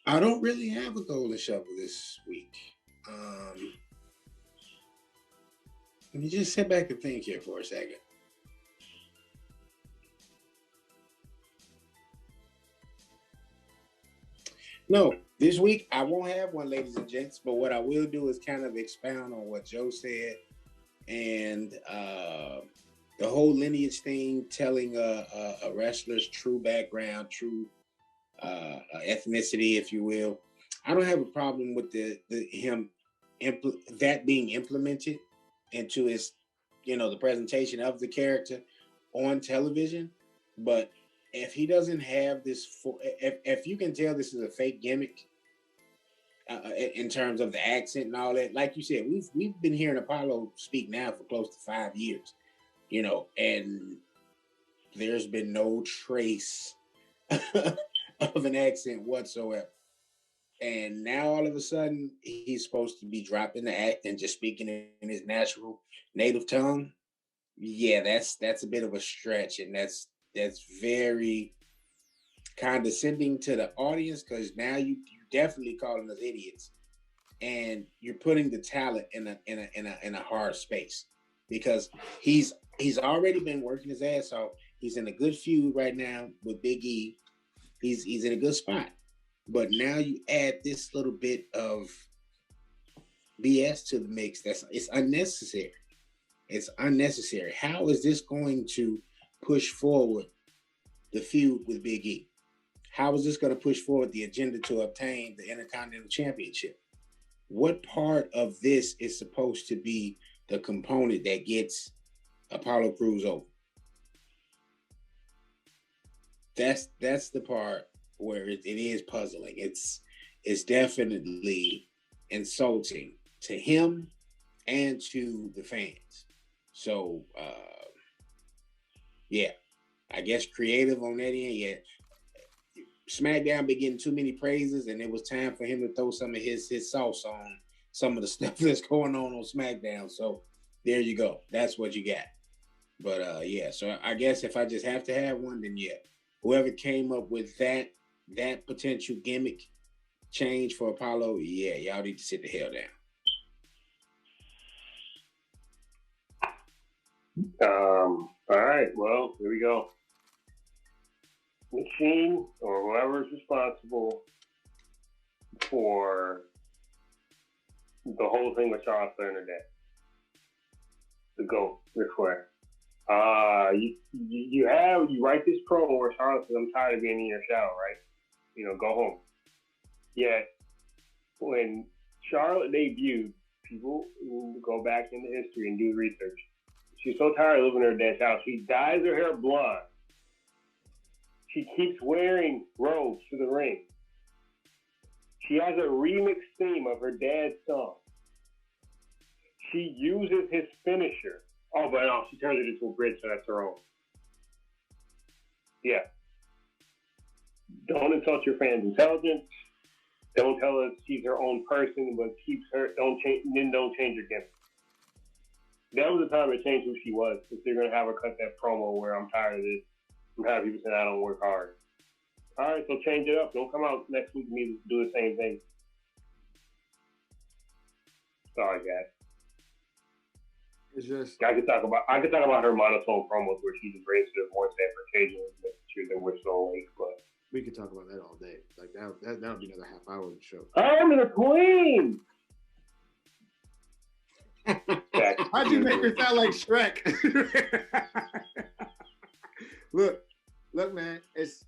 I don't really have a golden shovel this week. Let me just sit back and think here for a second. No, this week I won't have one, ladies and gents, but what I will do is kind of expound on what Joe said and the whole lineage thing, telling a wrestler's true background, true ethnicity, if you will. I don't have a problem with that being implemented into his, the presentation of the character on television. But if he doesn't have this, if you can tell this is a fake gimmick in terms of the accent and all that, like you said, we've been hearing Apollo speak now for close to 5 years, and there's been no trace of an accent whatsoever. And now all of a sudden he's supposed to be dropping the act and just speaking in his natural native tongue. Yeah, that's a bit of a stretch, and that's very condescending to the audience, because now you definitely calling us idiots, and you're putting the talent in a hard space, because he's already been working his ass off. He's in a good feud right now with Big E. He's in a good spot. But now you add this little bit of BS to the mix. It's unnecessary. It's unnecessary. How is this going to push forward the feud with Big E? How is this going to push forward the agenda to obtain the Intercontinental Championship? What part of this is supposed to be the component that gets Apollo Crews over? That's the part where it is puzzling. It's definitely insulting to him and to the fans. So, yeah, I guess creative on that end. Yeah, SmackDown been getting too many praises, and it was time for him to throw some of his sauce on some of the stuff that's going on SmackDown. So there you go. That's what you got. But yeah, so I guess if I just have to have one, then yeah, whoever came up with that potential gimmick change for Apollo, yeah, y'all need to sit the hell down. All right, well, here we go. Machine, or whoever's responsible for the whole thing with Charles Flair today, the GOAT, Ric Flair. You write this promo where Charlotte says, I'm tired of being in your shadow, right? Go home. Yet, when Charlotte debuted, people who go back into history and do research, She's so tired of living in her dad's house. She dyes her hair blonde. She keeps wearing robes to the ring. She has a remix theme of her dad's song. She uses his finisher. Oh, but no, she turns it into a bridge, so that's her own. Yeah. Don't insult your fans' intelligence. Don't tell us she's her own person, but keeps her. Don't change her gimmick. That was the time to change who she was, because they're gonna have her cut that promo where I'm tired of this. I'm tired of people saying I don't work hard. All right, so change it up. Don't come out next week and me do the same thing. Sorry, guys. It's just I could talk about her monotone promos where she just raises her voice after occasionally making sure that we're so late, but we could talk about that all day. Like that would be another half hour of the show. I'm the queen. How'd you make her sound like Shrek? look, man. It's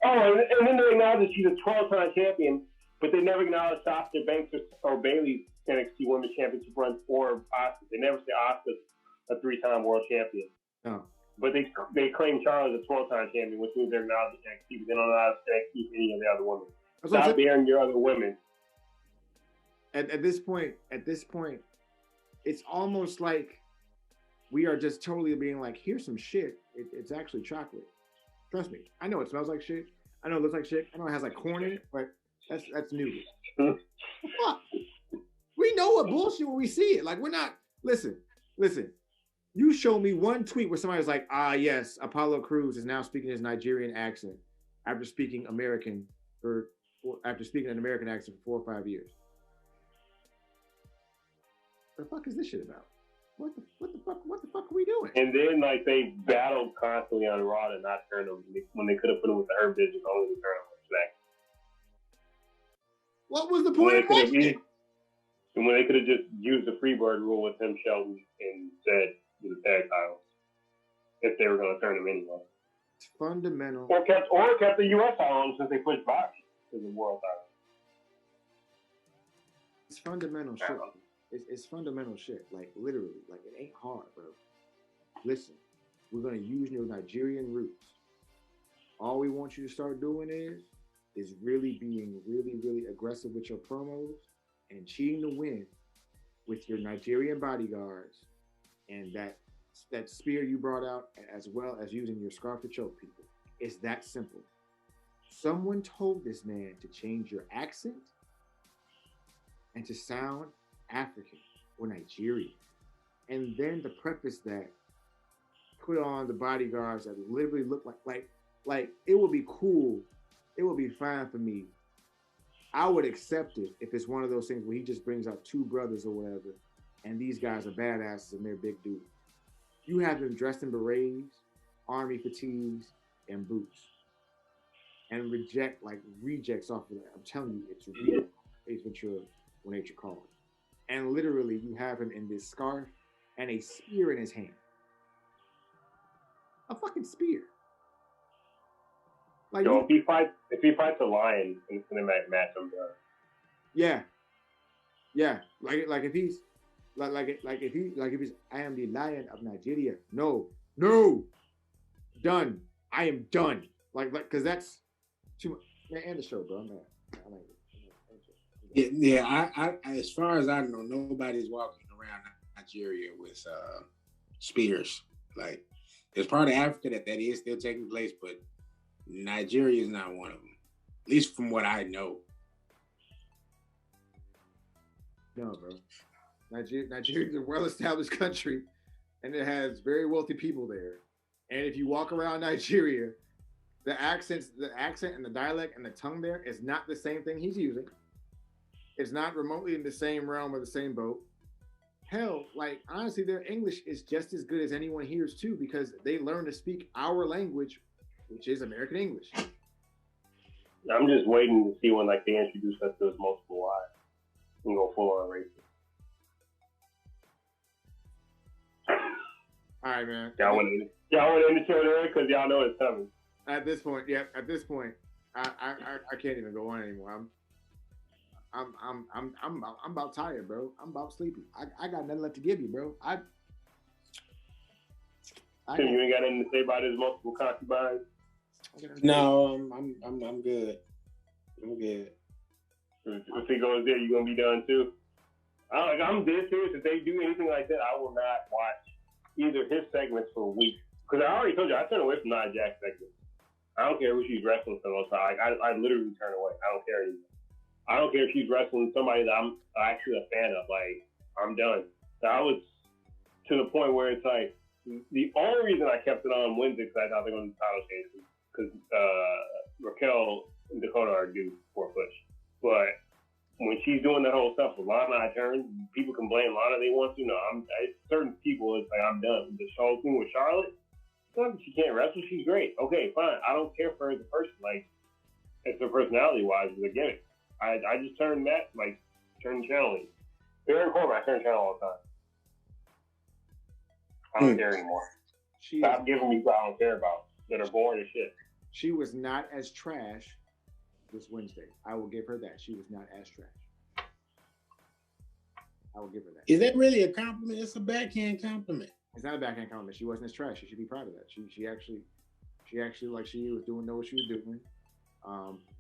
and then they acknowledge that she's a 12-time champion, but they never acknowledge Sasha Banks or Bayley's NXT Women's Championship run or Asuka. They never say Asuka's a 3-time world champion. No. But they claim Charlotte a 12-time champion, which means they're acknowledging NXT, but they don't acknowledge NXT for any of the other women. Stop bearing your other women. At this point, it's almost like we are just totally being like, here's some shit. It's actually chocolate. Trust me. I know it smells like shit. I know it looks like shit. I know it has like corn in it, but that's new. Fuck. We know what bullshit when we see it. Like, we're not, listen. You show me one tweet where somebody was like, yes, Apollo Crews is now speaking his Nigerian accent after speaking an American accent for 4 or 5 years. The fuck is this shit about? What the fuck are we doing? And then like they battled constantly on Raw to not turn them when they could have put them with the Herb Business only to turn them on SmackDown. What was the point of that? And when they could have just used the Freebird rule with him, Shelton, and said to the tag titles if they were going to turn them anyway. It's fundamental. Or kept the U.S. title on since they pushed Bobby to the world title. It's fundamental shit. It's fundamental shit. Like, literally. Like, it ain't hard, bro. Listen, we're going to use your Nigerian roots. All we want you to start doing is really being really aggressive with your promos and cheating to win with your Nigerian bodyguards and that spear you brought out, as well as using your scarf to choke people. It's that simple. Someone told this man to change your accent and to sound African or Nigerian. And then to preface that, put on the bodyguards that literally look like it would be cool. It would be fine for me. I would accept it if it's one of those things where he just brings out 2 brothers or whatever, and these guys are badasses and they're big dudes. You have them dressed in berets, army fatigues, and boots, and rejects off of that. I'm telling you, it's real. Ace Ventura when nature calls. And literally, you have him in this scarf and a spear in his hand. A fucking spear. Like, if he fights a lion, it's gonna match him. Yeah. Like if he's if he's I am the lion of Nigeria. No, done. I am done. Like because that's too much. Man, end the show, bro. Man, I like it. Yeah. I as far as I know, nobody's walking around Nigeria with spears. Like, there's part of Africa that is still taking place, but Nigeria is not one of them. At least from what I know. No, bro. Nigeria is a well-established country, and it has very wealthy people there. And if you walk around Nigeria, the accent and the dialect and the tongue there is not the same thing he's using. It's not remotely in the same realm or the same boat. Hell, like, honestly, their English is just as good as anyone here's too, because they learn to speak our language, which is American English. I'm just waiting to see when they introduce us to his multiple wives and go full on racist. All right, man. Y'all want to end the show there because y'all know it's coming. At this point, I can't even go on anymore. I'm about tired, bro. I'm about sleepy. I got nothing left to give you, bro. Tim, you ain't got anything to say about his multiple concubines? No, I'm good. I'm good. If he goes there, you gonna be done too. I'm dead serious. If they do anything like that, I will not watch either his segments for a week. Because I already told you, I turn away from Nia Jax segments. I don't care who she's wrestling for most time. I literally turn away. I don't care anymore. I don't care if she's wrestling somebody that I'm actually a fan of. Like, I'm done. So I was to the point where it's like, the only reason I kept it on Wednesday because I thought they were going to do title changes because Raquel and Dakota are due for a push. But when she's doing that whole stuff with Lana, I turn. People can blame Lana they want to. No, certain people, it's like, I'm done. The whole thing with Charlotte, she can't wrestle. She's great. Okay, fine. I don't care for her as a person. Like, it's her personality-wise, it's a gimmick. I just turn that, like, turn the channel. Baron Corbin, I turn the channel all the time. I don't care anymore. Stop giving me people I don't care about that are boring as shit. She was not as trash this Wednesday. I will give her that. She was not as trash. I will give her that. Is that really a compliment? It's a backhand compliment. It's not a backhand compliment. She wasn't as trash. She should be proud of that. She actually like she was doing what she was doing.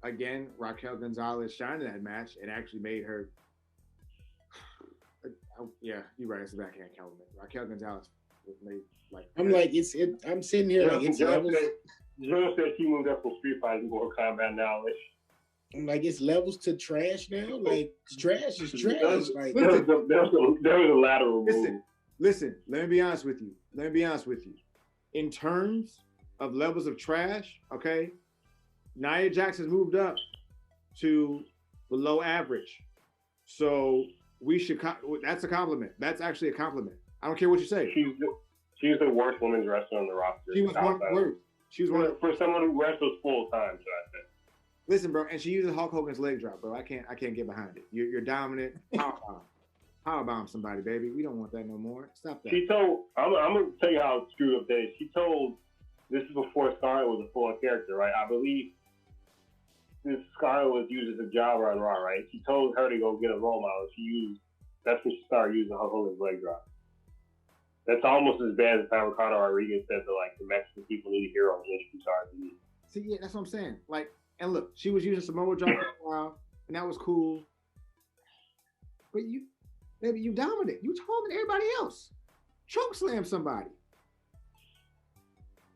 Again, Raquel Gonzalez shined in that match and actually made her. Yeah, you're right. It's a backhand compliment. Raquel Gonzalez was made like. I'm sitting here like it's levels. Joe said she moved up from Street Fighter to Mortal Kombat now. I'm like, it's levels to trash now. Like, trash is trash. Like, there was a lateral move. Listen. Let me be honest with you. In terms of levels of trash, okay, Nia Jax has moved up to below average. So we should. That's a compliment. That's actually a compliment. I don't care what you say. She's the worst women's wrestler on the roster. She was one of the worst. She was for someone who wrestles full time, should I say? Listen, bro, and she uses Hulk Hogan's leg drop, bro. I can't get behind it. You're dominant. Power bomb somebody, baby. We don't want that no more. Stop that. She told. I'm gonna tell you how screwed up that is. She told. This is before Scarlett was a full character, right? I believe this Scarlett was used as a jobber on Raw, right? She told her to go get a role model. That's when she started using Hulk Hogan's leg drop. That's almost as bad as the time Ricardo Rodriguez said that, like, the Mexican people need a hero on the industry. Sorry. See, yeah, that's what I'm saying. Like, and look, she was using Samoa Joe for a while, and that was cool. But you dominant. You taller than everybody else. Choke slam somebody.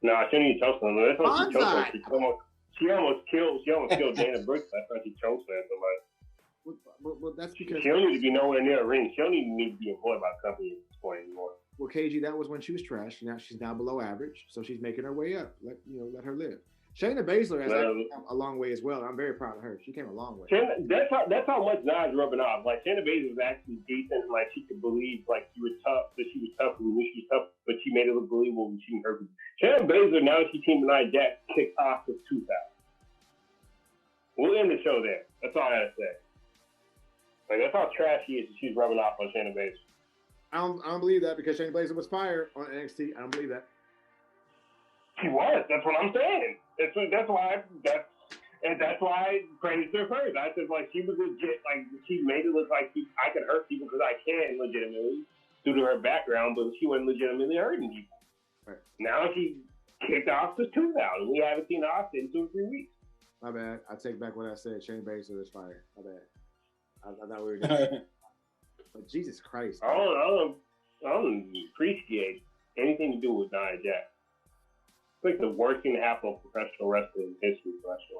No, I shouldn't even choke slam. That's what she choked slam. She almost killed Dana Brooks. That's why she choke slammed somebody. Well, that's because she don't need to be nowhere near a ring. She don't even need to be employed by the company at this point anymore. Well, KG, that was when she was trash. Now she's now below average, so she's making her way up. Let her live. Shayna Baszler has come a long way as well. I'm very proud of her. She came a long way. That's how much Nia's rubbing off. Like, Shayna Baszler was actually decent. Like, she could believe, like, she was tough. That she was tough when she was tough, but she made it look believable when she hurt. Shayna Baszler, now she teamed Nia Jax, kicked off with 2,000. We'll end the show there. That's all I gotta say. Like, that's how trash she is. She's rubbing off on Shayna Baszler. I don't believe that because Shayna Baszler was fired on NXT. I don't believe that. She was. That's what I'm saying. That's why praise her first. I said, like, she was legit. Like, she made it look like I could hurt people because I can legitimately due to her background, but she wasn't legitimately hurting people. Right. Now she kicked off to 2,000. We haven't seen Austin in 2 or 3 weeks. My bad. I take back what I said. Shayna Baszler is fired. My bad. I thought we were doing but Jesus Christ. I don't appreciate anything to do with Nia Jax. It's like the worst thing to happen in professional wrestling in history. Professional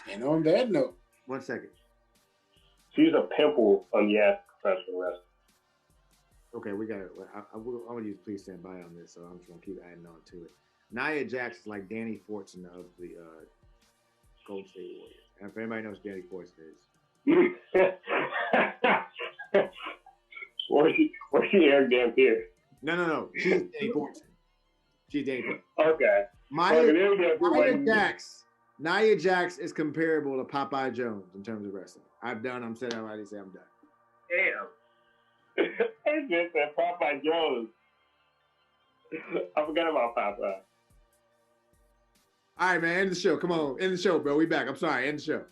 wrestling. And on that note, 1 second. She's a pimple on the ass of professional wrestling. Okay, we got it. I'm going to use please stand by on this, so I'm just going to keep adding on to it. Nia Jax is like Danny Fortson of the Golden State Warriors. And if anybody knows Danny Fortson is. Or she Eric Dampier. No. She's Danny Fortson. She's Danny Fortson. Okay. Nia Jax is comparable to Popeye Jones in terms of wrestling. I'm said I already say I'm done. Damn. I just said Popeye Jones. I forgot about Popeye. All right, man. End the show. Come on. End the show, bro. We back. I'm sorry. End the show.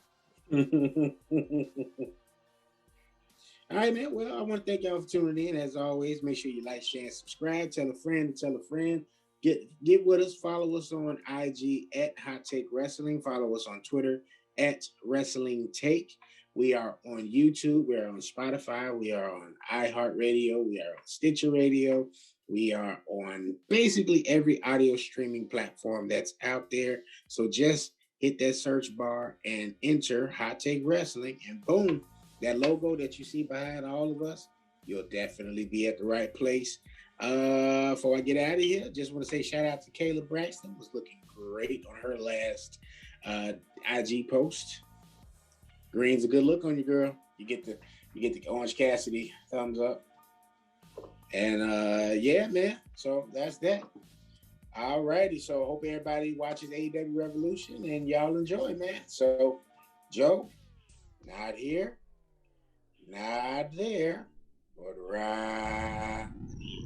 All right, man. Well, I want to thank y'all for tuning in. As always, make sure you like, share, and subscribe. Tell a friend to tell a friend. Get with us. Follow us on IG at Hot Take Wrestling. Follow us on Twitter at Wrestling Take. We are on YouTube. We are on Spotify. We are on iHeartRadio. We are on Stitcher Radio. We are on basically every audio streaming platform that's out there. So just hit that search bar and enter Hot Take Wrestling, and boom, that logo that you see behind all of us, you'll definitely be at the right place. Before I get out of here, just want to say shout out to Kayla Braxton. Was looking great on her last IG post. Green's a good look on you, girl. You get the Orange Cassidy thumbs up. And yeah, man. So that's that. All righty. So hope everybody watches AEW Revolution and y'all enjoy, man. So Joe, not here, not there, but right here.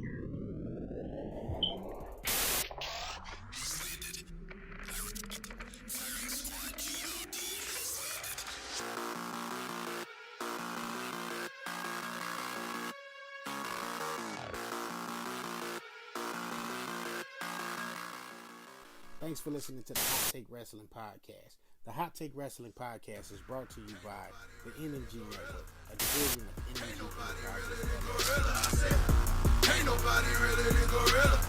Thanks for listening to the Hot Take Wrestling Podcast. The Hot Take Wrestling Podcast is brought to you by the NMG Network, a division of NMG Enterprises. Ain't nobody really than Gorilla.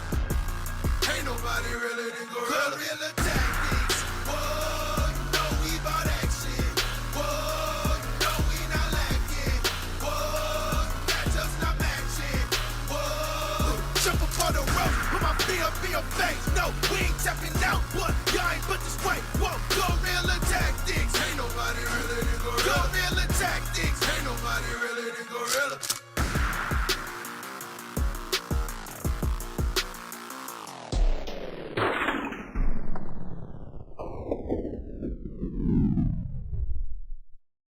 Ain't nobody really than Gorilla. Gorilla tactics. Whoa, you know we bout action. Whoa, you know we not lacking. Whoa, matchups not matching. Whoa, jump up on the rope, put my feet up in your face. No, we ain't tapping out, but y'all ain't but this way. Whoa, Gorilla tactics. Ain't nobody really than Gorilla. Gorilla tactics. Ain't nobody really than Gorilla.